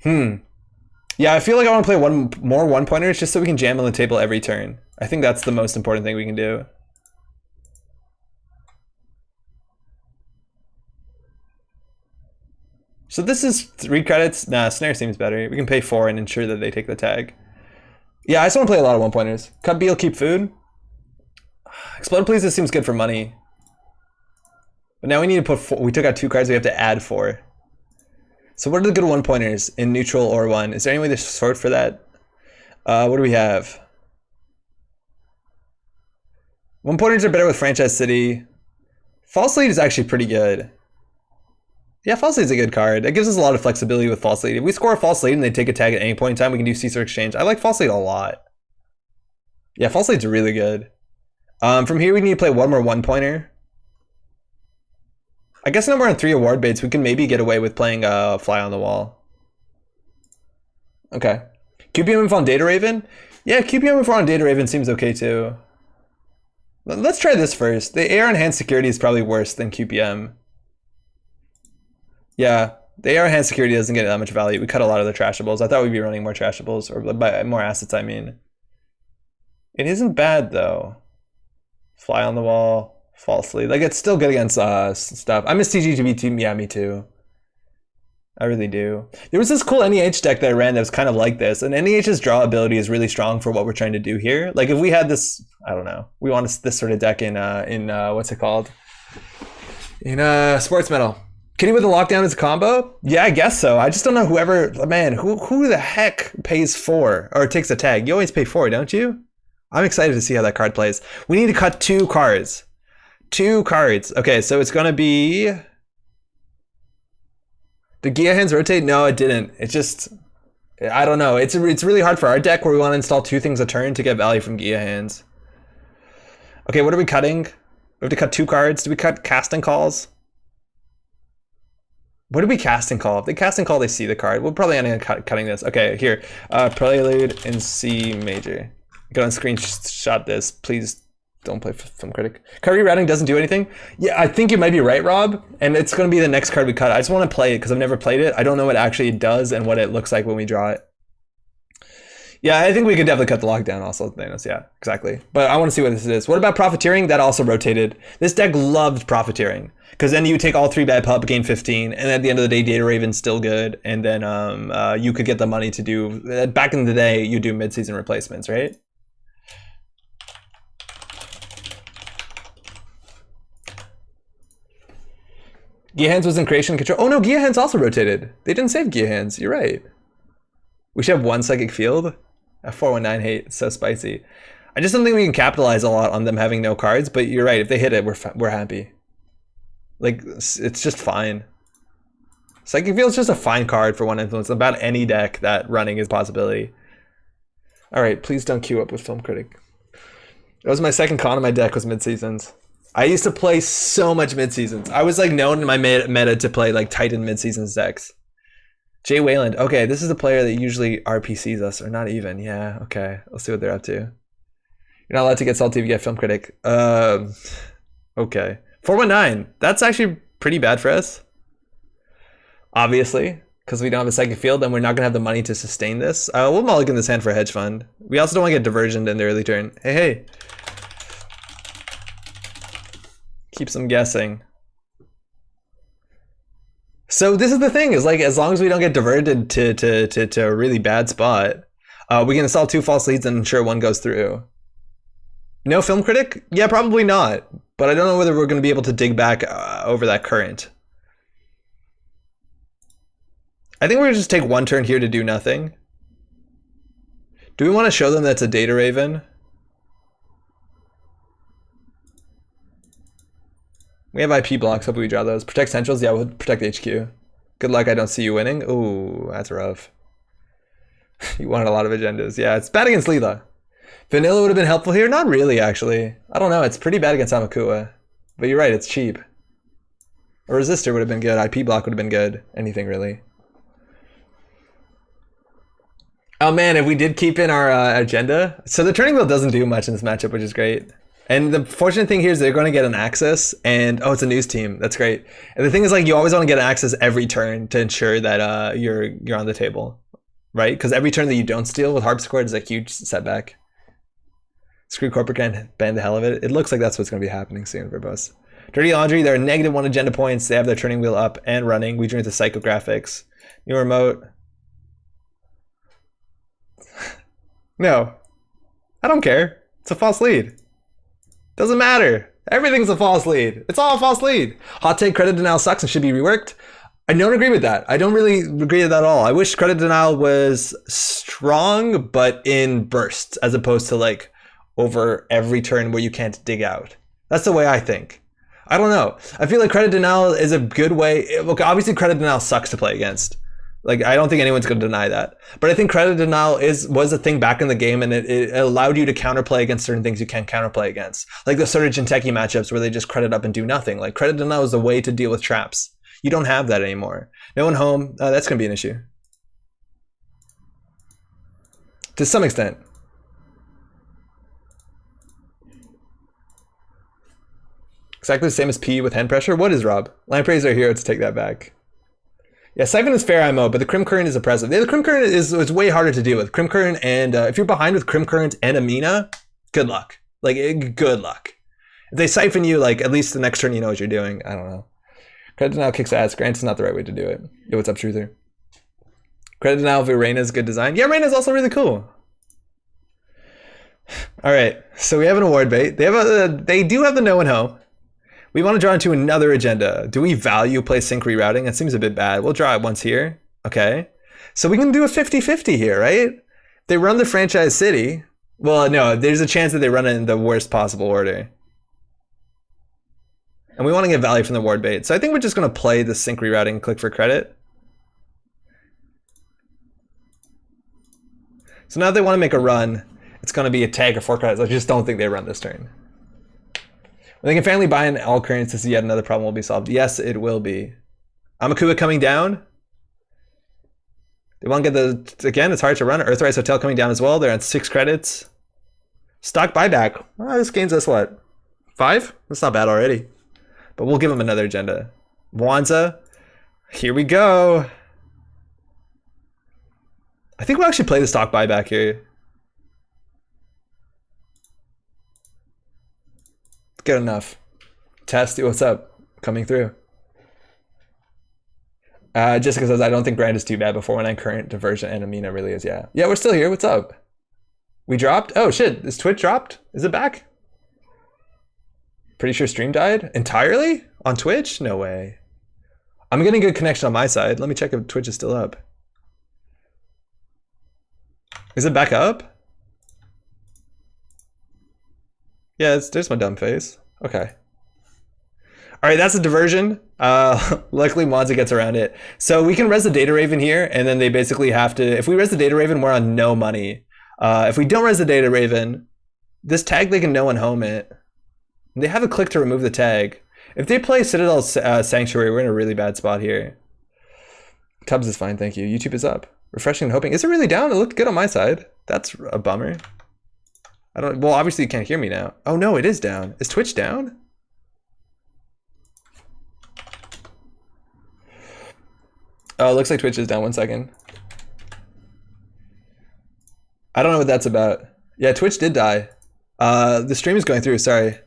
A: Yeah, I feel like I want to play more one-pointers just so we can jam on the table every turn. I think that's the most important thing we can do. So this is 3 credits. Nah, Snare seems better. We can pay 4 and ensure that they take the tag. Yeah, I just want to play a lot of one-pointers. Cut Beal, keep food. Explode Please, this seems good for money. But now we need to put 4. We took out 2 cards, we have to add 4. So what are the good one-pointers in neutral or 1? Is there any way to sort for that? What do we have? One-pointers are better with Franchise City. False Lead is actually pretty good. Yeah, False Lead is a good card. It gives us a lot of flexibility with False Lead. If we score a False Lead and they take a tag at any point in time, we can do Caesar Exchange. I like False Lead a lot. Yeah, False Lead's really good. From here, we need to play 1 more one-pointer. I guess now we're on 3 award baits. We can maybe get away with playing Fly on the Wall. Okay. QPM on Data Raven? Yeah, QPM on Data Raven seems okay too. Let's try this first. The AR Enhanced Security is probably worse than QPM. Yeah, the AR Enhanced Security doesn't get that much value. We cut a lot of the trashables. I thought we'd be running more trashables, or by more assets, I mean. It isn't bad though. Fly on the Wall, False Lead. Like, it's still good against stuff. I miss TGGB too. Yeah, me too. I really do. There was this cool NEH deck that I ran that was kind of like this, and NEH's draw ability is really strong for what we're trying to do here. Like, if we had this, I don't know, we want this sort of deck in what's it called? In Sports Metal. Kitty with the Lockdown is a combo? Yeah, I guess so. I just don't know who the heck pays 4 or takes a tag? You always pay 4, don't you? I'm excited to see how that card plays. We need to cut 2 cards. 2 cards. Okay, so it's gonna be... Did Gia Hands rotate? No, it didn't. It just... I don't know. It's really hard for our deck where we want to install 2 things a turn to get value from Gia Hands. Okay, what are we cutting? We have to cut 2 cards. Do we cut Casting Calls? What do we casting call? If they casting call, they see the card. We'll probably end up cutting this. Okay, here. Prelude in C major. Go and screenshot this. Please don't play Film Critic. Card rerouting doesn't do anything? Yeah, I think you might be right, Rob. And it's going to be the next card we cut. I just want to play it because I've never played it. I don't know what actually it does and what it looks like when we draw it. Yeah, I think we could definitely cut the lockdown also, Thanos. Yeah, exactly. But I want to see what this is. What about Profiteering? That also rotated. This deck loved Profiteering. Because then you take all 3 bad pup, gain 15, and at the end of the day, Data Raven's still good, and then you could get the money to do, back in the day, you do mid-season replacements, right? Gia Hands was in creation control. Oh no, Gia Hands also rotated. They didn't save Gia Hands, you're right. We should have 1 Psychic Field. A 419 hate, it's so spicy. I just don't think we can capitalize a lot on them having no cards, but you're right, if they hit it, we're happy. Like, it's just fine. Psychic Field's just a fine card for 1 influence. About any deck that running is a possibility. Alright, please don't queue up with Film Critic. That was my second con of my deck, was mid-seasons. I used to play so much mid-seasons. I was like known in my meta to play like Titan mid-seasons decks. Jay Wayland. Okay, this is a player that usually RPCs us, or not even. Yeah, okay. Let's see what they're up to. You're not allowed to get salty if you get Film Critic. Okay. 419. That's actually pretty bad for us. Obviously, because we don't have a Psychic Field and we're not going to have the money to sustain this. We'll mulligan this hand for a hedge fund. We also don't want to get diversioned in the early turn. Hey. Keeps them guessing. So this is the thing, is like, as long as we don't get diverted to a really bad spot, we can install 2 false leads and ensure 1 goes through. No Film Critic? Yeah, probably not. But I don't know whether we're going to be able to dig back over that current. I think we're gonna just take one turn here to do nothing. Do we want to show them that's a data raven? We have IP blocks, hope we draw those. Protect centrals, yeah, we'll protect the HQ. Good luck, I don't see you winning. Ooh, that's rough. You wanted a lot of agendas. Yeah, it's bad against Leela. Vanilla would have been helpful here? Not really, actually. I don't know, it's pretty bad against Amakua. But you're right, it's cheap. A resistor would have been good, IP block would have been good. Anything, really. Oh man, if we did keep in our agenda. So the turning wheel doesn't do much in this matchup, which is great. And the fortunate thing here is they're going to get an access, and oh, it's a news team. That's great. And the thing is, like, you always want to get an access every turn to ensure that you're on the table, right? Because every turn that you don't steal with Harpsichord is a huge setback. Screw corporate can ban the hell of it. It looks like that's what's going to be happening soon, Verbose. Dirty Laundry, they're -1 agenda points. They have their turning wheel up and running. We drew into psychographics. New remote. No, I don't care. It's a false lead. Doesn't matter. Everything's a false lead. It's all a false lead. Hot take, credit denial sucks and should be reworked. I don't agree with that. I don't really agree with that at all. I wish credit denial was strong, but in bursts, as opposed to like over every turn where you can't dig out. That's the way I think. I don't know. I feel like credit denial is a good way. Look, obviously credit denial sucks to play against. Like, I don't think anyone's going to deny that. But I think credit denial was a thing back in the game, and it allowed you to counterplay against certain things you can't counterplay against. Like the Surge and Techie matchups where they just credit up and do nothing. Like, credit denial is a way to deal with traps. You don't have that anymore. No one home, that's going to be an issue. To some extent. Exactly the same as P with hand pressure? What is Rob? Lampreys are here to take that back. Yeah, Siphon is fair IMO, but the Crim Current is oppressive. Yeah, the Crim Current is way harder to deal with. Crim Current, and if you're behind with Crim Current and Amina, good luck. Like, good luck. If they siphon you, like, at least the next turn you know what you're doing. I don't know. Credit denial kicks ass. Grant's not the right way to do it. Yo, what's up, Truther? Credit denial of Reina's good design. Yeah, Reina's also really cool. All right, so we have an award bait. They do have the no one home. We want to draw into another agenda. Do we value play sync rerouting? That seems a bit bad. We'll draw it once here. Okay. So we can do a 50-50 here, right? They run the franchise city. Well, no, there's a chance that they run it in the worst possible order. And we want to get value from the ward bait. So I think we're just going to play the sync rerouting and click for credit. So now if they want to make a run, it's going to be a tag or 4 credits. I just don't think they run this turn. When they can finally buy in all currencies, yet another problem will be solved. Yes, it will be. Amakua coming down. They want to get the, again, it's hard to run. Earthrise Hotel coming down as well. They're at 6 credits. Stock buyback. Oh, this gains us what? 5? That's not bad already. But we'll give them another agenda. Wanza. Here we go. I think we'll actually play the stock buyback here. Good enough. Test, what's up? Coming through. Jessica says, I don't think Grand is too bad before when I current diversion and Amina really is. Yeah. Yeah, we're still here. What's up? We dropped? Oh shit, is Twitch dropped? Is it back? Pretty sure stream died entirely on Twitch? No way. I'm getting good connection on my side. Let me check if Twitch is still up. Is it back up? Yeah, there's my dumb face. Okay. All right, that's a diversion. Luckily, Monza gets around it. So we can res the Data Raven here, and then they basically have to, if we res the Data Raven, we're on no money. If we don't res the Data Raven, this tag, they can no one home it. And they have a click to remove the tag. If they play Citadel Sanctuary, we're in a really bad spot here. Tubbs is fine, thank you. YouTube is up. Refreshing and hoping. Is it really down? It looked good on my side. That's a bummer. I don't, well, obviously you can't hear me now. Oh no, it is down. Is Twitch down? Oh, it looks like Twitch is down. 1 second. I don't know what that's about. Yeah, Twitch did die. The stream is going through, sorry.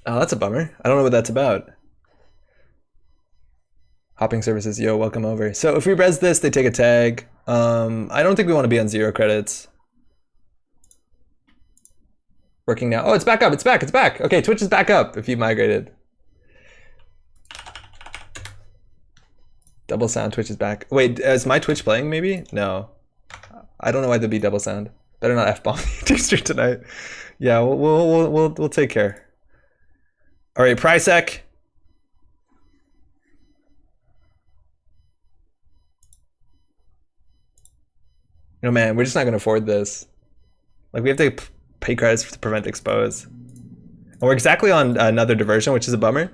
A: Oh, that's a bummer. I don't know what that's about. Hopping services, yo, welcome over. So if we res this, they take a tag. I don't think we want to be on 0 credits. Working now. Oh, it's back up. It's back. It's back. Okay, Twitch is back up if you migrated. Double sound. Twitch is back. Wait, is my Twitch playing? Maybe no. I don't know why there'd be double sound. Better not f-bomb me stream tonight. Yeah, we'll take care. All right, Prysec. No man, we're just not gonna afford this. Like we have to pay credits to prevent expose. And we're exactly on another diversion, which is a bummer.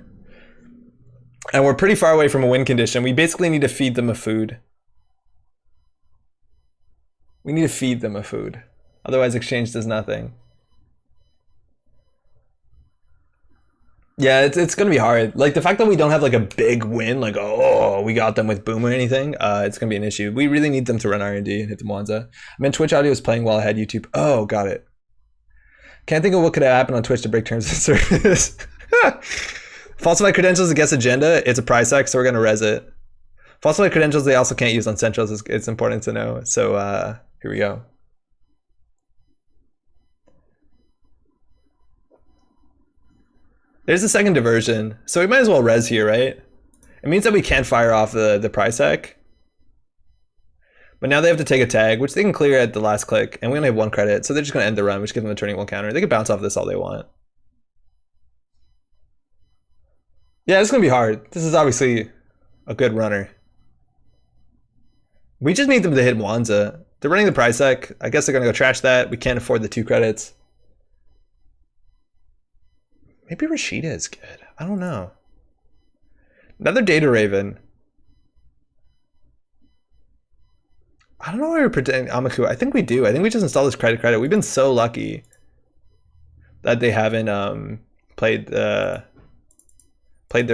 A: And we're pretty far away from a win condition. We basically need to feed them a food. We need to feed them a food. Otherwise exchange does nothing. Yeah, it's gonna be hard. Like the fact that we don't have like a big win, like oh we got them with boom or anything, it's gonna be an issue. We really need them to run R&D and hit the Mwanza. I mean Twitch audio is playing while I had YouTube. Oh, got it. Can't think of what could have happened on Twitch to break terms of service. Falsified credentials against agenda. It's a price hack, so we're gonna res it. Falsified credentials they also can't use on centrals. It's important to know. So here we go. There's the second diversion. So we might as well res here, right? It means that we can't fire off the price hack. But now they have to take a tag, which they can clear at the last click, and we only have 1 credit, so they're just gonna end the run, which gives them a turning 1 counter. They can bounce off this all they want. Yeah, it's gonna be hard. This is obviously a good runner. We just need them to hit Mwanza. They're running the price hack. I guess they're gonna go trash that. We can't afford the 2 credits. Maybe Rashida is good. I don't know. Another Data Raven. I don't know why we're pretending Amaku. I think we do. I think we just install this credit. We've been so lucky that they haven't played their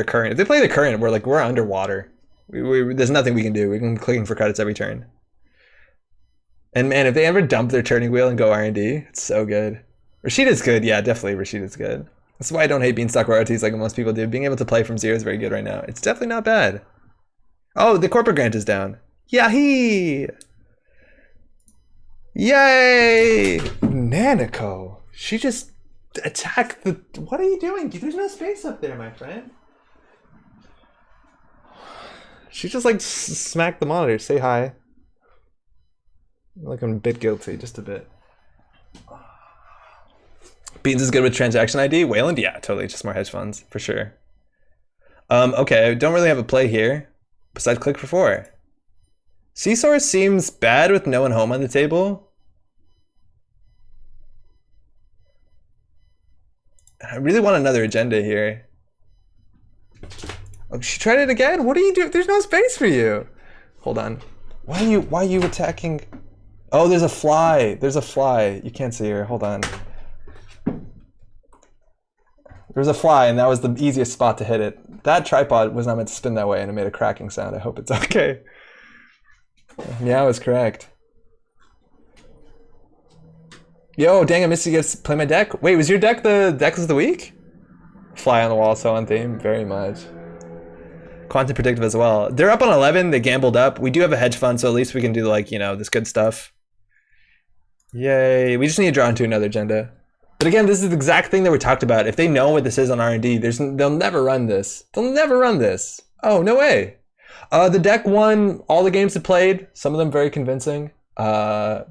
A: current. If they play the current, we're underwater. There's nothing we can do. We can be clicking for credits every turn. And man, if they ever dump their turning wheel and go R&D, it's so good. Rashida's good. Yeah, definitely Rashida's good. That's why I don't hate Beanstalk royalties like most people do. Being able to play from 0 is very good right now. It's definitely not bad. Oh, the corporate grant is down. Yahee! Yay! Nanako. She just attacked the... What are you doing? There's no space up there, my friend. She just like smacked the monitor. Say hi. Like I'm a bit guilty, just a bit. Beans is good with transaction ID. Wayland, yeah, totally. Just more hedge funds for sure. Okay, I don't really have a play here besides click for 4. Seasource seems bad with no one home on the table. I really want another agenda here. Oh, she tried it again? What are you doing? There's no space for you. Hold on. Why are you attacking? Oh, there's a fly. There's a fly. You can't see her. Hold on. There was a fly, and that was the easiest spot to hit it. That tripod was not meant to spin that way, and it made a cracking sound. I hope it's okay. Yeah, I was correct. Yo, dang, I missed you guys play my deck. Wait, was your deck the deck of the week? Fly on the wall, so on theme, very much. Quantum predictive as well. They're up on 11, they gambled up. We do have a hedge fund, so at least we can do like, you know, this good stuff. Yay, we just need to draw into another agenda. But again, this is the exact thing that we talked about. If they know what this is on R&D, they'll never run this. They'll never run this. Oh, no way. The deck won all the games it played. Some of them very convincing. For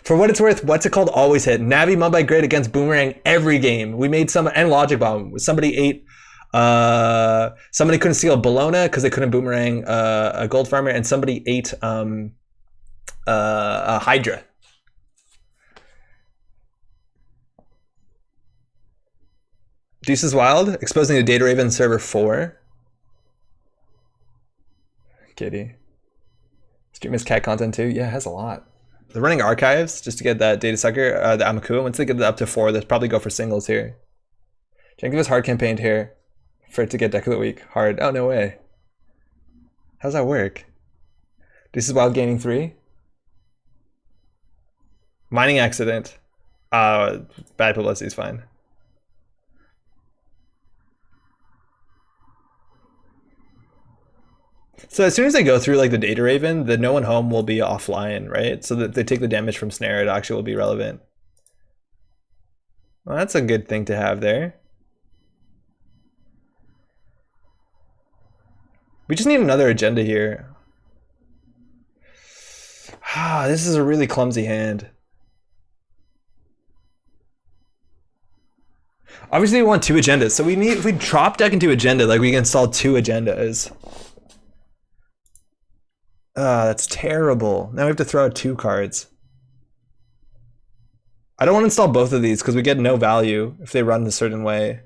A: what it's worth, what's it called? Always hit. Navi Mumbai Grid against Boomerang every game. We made some, and Logic Bomb. Somebody ate, somebody couldn't steal Bologna because they couldn't Boomerang a Gold Farmer, and somebody ate a Hydra. Deuce is Wild, exposing the Data Raven server 4. Kitty. Stream has cat content too. Yeah, it has a lot. They're running archives just to get that data sucker, the Amakua. Once they get it up to 4, they'll probably go for singles here. Jank was hard campaigned here for it to get deck of the week. Hard. Oh, no way. How does that work? Deuce is Wild gaining 3. Mining accident. Bad publicity is fine. So as soon as they go through like the Data Raven, the no one home will be offline, right? So that they take the damage from snare, it actually will be relevant. Well, that's a good thing to have there. We just need another agenda here. Ah, this is a really clumsy hand. Obviously we want 2 agendas, so we need, if we drop deck into agenda, like we can install 2 agendas. That's terrible. Now we have to throw out 2 cards. I don't want to install both of these because we get no value if they run a certain way.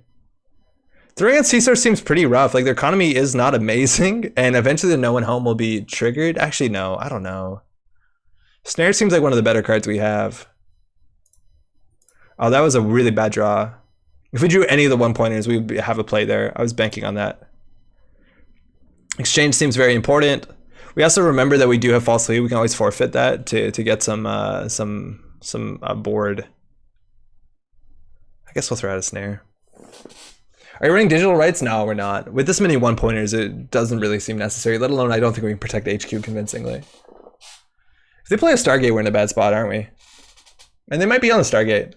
A: Throwing out C-Source seems pretty rough. Like their economy is not amazing, and eventually the No One Home will be triggered. Actually, no, I don't know. Snare seems like one of the better cards we have. Oh, that was a really bad draw. If we drew any of the 1-pointers, we would have a play there. I was banking on that. Exchange seems very important. We also remember that we do have false lead. We can always forfeit that to get some board. I guess we'll throw out a snare. Are you running digital rights? No, we're not. With this many 1-pointers, it doesn't really seem necessary, let alone I don't think we can protect HQ convincingly. If they play a Stargate, we're in a bad spot, aren't we? And they might be on the Stargate.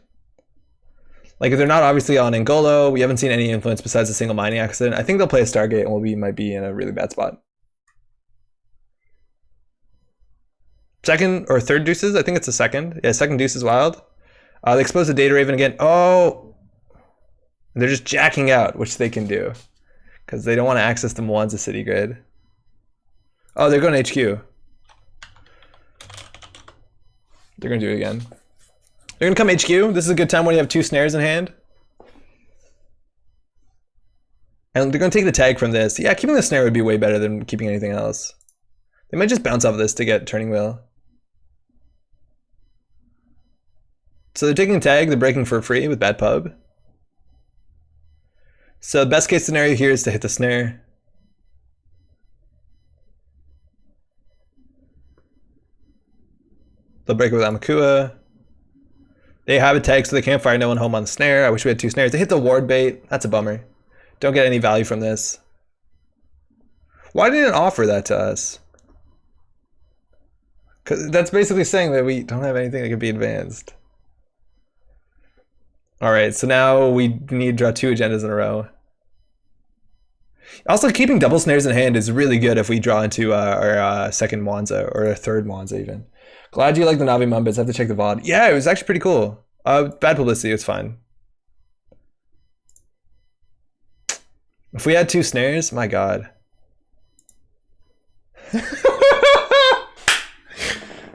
A: Like if they're not obviously on Angolo, we haven't seen any influence besides a single mining accident. I think they'll play a Stargate and we might be in a really bad spot. Second or third deuces? I think it's a second. Yeah, second deuce is wild. They expose the Data Raven again. Oh! They're just jacking out, which they can do. Because they don't want to access the Mwanza City grid. Oh, they're going to HQ. They're going to do it again. They're going to come HQ. This is a good time when you have 2 snares in hand. And they're going to take the tag from this. Yeah, keeping the snare would be way better than keeping anything else. They might just bounce off of this to get turning wheel. So they're taking the tag, they're breaking for free with bad pub. So the best case scenario here is to hit the snare. They'll break it with Amakua. They have a tag so they can't fire No One Home on the snare. I wish we had 2 snares. They hit the ward bait. That's a bummer. Don't get any value from this. Why didn't it offer that to us? Because that's basically saying that we don't have anything that can be advanced. All right, so now we need to draw 2 agendas in a row. Also, keeping double snares in hand is really good if we draw into our second Mwanza, or a third Mwanza even. Glad you like the Navi Mumbits. I have to check the VOD. Yeah, it was actually pretty cool. Bad publicity, it's fine. If we had 2 snares, my god.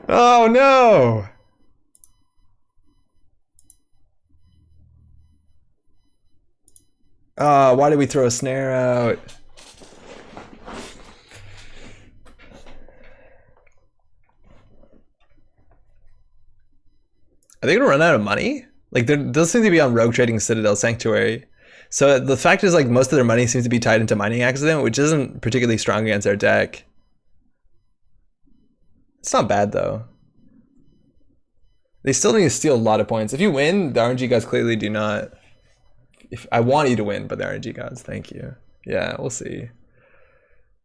A: Oh no! Why did we throw a snare out? Are they gonna run out of money? Like, there does seem to be on Rogue Trading Citadel Sanctuary. So the fact is, like, most of their money seems to be tied into Mining Accident, which isn't particularly strong against our deck. It's not bad, though. They still need to steal a lot of points. If you win, the RNG gods clearly do not. If I want you to win, but the RNG gods, thank you. Yeah, we'll see.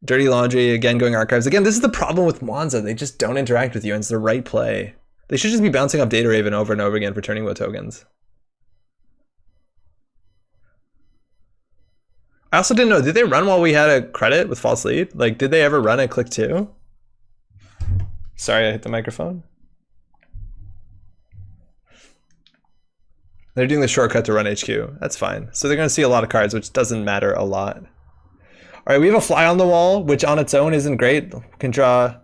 A: Dirty Laundry, again, going archives. Again, this is the problem with Mwanza. They just don't interact with you, and it's the right play. They should just be bouncing up Data Raven over and over again for turning wheel tokens. I also didn't know, did they run while we had a credit with false lead? Like, did they ever run at click 2? Sorry, I hit the microphone. They're doing the shortcut to run HQ. That's fine. So they're going to see a lot of cards, which doesn't matter a lot. All right, we have a fly on the wall, which on its own isn't great. We can draw.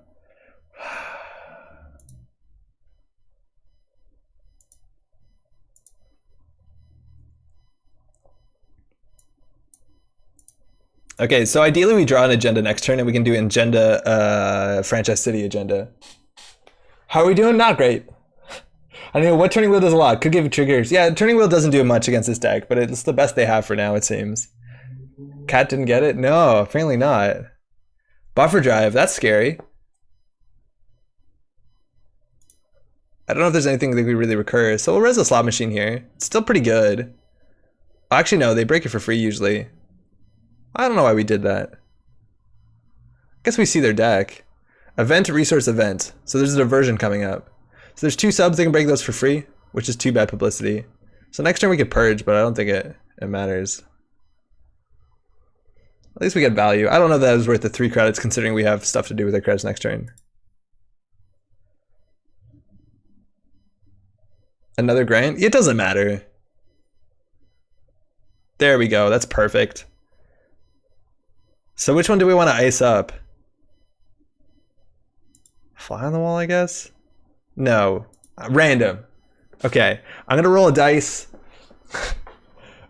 A: Okay, so ideally we draw an agenda next turn, and we can do an agenda, franchise city agenda. How are we doing? Not great. I don't know what turning wheel does a lot. Could give triggers. Yeah, turning wheel doesn't do much against this deck, but it's the best they have for now, it seems. Cat didn't get it? No, apparently not. Buffer drive, that's scary. I don't know if there's anything that we really recur. So we'll res the slot machine here. It's still pretty good. Actually, no, they break it for free usually. I don't know why we did that. I guess we see their deck. Event, resource, event. So there's a diversion coming up. So there's 2 subs, they can break those for free, which is too bad publicity. So next turn we could purge, but I don't think it matters. At least we get value. I don't know if that is worth the 3 credits considering we have stuff to do with our credits next turn. Another grind? It doesn't matter. There we go. That's perfect. So which one do we want to ice up? Fly on the wall, I guess? No. Random. Okay. I'm going to roll a dice.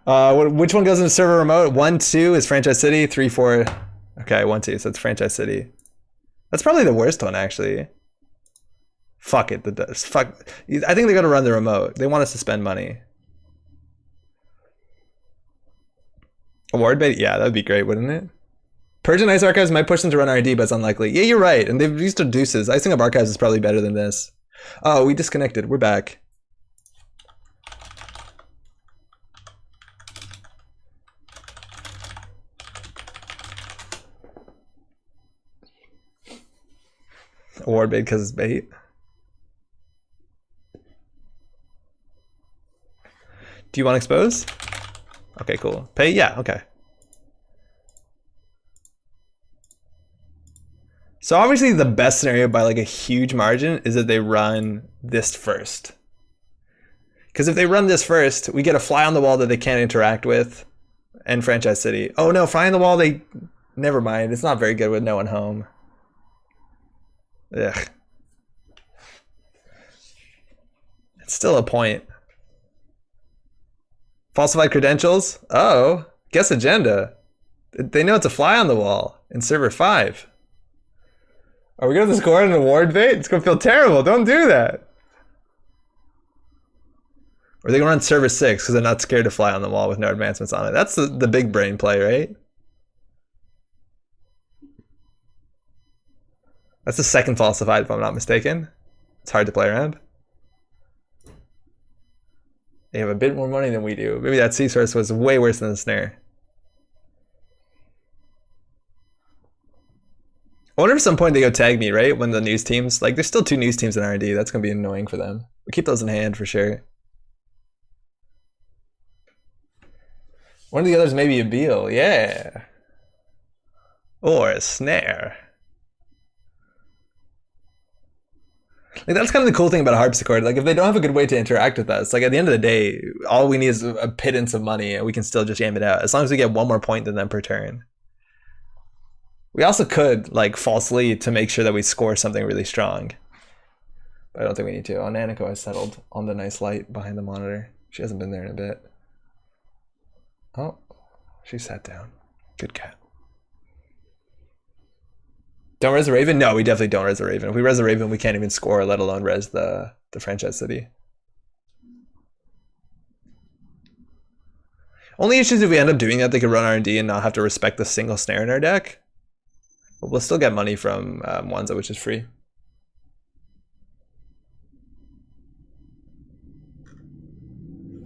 A: Which one goes into server remote? 1, 2 is Franchise City. 3, 4. Okay, 1, 2. So it's Franchise City. That's probably the worst one, actually. Fuck it. Fuck. I think they're going to run the remote. They want us to spend money. Award bait? Yeah, that'd be great, wouldn't it? Purge and Ice Archives might push them to run R&D, but it's unlikely. Yeah, you're right. And they've used Deuces. Icing up Archives is probably better than this. Oh, we disconnected. We're back. Award bait because it's bait. Do you want to expose? Okay, cool. Pay? Yeah, okay. So obviously the best scenario by like a huge margin is that they run this first. Because if they run this first, we get a fly on the wall that they can't interact with and Franchise City. Oh no, fly on the wall, they... Never mind, it's not very good with no one home. Ugh. It's still a point. Falsified credentials? Oh, guess agenda. They know it's a fly on the wall in server 5. Are we going to score an award bait? It's going to feel terrible. Don't do that. Or are they going to run server 6 because they're not scared to fly on the wall with no advancements on it? That's the big brain play, right? That's the second falsified, if I'm not mistaken. It's hard to play around. They have a bit more money than we do. Maybe that sea source was way worse than the snare. I wonder if at some point they go tag me, right? When the news teams, like there's still 2 news teams in R&D. That's going to be annoying for them. We keep those in hand for sure. One of the others may be a Beal, yeah. Or a snare. Like that's kind of the cool thing about a harpsichord. Like if they don't have a good way to interact with us, like at the end of the day, all we need is a pittance of money and we can still just jam it out. As long as we get 1 more point than them per turn. We also could like false lead to make sure that we score something really strong. But I don't think we need to. Oh, Nanako has settled on the nice light behind the monitor. She hasn't been there in a bit. Oh, she sat down. Good cat. Don't res the Raven? No, we definitely don't res the Raven. If we res the Raven, we can't even score, let alone res the Franchise City. Only issues if we end up doing that, they could run R&D and not have to respect the single snare in our deck. But we'll still get money from Wanza, which is free.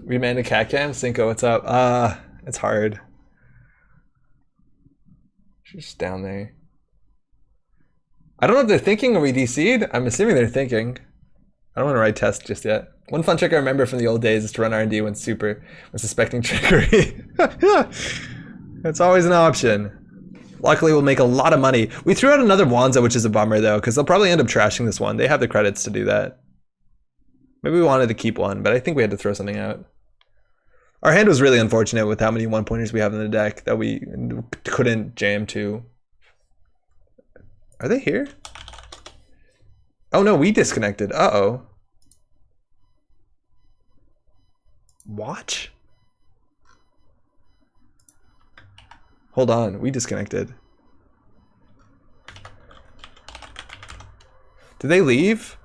A: Remand a cat cam? Cinco, what's up? It's hard. She's just down there. I don't know if they're thinking or we DC'd. I'm assuming they're thinking. I don't want to write test just yet. One fun trick I remember from the old days is to run R&D when suspecting trickery. That's always an option. Luckily, we'll make a lot of money. We threw out another Wanza, which is a bummer though, because they'll probably end up trashing this one. They have the credits to do that. Maybe we wanted to keep one, but I think we had to throw something out. Our hand was really unfortunate with how many 1-pointers we have in the deck that we couldn't jam to. Are they here? Oh no, we disconnected. Uh-oh. Watch? Hold on, we disconnected. Did they leave?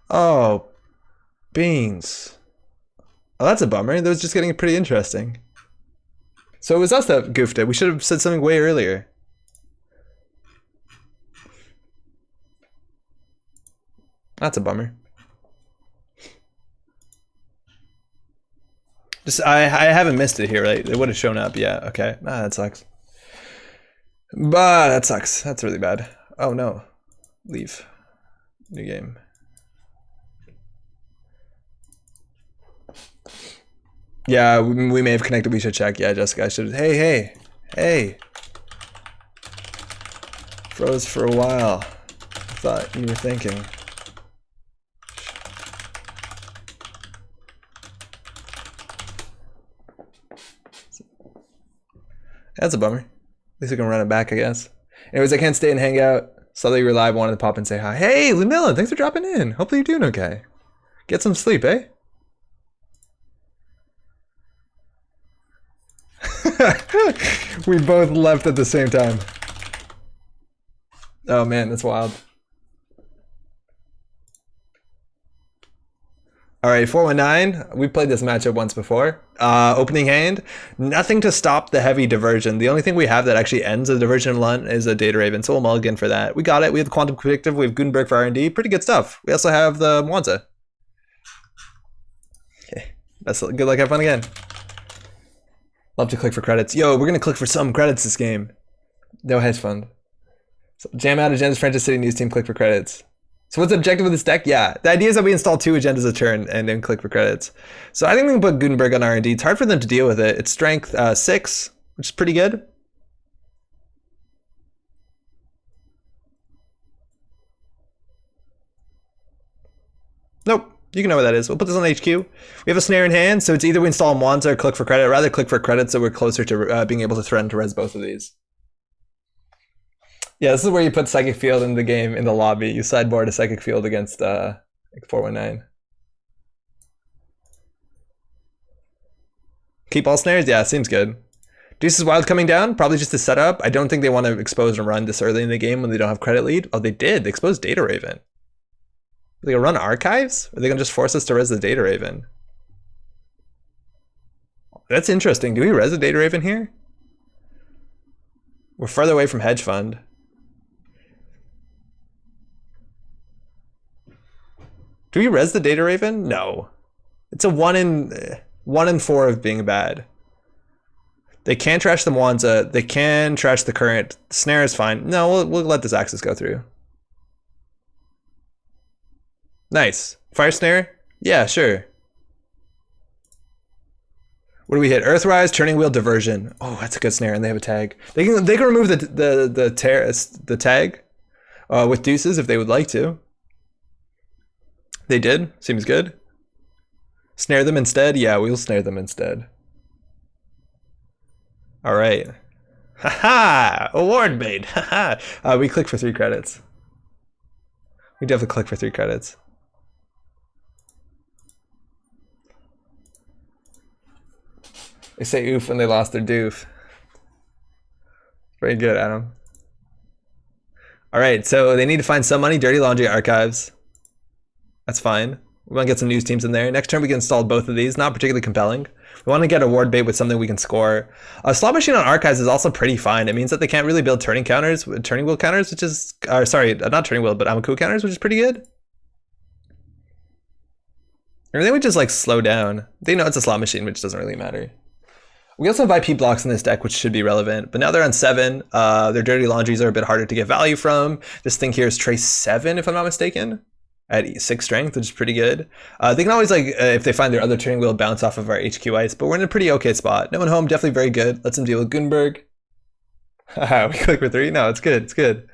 A: Oh, beans. Oh, that's a bummer. That was just getting pretty interesting. So it was us that goofed it. We should have said something way earlier. That's a bummer. Just I haven't missed it here, right? It would have shown up. Yeah, okay. Ah, that sucks. But that sucks. That's really bad. Oh no. Leave. New game. Yeah, we may have connected. We should check. Yeah, Jessica, I should. Hey. Froze for a while. I thought you were thinking. That's a bummer. At least we can run it back, I guess. Anyways, I can't stay and hang out. Saw that you were live, wanted to pop and say hi. Hey, Lunilla, thanks for dropping in. Hopefully you're doing okay. Get some sleep, eh? We both left at the same time. Oh man, that's wild. All right, 419. We played this matchup once before. Opening hand, nothing to stop the heavy diversion. The only thing we have that actually ends a diversion lunt is a Data Raven, so we'll mulligan for that. We got it. We have the Quantum Predictive. We have Gutenberg for R&D. Pretty good stuff. We also have the Mwanza. Okay, that's good luck. Have fun again. Love to click for credits. Yo, we're gonna click for some credits this game. No hedge fund. So jam out agendas, Francis City News Team, click for credits. So what's the objective of this deck? Yeah, the idea is that we install 2 agendas a turn and then click for credits. So I think we can put Gutenberg on R&D. It's hard for them to deal with it. It's strength 6, which is pretty good. Nope, you can know what that is. We'll put this on HQ. We have a snare in hand, so it's either we install Mwanza or click for credit. I'd rather click for credit so we're closer to being able to threaten to res both of these. Yeah, this is where you put Psychic Field in the game, in the lobby. You sideboard a Psychic Field against like 419. Keep all snares? Yeah, seems good. Deuce's Wild coming down, probably just a setup. I don't think they want to expose and run this early in the game when they don't have credit lead. Oh, they did. They exposed Data Raven. Are they gonna run Archives? Or are they gonna just force us to res the Data Raven? That's interesting. Do we res the Data Raven here? We're further away from Hedge Fund. Do we res the Data Raven? No. It's a 1 in 4 of being bad. They can trash the Mwanza. They can trash the current. The snare is fine. No, we'll let this Axis go through. Nice. Fire snare? Yeah, sure. What do we hit? Earthrise, Turning Wheel, Diversion. Oh, that's a good snare, and they have a tag. They can remove the tag with deuces if they would like to. They did. Seems good. Snare them instead? Yeah, we'll snare them instead. All right. Haha! Award bait. Haha! We click for 3 credits. We definitely click for 3 credits. They say oof when they lost their doof. Very good, Adam. All right, so they need to find some money. Dirty Laundry Archives. That's fine. We want to get some news teams in there. Next turn we can install both of these. Not particularly compelling. We want to get a ward bait with something we can score. A slot machine on Archives is also pretty fine. It means that they can't really build turning wheel counters, which is, sorry, not turning wheel, but Amaku counters, which is pretty good. Or they would just like slow down. They know it's a slot machine, which doesn't really matter. We also have IP blocks in this deck, which should be relevant, but now they're on 7. Their Dirty Laundries are a bit harder to get value from. This thing here is Trace 7, if I'm not mistaken, at 6 strength, which is pretty good. They can always, like, if they find their other turning wheel, bounce off of our HQ ice, but we're in a pretty okay spot. No one home, definitely very good. Let's them deal with Gutenberg. Haha, we click for 3? No, it's good, it's good.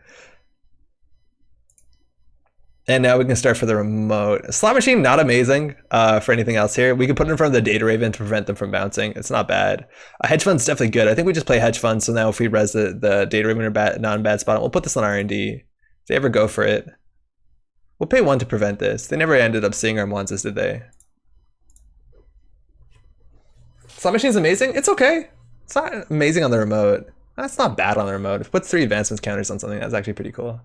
A: And now we can start for the remote. Slot machine, not amazing for anything else here. We can put it in front of the Data Raven to prevent them from bouncing. It's not bad. Hedge Fund's definitely good. I think we just play Hedge Fund, so now if we res the Data Raven are non-bad spot, we'll put this on R&D. If they ever go for it. We'll pay 1 to prevent this. They never ended up seeing our Mwanzas, did they? Slot machine's amazing? It's okay. It's not amazing on the remote. That's not bad on the remote. If it puts 3 advancements counters on something, that's actually pretty cool.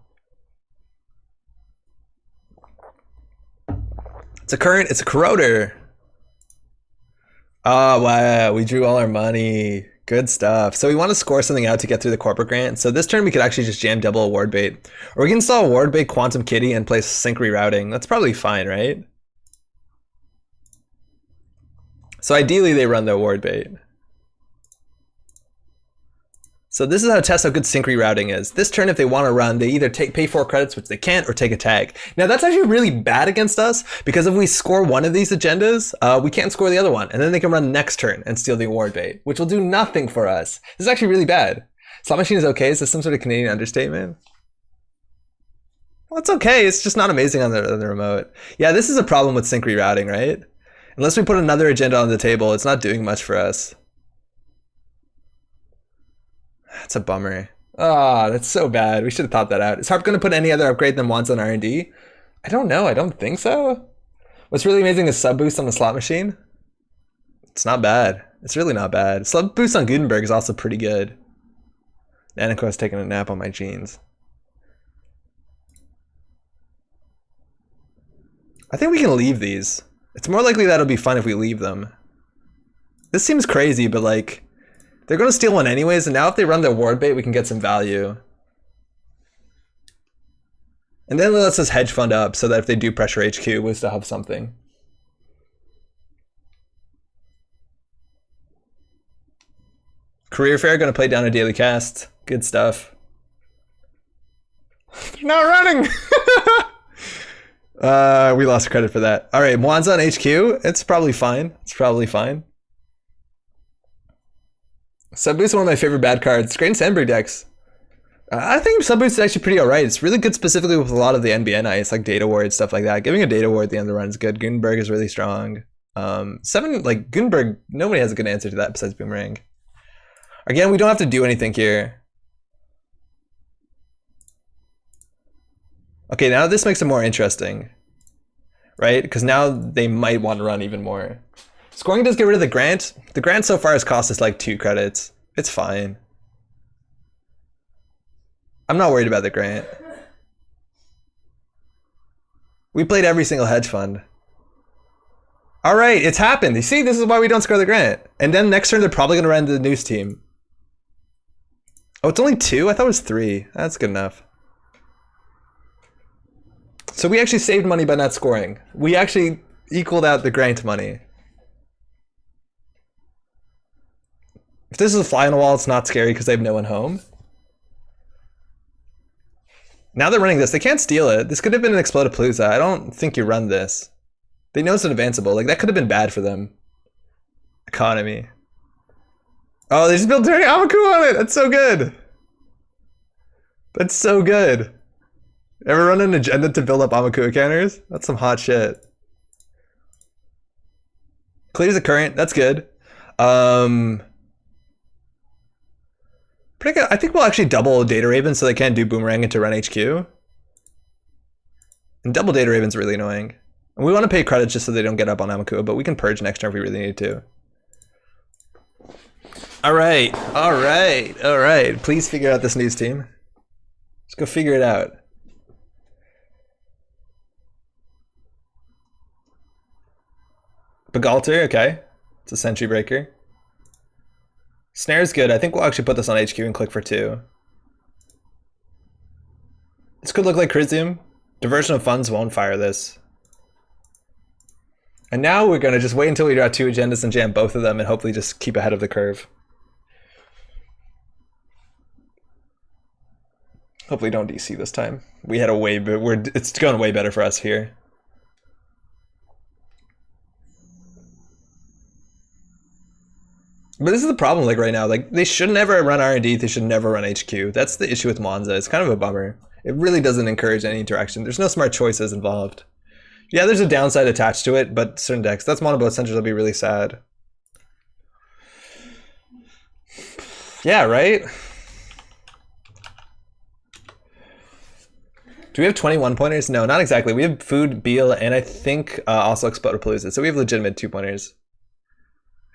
A: It's a current, it's a corroder. Oh, wow, we drew all our money. Good stuff. So we want to score something out to get through the corporate grant. So this turn we could actually just jam double a ward bait. Or we can install a ward bait Quantum Kitty and play sync rerouting. That's probably fine, right? So ideally they run the ward bait. So this is how it tests how good sync rerouting is. This turn, if they want to run, they either pay 4 credits, which they can't, or take a tag. Now that's actually really bad against us, because if we score one of these agendas, we can't score the other one, and then they can run next turn and steal the award bait, which will do nothing for us. This is actually really bad. Slot machine is okay. Is this some sort of Canadian understatement? Well, it's okay. It's just not amazing on the remote. Yeah, this is a problem with sync rerouting, right? Unless we put another agenda on the table, it's not doing much for us. That's a bummer. Ah, that's so bad. We should have thought that out. Is Harp going to put any other upgrade than Wands on R&D? I don't know. I don't think so. What's really amazing is sub boost on the slot machine. It's not bad. It's really not bad. Sub boost on Gutenberg is also pretty good. And of course, taking a nap on my jeans. I think we can leave these. It's more likely that it'll be fun if we leave them. This seems crazy, but like, they're going to steal one anyways, and now if they run the award bait, we can get some value. And then it lets us hedge fund up so that if they do pressure HQ, we still have something. Career Fair going to play down a daily cast. Good stuff. They're not running! We lost credit for that. All right, Mwanza on HQ. It's probably fine. It's probably fine. Sub Boost is one of my favorite bad cards. Great in Sandberg decks. I think Sub Boost is actually pretty alright. It's really good specifically with a lot of the NBN ice, like Data Ward, stuff like that. Giving a Data Ward at the end of the run is good. Gutenberg is really strong. 7, like Gutenberg, nobody has a good answer to that besides Boomerang. Again, we don't have to do anything here. Okay, now this makes it more interesting, right? Because now they might want to run even more. Scoring does get rid of the grant. The grant so far has cost us like 2 credits. It's fine. I'm not worried about the grant. We played every single hedge fund. All right, it's happened. You see, this is why we don't score the grant. And then next turn, they're probably going to run the news team. Oh, it's only 2? I thought it was 3. That's good enough. So we actually saved money by not scoring. We actually equaled out the grant money. If this is a fly on the wall, it's not scary because they have no one home. Now they're running this. They can't steal it. This could have been an Explodapalooza. I don't think you run this. They know it's advanceable. Like, that could have been bad for them. Economy. Oh, they just built Dirty Amaku on it. That's so good. That's so good. Ever run an agenda to build up Amaku counters? That's some hot shit. Clears the current. That's good. Pretty good. I think we'll actually double Data Raven so they can't do Boomerang into Run HQ. And double Data Raven's really annoying. And we want to pay credits just so they don't get up on Amaku, but we can purge next turn if we really need to. All right. All right. All right. Please figure out this news team. Let's go figure it out. Begalter, okay. It's a Sentry Breaker. Snare's good. I think we'll actually put this on HQ and click for 2. This could look like Crisium. Diversion of funds won't fire this. And now we're going to just wait until we draw 2 agendas and jam both of them and hopefully just keep ahead of the curve. Hopefully don't DC this time. We had a way, but it's going way better for us here. But this is the problem, like right now, like they should never run R&D, they should never run HQ. That's the issue with Monza. It's kind of a bummer. It really doesn't encourage any interaction. There's no smart choices involved. Yeah, there's a downside attached to it, but certain decks, that's mono boat centers will be really sad. Yeah, right? Do we have 21 pointers? No, not exactly. We have Food, Beal, and I think also Explodapalooza. So we have legitimate 2 pointers.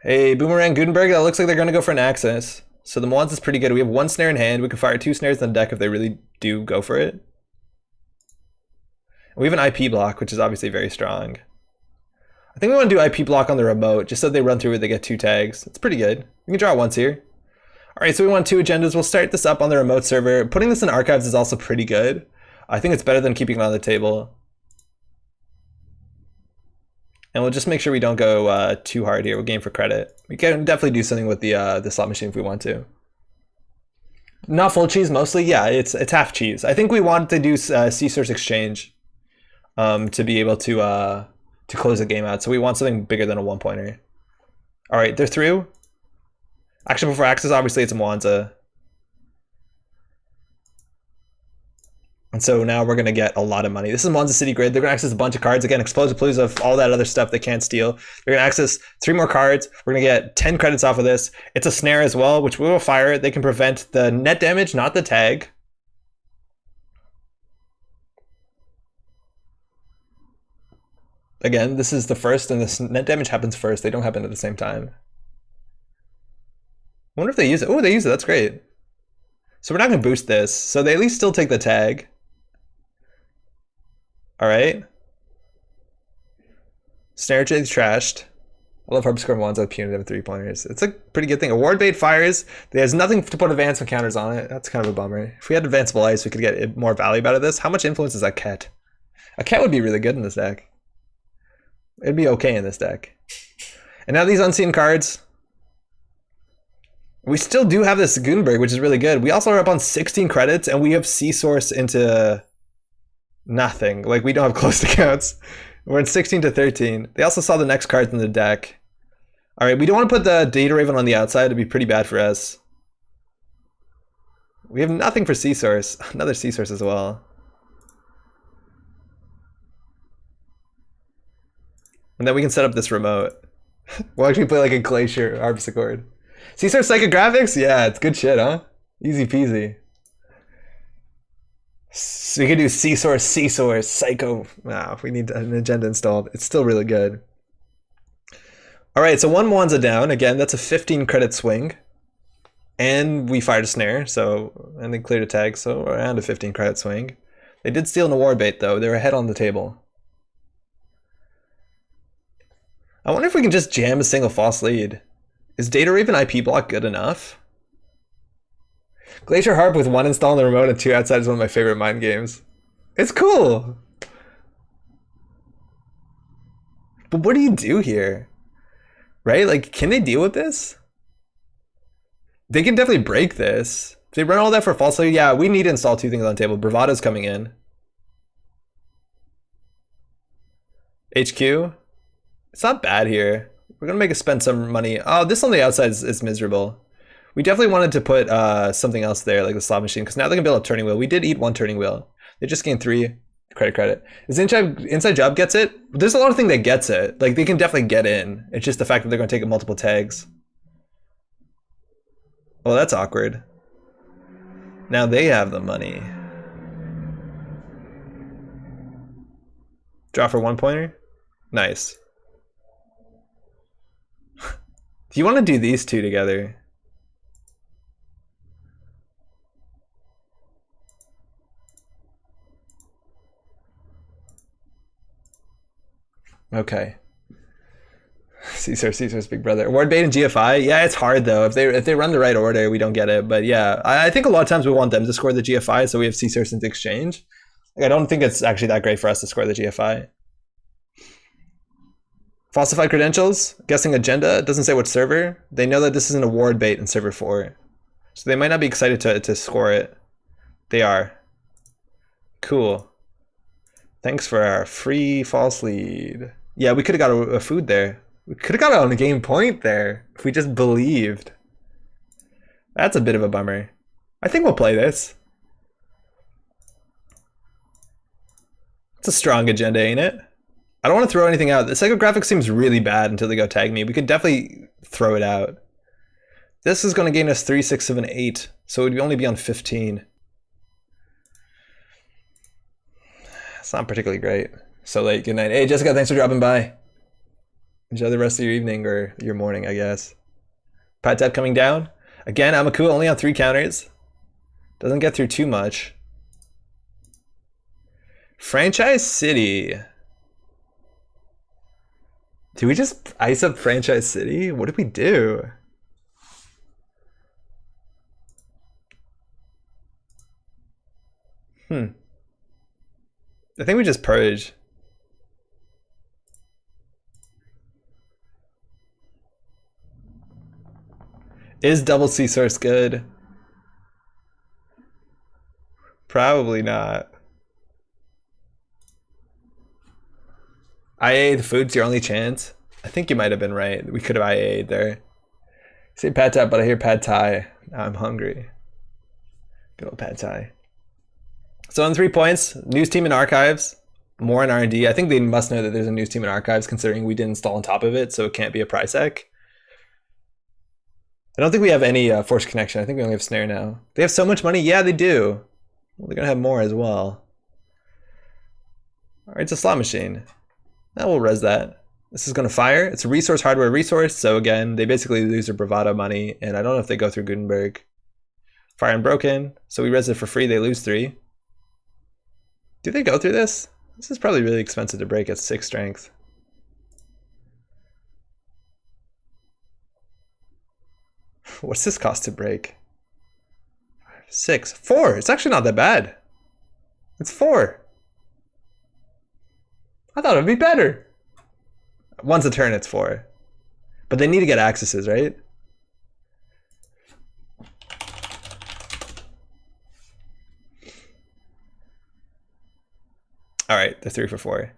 A: Hey, Boomerang Gutenberg, that looks like they're going to go for an Axis. So the Mwans is pretty good. We have 1 snare in hand. We can fire 2 snares on the deck if they really do go for it. We have an IP block, which is obviously very strong. I think we want to do IP block on the remote, just so they run through it, they get 2 tags. It's pretty good. We can draw once here. All right, so we want 2 agendas. We'll start this up on the remote server. Putting this in archives is also pretty good. I think it's better than keeping it on the table. And we'll just make sure we don't go too hard here. We'll game for credit. We can definitely do something with the slot machine if we want to. Not full cheese, mostly. Yeah, it's half cheese. I think we want to do C-Source Exchange to be able to close the game out. So we want something bigger than a 1-pointer. All right, they're through. Action before access, obviously it's Mwanza. And so now we're going to get a lot of money. This is Mwanza City Grid. They're going to access a bunch of cards. Again, Explosive Palooza, all that other stuff they can't steal. They're going to access 3 more cards. We're going to get 10 credits off of this. It's a snare as well, which we will fire. They can prevent the net damage, not the tag. Again, this is the first, and this net damage happens first. They don't happen at the same time. I wonder if they use it. Oh, they use it. That's great. So we're not going to boost this. So they at least still take the tag. All right. Snare Jig's trashed. I love Harpscore Mwanza punitive 3-pointers. It's a pretty good thing. Award Bait fires. There's nothing to put advancement counters on it. That's kind of a bummer. If we had advanceable ice, we could get more value out of this. How much influence is that cat? A cat would be really good in this deck. It'd be okay in this deck. And now these unseen cards. We still do have this Gutenberg, which is really good. We also are up on 16 credits, and we have C-Source into nothing. Like, we don't have closed accounts. We're in 16 to 13. They also saw the next cards in the deck. All right, we don't want to put the Data Raven on the outside. It'd be pretty bad for us. We have nothing for C-Source. Another C-Source as well. And then we can set up this remote. We'll actually play like a Glacier Harpsichord. C-Source Psychographics? Yeah, it's good shit, huh? Easy peasy. So we can do C-Source, Psycho. Wow, we need an agenda installed. It's still really good. All right, so 1 Mwanza down. Again, that's a 15 credit swing. And we fired a snare, so, and they cleared a tag, so around a 15 credit swing. They did steal an award bait though. They were ahead on the table. I wonder if we can just jam a single false lead. Is Data Raven IP block good enough? Glacier Harp with 1 install on the remote and 2 outside is one of my favorite mind games. It's cool! But what do you do here? Right? Like, can they deal with this? They can definitely break this. If they run all that for false lead, yeah, we need to install 2 things on the table. Bravado's coming in. HQ? It's not bad here. We're gonna make us spend some money. Oh, this on the outside is miserable. We definitely wanted to put something else there, like the slot machine, because now they can build a turning wheel. We did eat 1 turning wheel. They just gained 3 credit. Is inside job gets it? There's a lot of things that gets it. Like, they can definitely get in. It's just the fact that they're gonna take multiple tags. Oh, that's awkward. Now they have the money. Draw for 1-pointer? Nice. Do you want to do these 2 together? Okay. Caesar's big brother. Award bait and GFI? Yeah, it's hard though. If they run the right order, we don't get it. But yeah, I think a lot of times we want them to score the GFI, so we have Caesar's into exchange. Like, I don't think it's actually that great for us to score the GFI. Falsified credentials, guessing agenda, it doesn't say what server. They know that this is an award bait in server 4. So they might not be excited to score it. They are. Cool. Thanks for our free false lead. Yeah, we could have got a food there. We could have got it on a game point there if we just believed. That's a bit of a bummer. I think we'll play this. It's a strong agenda, ain't it? I don't want to throw anything out. The psychographic seems really bad until they go tag me. We could definitely throw it out. This is going to gain us 3, 6, 7, 8. So it would only be on 15. It's not particularly great. So late. Good night. Hey, Jessica, thanks for dropping by. Enjoy the rest of your evening or your morning, I guess. Pat Tap coming down. Again, Amaku only on 3 counters. Doesn't get through too much. Franchise City. Do we just ice up Franchise City? What did we do? I think we just purge. Is double C source good? Probably not. IA the food's your only chance. I think you might have been right. We could have IA'd there. Say pad thai, but I hear pad thai. Now I'm hungry. Good old pad thai. So on 3 points, news team and archives, more in R&D. I think they must know that there's a news team and archives considering we didn't install on top of it, so it can't be a Prisec. I don't think we have any forced connection. I think we only have snare now. They have so much money? Yeah, they do. Well, they're gonna have more as well. All right, it's a slot machine. Now we'll res that. This is gonna fire. It's a resource, hardware resource. So again, they basically lose their bravado money, and I don't know if they go through Gutenberg. Fire and broken. So we res it for free, they lose 3. Do they go through this? This is probably really expensive to break at 6 strength. What's this cost to break? 6. 4. It's actually not that bad. It's 4. I thought it would be better. Once a turn, it's 4. But they need to get accesses, right? All right, they're 3 for 4. All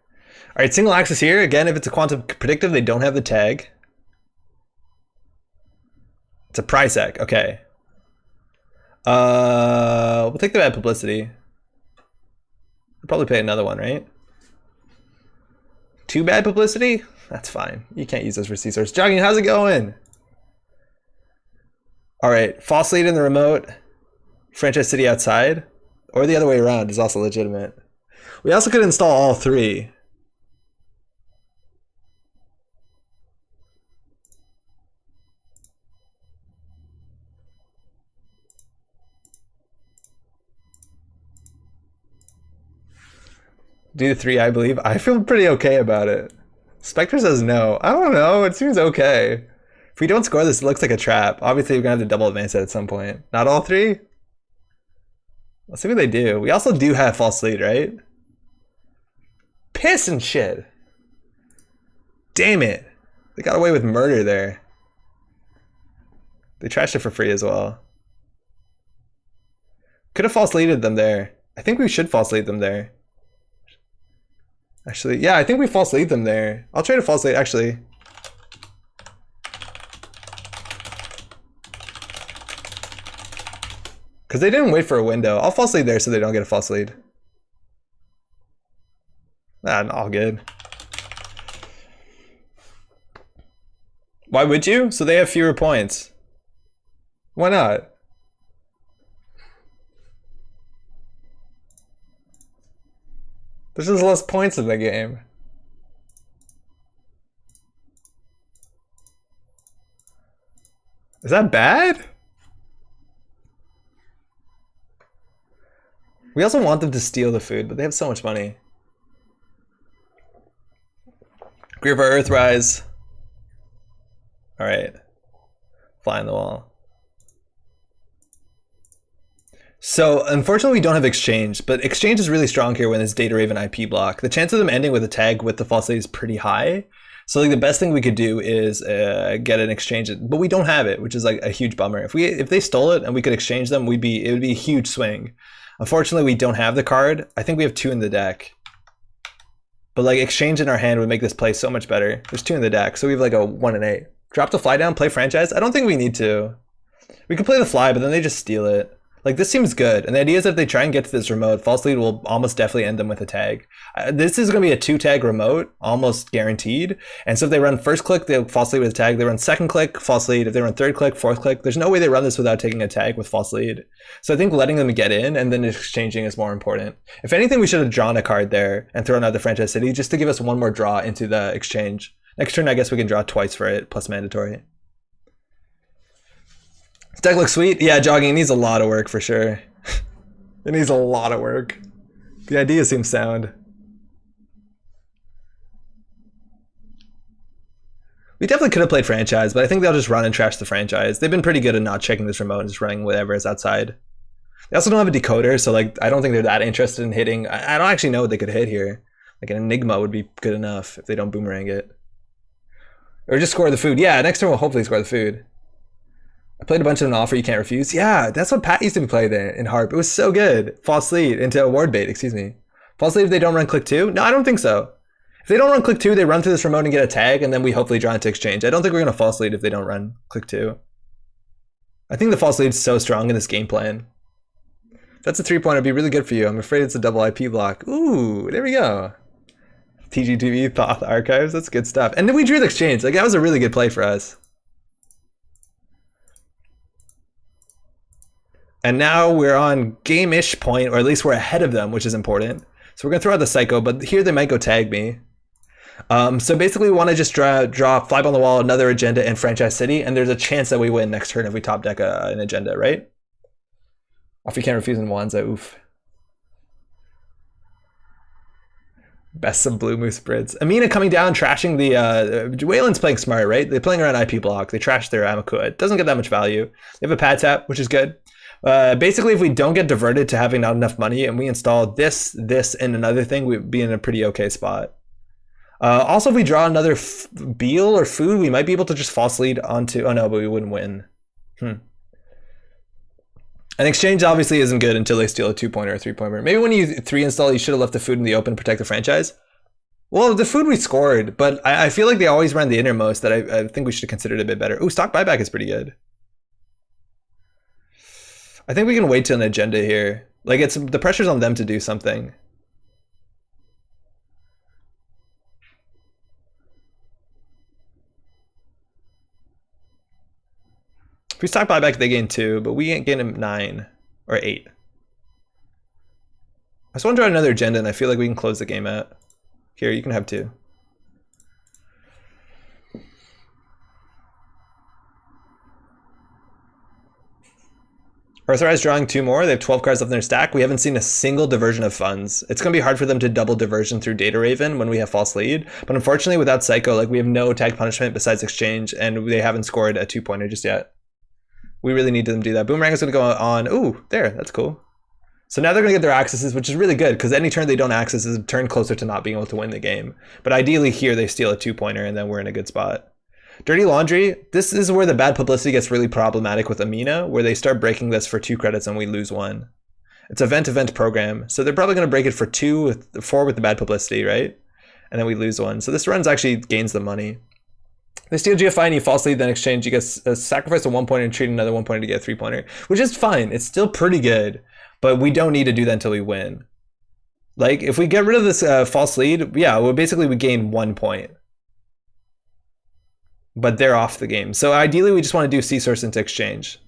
A: right, single access here. Again, if it's a quantum predictive, they don't have the tag. It's a Prisec, okay. We'll take the bad publicity. We'll probably pay another one, right? 2 bad publicity? That's fine. You can't use those for C-source. Jogging, how's it going? All right, false lead in the remote. Franchise city outside. Or the other way around is also legitimate. We also could install all 3. Do the 3, I believe. I feel pretty okay about it. Spectre says no. I don't know. It seems okay. If we don't score this, it looks like a trap. Obviously, we're going to have to double advance it at some point. Not all 3? Let's see what they do. We also do have false lead, right? Piss and shit. Damn it. They got away with murder there. They trashed it for free as well. Could have false leaded them there. I think we should false lead them there. Actually, yeah, I think we false lead them there. I'll try to false lead, actually. Because they didn't wait for a window. I'll false lead there so they don't get a false lead. All good. Why would you? So they have fewer points. Why not? There's just less points in the game. Is that bad? We also want them to steal the food, but they have so much money. Grieve our Earthrise. Alright. Fly on the wall. So, unfortunately, we don't have exchange, but exchange is really strong here when it's data raven IP block. The chance of them ending with a tag with the false lead is pretty high. So, like, the best thing we could do is get an exchange, but we don't have it, which is like a huge bummer. If they stole it and we could exchange them, it would be a huge swing. Unfortunately, we don't have the card. I think we have 2 in the deck. But like exchange in our hand would make this play so much better. There's 2 in the deck, so we have like a 1 and 8. Drop the fly down, play franchise. I don't think we need to. We can play the fly, but then they just steal it. Like this seems good. And the idea is that if they try and get to this remote, false lead will almost definitely end them with a tag. This is going to be a 2-tag remote, almost guaranteed. And so if they run first click, they'll false lead with a tag. They run second click, false lead. If they run third click, fourth click, there's no way they run this without taking a tag with false lead. So I think letting them get in and then exchanging is more important. If anything, we should have drawn a card there and thrown out the franchise city just to give us one more draw into the exchange. Next turn, I guess we can draw twice for it, plus mandatory. This deck looks sweet. Yeah, jogging needs a lot of work for sure. It needs a lot of work. The idea seems sound. We definitely could have played franchise, but I think they'll just run and trash the franchise. They've been pretty good at not checking this remote and just running whatever is outside. They also don't have a decoder, so like I don't think they're that interested in hitting. I don't actually know what they could hit here. Like an Enigma would be good enough if they don't boomerang it. Or just score the food. Yeah, next turn we'll hopefully score the food. I played a bunch of an offer you can't refuse. Yeah, that's what Pat used to play there in Harp. It was so good. False lead into award bait, excuse me. False lead if they don't run click 2? No, I don't think so. If they don't run click 2, they run through this remote and get a tag, and then we hopefully draw into exchange. I don't think we're going to false lead if they don't run click 2. I think the false lead is so strong in this game plan. If that's a 3-pointer, it'd be really good for you. I'm afraid it's a double IP block. Ooh, there we go. TGTV, Thoth Archives, that's good stuff. And then we drew the exchange. Like, that was a really good play for us. And now we're on game-ish point, or at least we're ahead of them, which is important. So we're going to throw out the Psycho, but here they might go tag me. So basically we want to just draw Fly on the Wall, another agenda, and Franchise City, and there's a chance that we win next turn if we top deck an agenda, right? Off you can't refuse in Wanza, oof. Best of Blue Moose Brids. Amina coming down, trashing the... Wayland's playing smart, right? They're playing around IP block. They trash their Amakua. It doesn't get that much value. They have a pad tap, which is good. Basically, if we don't get diverted to having not enough money and we install this, and another thing, we'd be in a pretty okay spot. Also, if we draw another Beal or Food, we might be able to just false lead onto... Oh no, but we wouldn't win. An exchange obviously isn't good until they steal a 2-pointer or a 3-pointer. Maybe when you 3-install, you should have left the Food in the open to protect the franchise. Well, the Food we scored, but I feel like they always ran the innermost that I think we should have considered a bit better. Ooh, stock buyback is pretty good. I think we can wait till an agenda here. Like, it's the pressure's on them to do something. If we stock buyback, they gain 2, but we gain 9 or 8. I just want to draw another agenda, and I feel like we can close the game out. Here, you can have 2. Arthrize drawing 2 more. They have 12 cards left in their stack. We haven't seen a single diversion of funds. It's going to be hard for them to double diversion through Data Raven when we have false lead. But unfortunately, without Psycho, like, we have no tag punishment besides exchange, and they haven't scored a 2-pointer just yet. We really need them to do that. Boomerang is going to go on. Ooh, there. That's cool. So now they're going to get their accesses, which is really good, because any turn they don't access is a turn closer to not being able to win the game. But ideally here, they steal a 2-pointer, and then we're in a good spot. Dirty Laundry, this is where the bad publicity gets really problematic with Amina, where they start breaking this for 2 credits and we lose 1. It's event program, so they're probably going to break it for 4 with the bad publicity, right? And then we lose 1. So this runs actually gains the money. They steal GFI and you false lead, then exchange. You get sacrifice a 1-pointer and treat another 1-pointer to get a 3-pointer, which is fine. It's still pretty good, but we don't need to do that until we win. Like, if we get rid of this false lead, yeah, well, basically we gain 1 point. But they're off the game. So ideally, we just want to do C-Source into exchange.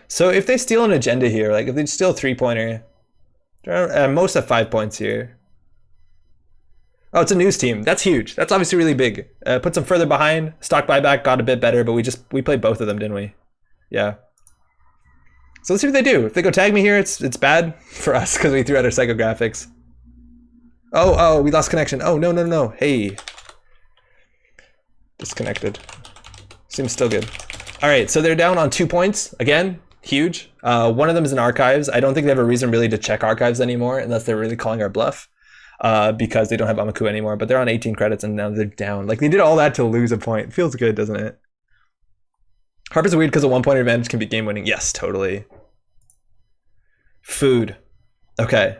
A: So if they steal an agenda here, like if they steal a 3-pointer, most have 5 points here. Oh, it's a news team. That's huge. That's obviously really big. Puts them further behind. Stock buyback got a bit better, but we played both of them, didn't we? Yeah. So let's see what they do. If they go tag me here, it's bad for us because we threw out our psychographics. Oh, we lost connection. Oh, no. Hey. Disconnected. Seems still good. All right, so they're down on 2 points. Again, huge. One of them is in archives. I don't think they have a reason really to check archives anymore unless they're really calling our bluff because they don't have Amaku anymore. But they're on 18 credits and now they're down. Like, they did all that to lose a point. Feels good, doesn't it? Harp is weird because a 1-pointer advantage can be game winning. Yes, totally. Food. Okay.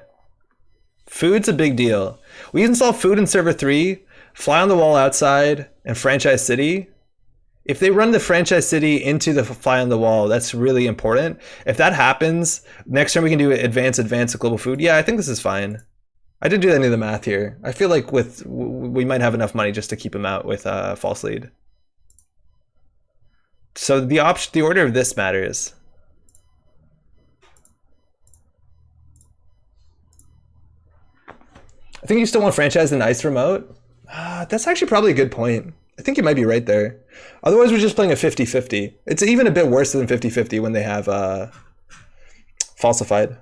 A: Food's a big deal. We install Food in server 3, Fly on the Wall outside, and Franchise City. If they run the Franchise City into the Fly on the Wall, that's really important. If that happens, next turn we can do advance Global Food. Yeah, I think this is fine. I didn't do any of the math here. I feel like we might have enough money just to keep him out with false lead. So the order of this matters. I think you still want franchise the nice remote. That's actually probably a good point. I think you might be right there. Otherwise, we're just playing a 50-50. It's even a bit worse than 50-50 when they have falsified.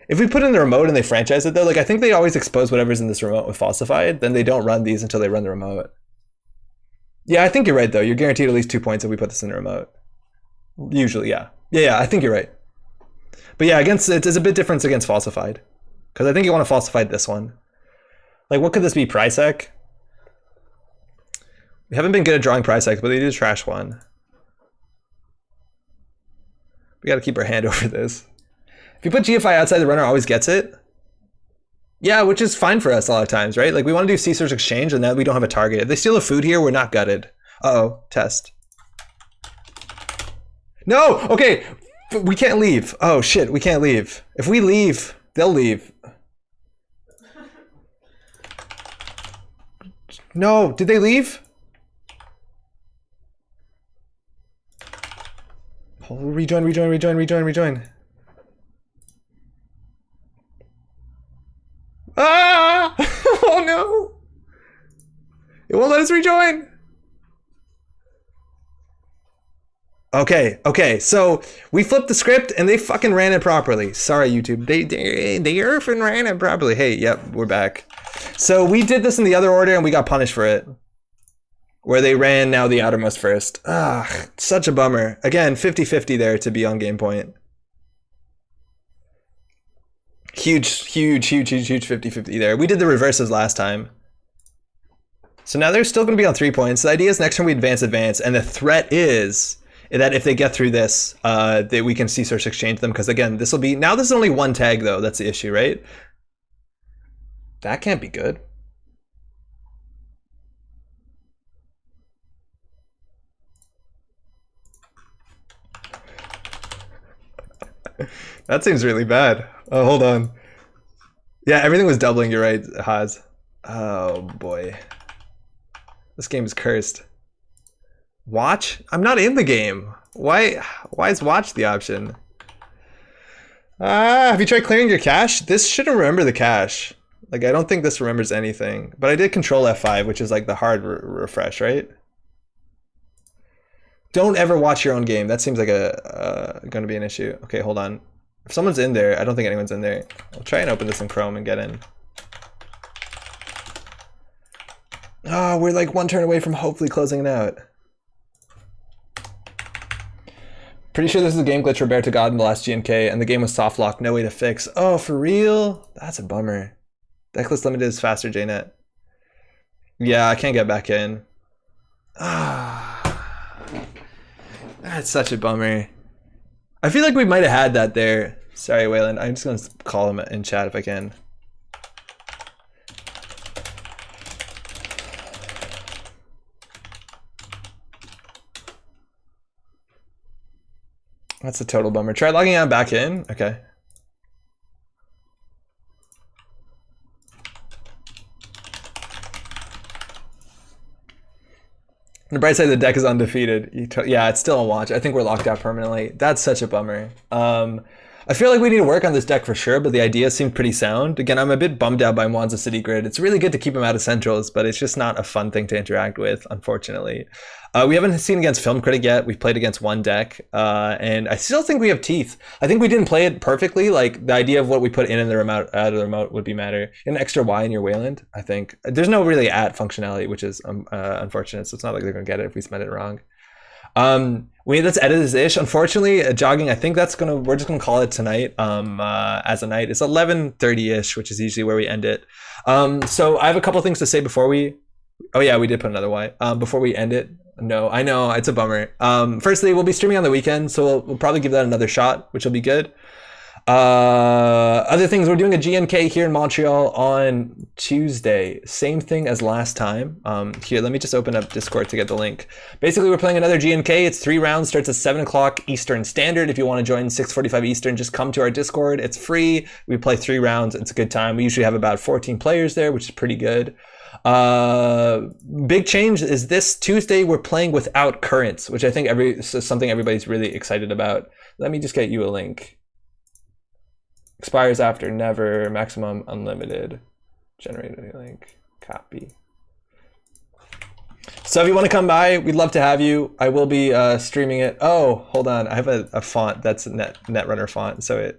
A: If we put in the remote and they franchise it though, like I think they always expose whatever's in this remote with falsified, then they don't run these until they run the remote. Yeah, I think you're right though. You're guaranteed at least 2 points if we put this in the remote. Usually, yeah. Yeah, I think you're right. But yeah, against it's a bit different against falsified, because I think you want to falsify this one. Like, what could this be? Prisec? We haven't been good at drawing Prisec, but they do trash one. We got to keep our hand over this. If you put GFI outside, the runner always gets it. Yeah, which is fine for us a lot of times, right? Like, we want to do C-Search Exchange, and then we don't have a target. If they steal the food here, we're not gutted. Uh-oh, test. No, okay, we can't leave. Oh shit, we can't leave. If we leave, they'll leave. No, did they leave? Oh, rejoin. Ah! Oh no! It won't let us rejoin. Okay, so we flipped the script and they fucking ran it properly. Sorry, YouTube. They effing ran it properly. Hey, yep, we're back. So we did this in the other order and we got punished for it. Where they ran now the outermost first. Ah, such a bummer. Again, 50-50 there to be on game point. Huge 50-50 there. We did the reverses last time. So now they're still going to be on 3 points. The idea is next turn we advance, and the threat is that if they get through this, that we can C-Search Exchange them, because again, this will be, now this is only one tag though, that's the issue, right? That can't be good. That seems really bad. Oh, hold on. Yeah, everything was doubling, you're right, Haz. Oh boy. This game is cursed. Watch? I'm not in the game. Why is watch the option? Have you tried clearing your cache? This shouldn't remember the cache. Like, I don't think this remembers anything. But I did control F5, which is like the hard refresh, right? Don't ever watch your own game. That seems like going to be an issue. Okay, hold on. If someone's in there, I don't think anyone's in there. I'll try and open this in Chrome and get in. Oh, we're like one turn away from hopefully closing it out. Pretty sure this is a game glitch Roberto got in the last GNK, and the game was soft locked, no way to fix. Oh, for real? That's a bummer. Decklist limited is faster, JNet. Yeah, I can't get back in. Ah, that's such a bummer. I feel like we might have had that there. Sorry, Wayland. I'm just going to call him in chat if I can. That's a total bummer. Try logging out back in. Okay. On the bright side, the deck is undefeated. Yeah, it's still on watch. I think we're locked out permanently. That's such a bummer. I feel like we need to work on this deck for sure, but the idea seemed pretty sound. Again, I'm a bit bummed out by Mwanza City Grid. It's really good to keep him out of centrals, but it's just not a fun thing to interact with, unfortunately. We haven't seen against Film Critic yet. We've played against one deck, and I still think we have teeth. I think we didn't play it perfectly. Like, the idea of what we put in the remote, out of the remote would be matter. An extra Y in your Wayland, I think. There's no really at functionality, which is unfortunate, so it's not like they're going to get it if we spend it wrong. Let's edit this ish. Unfortunately, jogging, I think we're just gonna call it tonight as a night. It's 11:30-ish, which is usually where we end it. So I have a couple things to say before we, oh yeah, we did put another Y. Before we end it. No, I know, it's a bummer. Firstly, we'll be streaming on the weekend, so we'll probably give that another shot, which will be good. Other things, we're doing a GNK here in Montreal on Tuesday. Same thing as last time. Here, let me just open up Discord to get the link. Basically, we're playing another GNK. It's 3 rounds, starts at 7 o'clock Eastern Standard. If you want to join 6:45 Eastern, just come to our Discord. It's free. We play 3 rounds. It's a good time. We usually have about 14 players there, which is pretty good. Big change is this Tuesday we're playing without currents, which I think something everybody's really excited about. Let me just get you a link. Expires after never, maximum unlimited. Generate a link, copy. So if you want to come by, we'd love to have you. I will be streaming it. Oh, hold on, I have a font that's Netrunner font, so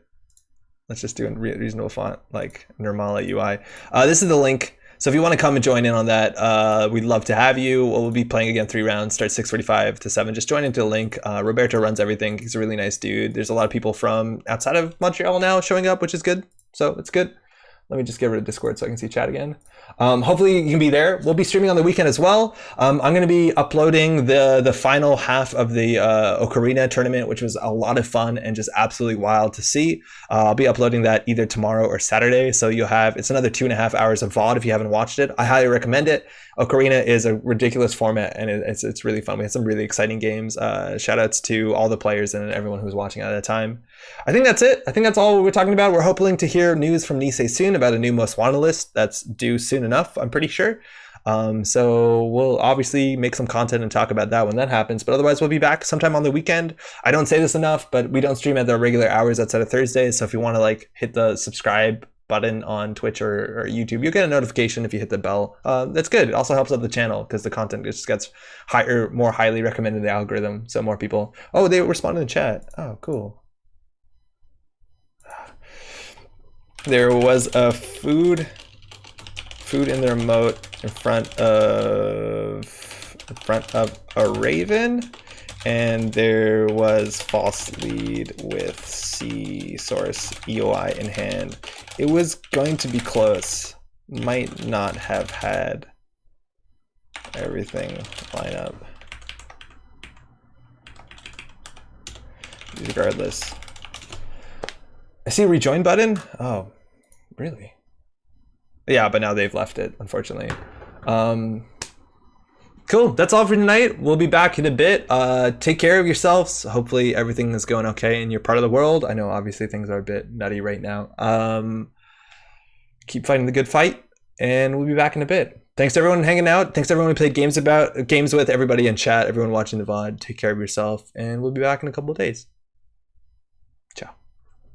A: let's just do a reasonable font like Nirmala UI. This is the link. So if you want to come and join in on that, we'd love to have you. We'll be playing again 3 rounds, start 6:45 to 7. Just join into the link. Roberto runs everything. He's a really nice dude. There's a lot of people from outside of Montreal now showing up, which is good. So it's good. Let me just get rid of Discord so I can see chat again. Hopefully you can be there. We'll be streaming on the weekend as well. I'm going to be uploading the final half of the Ocarina tournament, which was a lot of fun and just absolutely wild to see. I'll be uploading that either tomorrow or Saturday. So you'll have, it's another 2.5 hours of VOD if you haven't watched it. I highly recommend it. Ocarina is a ridiculous format and it's really fun. We had some really exciting games. Shout outs to all the players and everyone who was watching at that time. I think that's it. I think that's all we're talking about. We're hoping to hear news from Nisei soon about a new most wanted list that's due soon enough, I'm pretty sure. So we'll obviously make some content and talk about that when that happens. But otherwise, we'll be back sometime on the weekend. I don't say this enough, but we don't stream at the regular hours outside of Thursdays. So if you want to like hit the subscribe button on Twitch or YouTube, you'll get a notification if you hit the bell. That's good. It also helps out the channel because the content just gets higher, more highly recommended in the algorithm. So more people. Oh, they responded in the chat. Oh, cool. There was a food in the remote in front of a raven, and there was false lead with C source EOI in hand. It was going to be close. Might not have had everything line up. Regardless. I see a rejoin button. Oh, really? Yeah, but now they've left it, unfortunately. Cool. That's all for tonight. We'll be back in a bit. Take care of yourselves. Hopefully everything is going okay in your part of the world. I know obviously things are a bit nutty right now. Keep fighting the good fight, and we'll be back in a bit. Thanks to everyone hanging out. Thanks to everyone we played games with, everybody in chat, everyone watching the VOD. Take care of yourself, and we'll be back in a couple of days.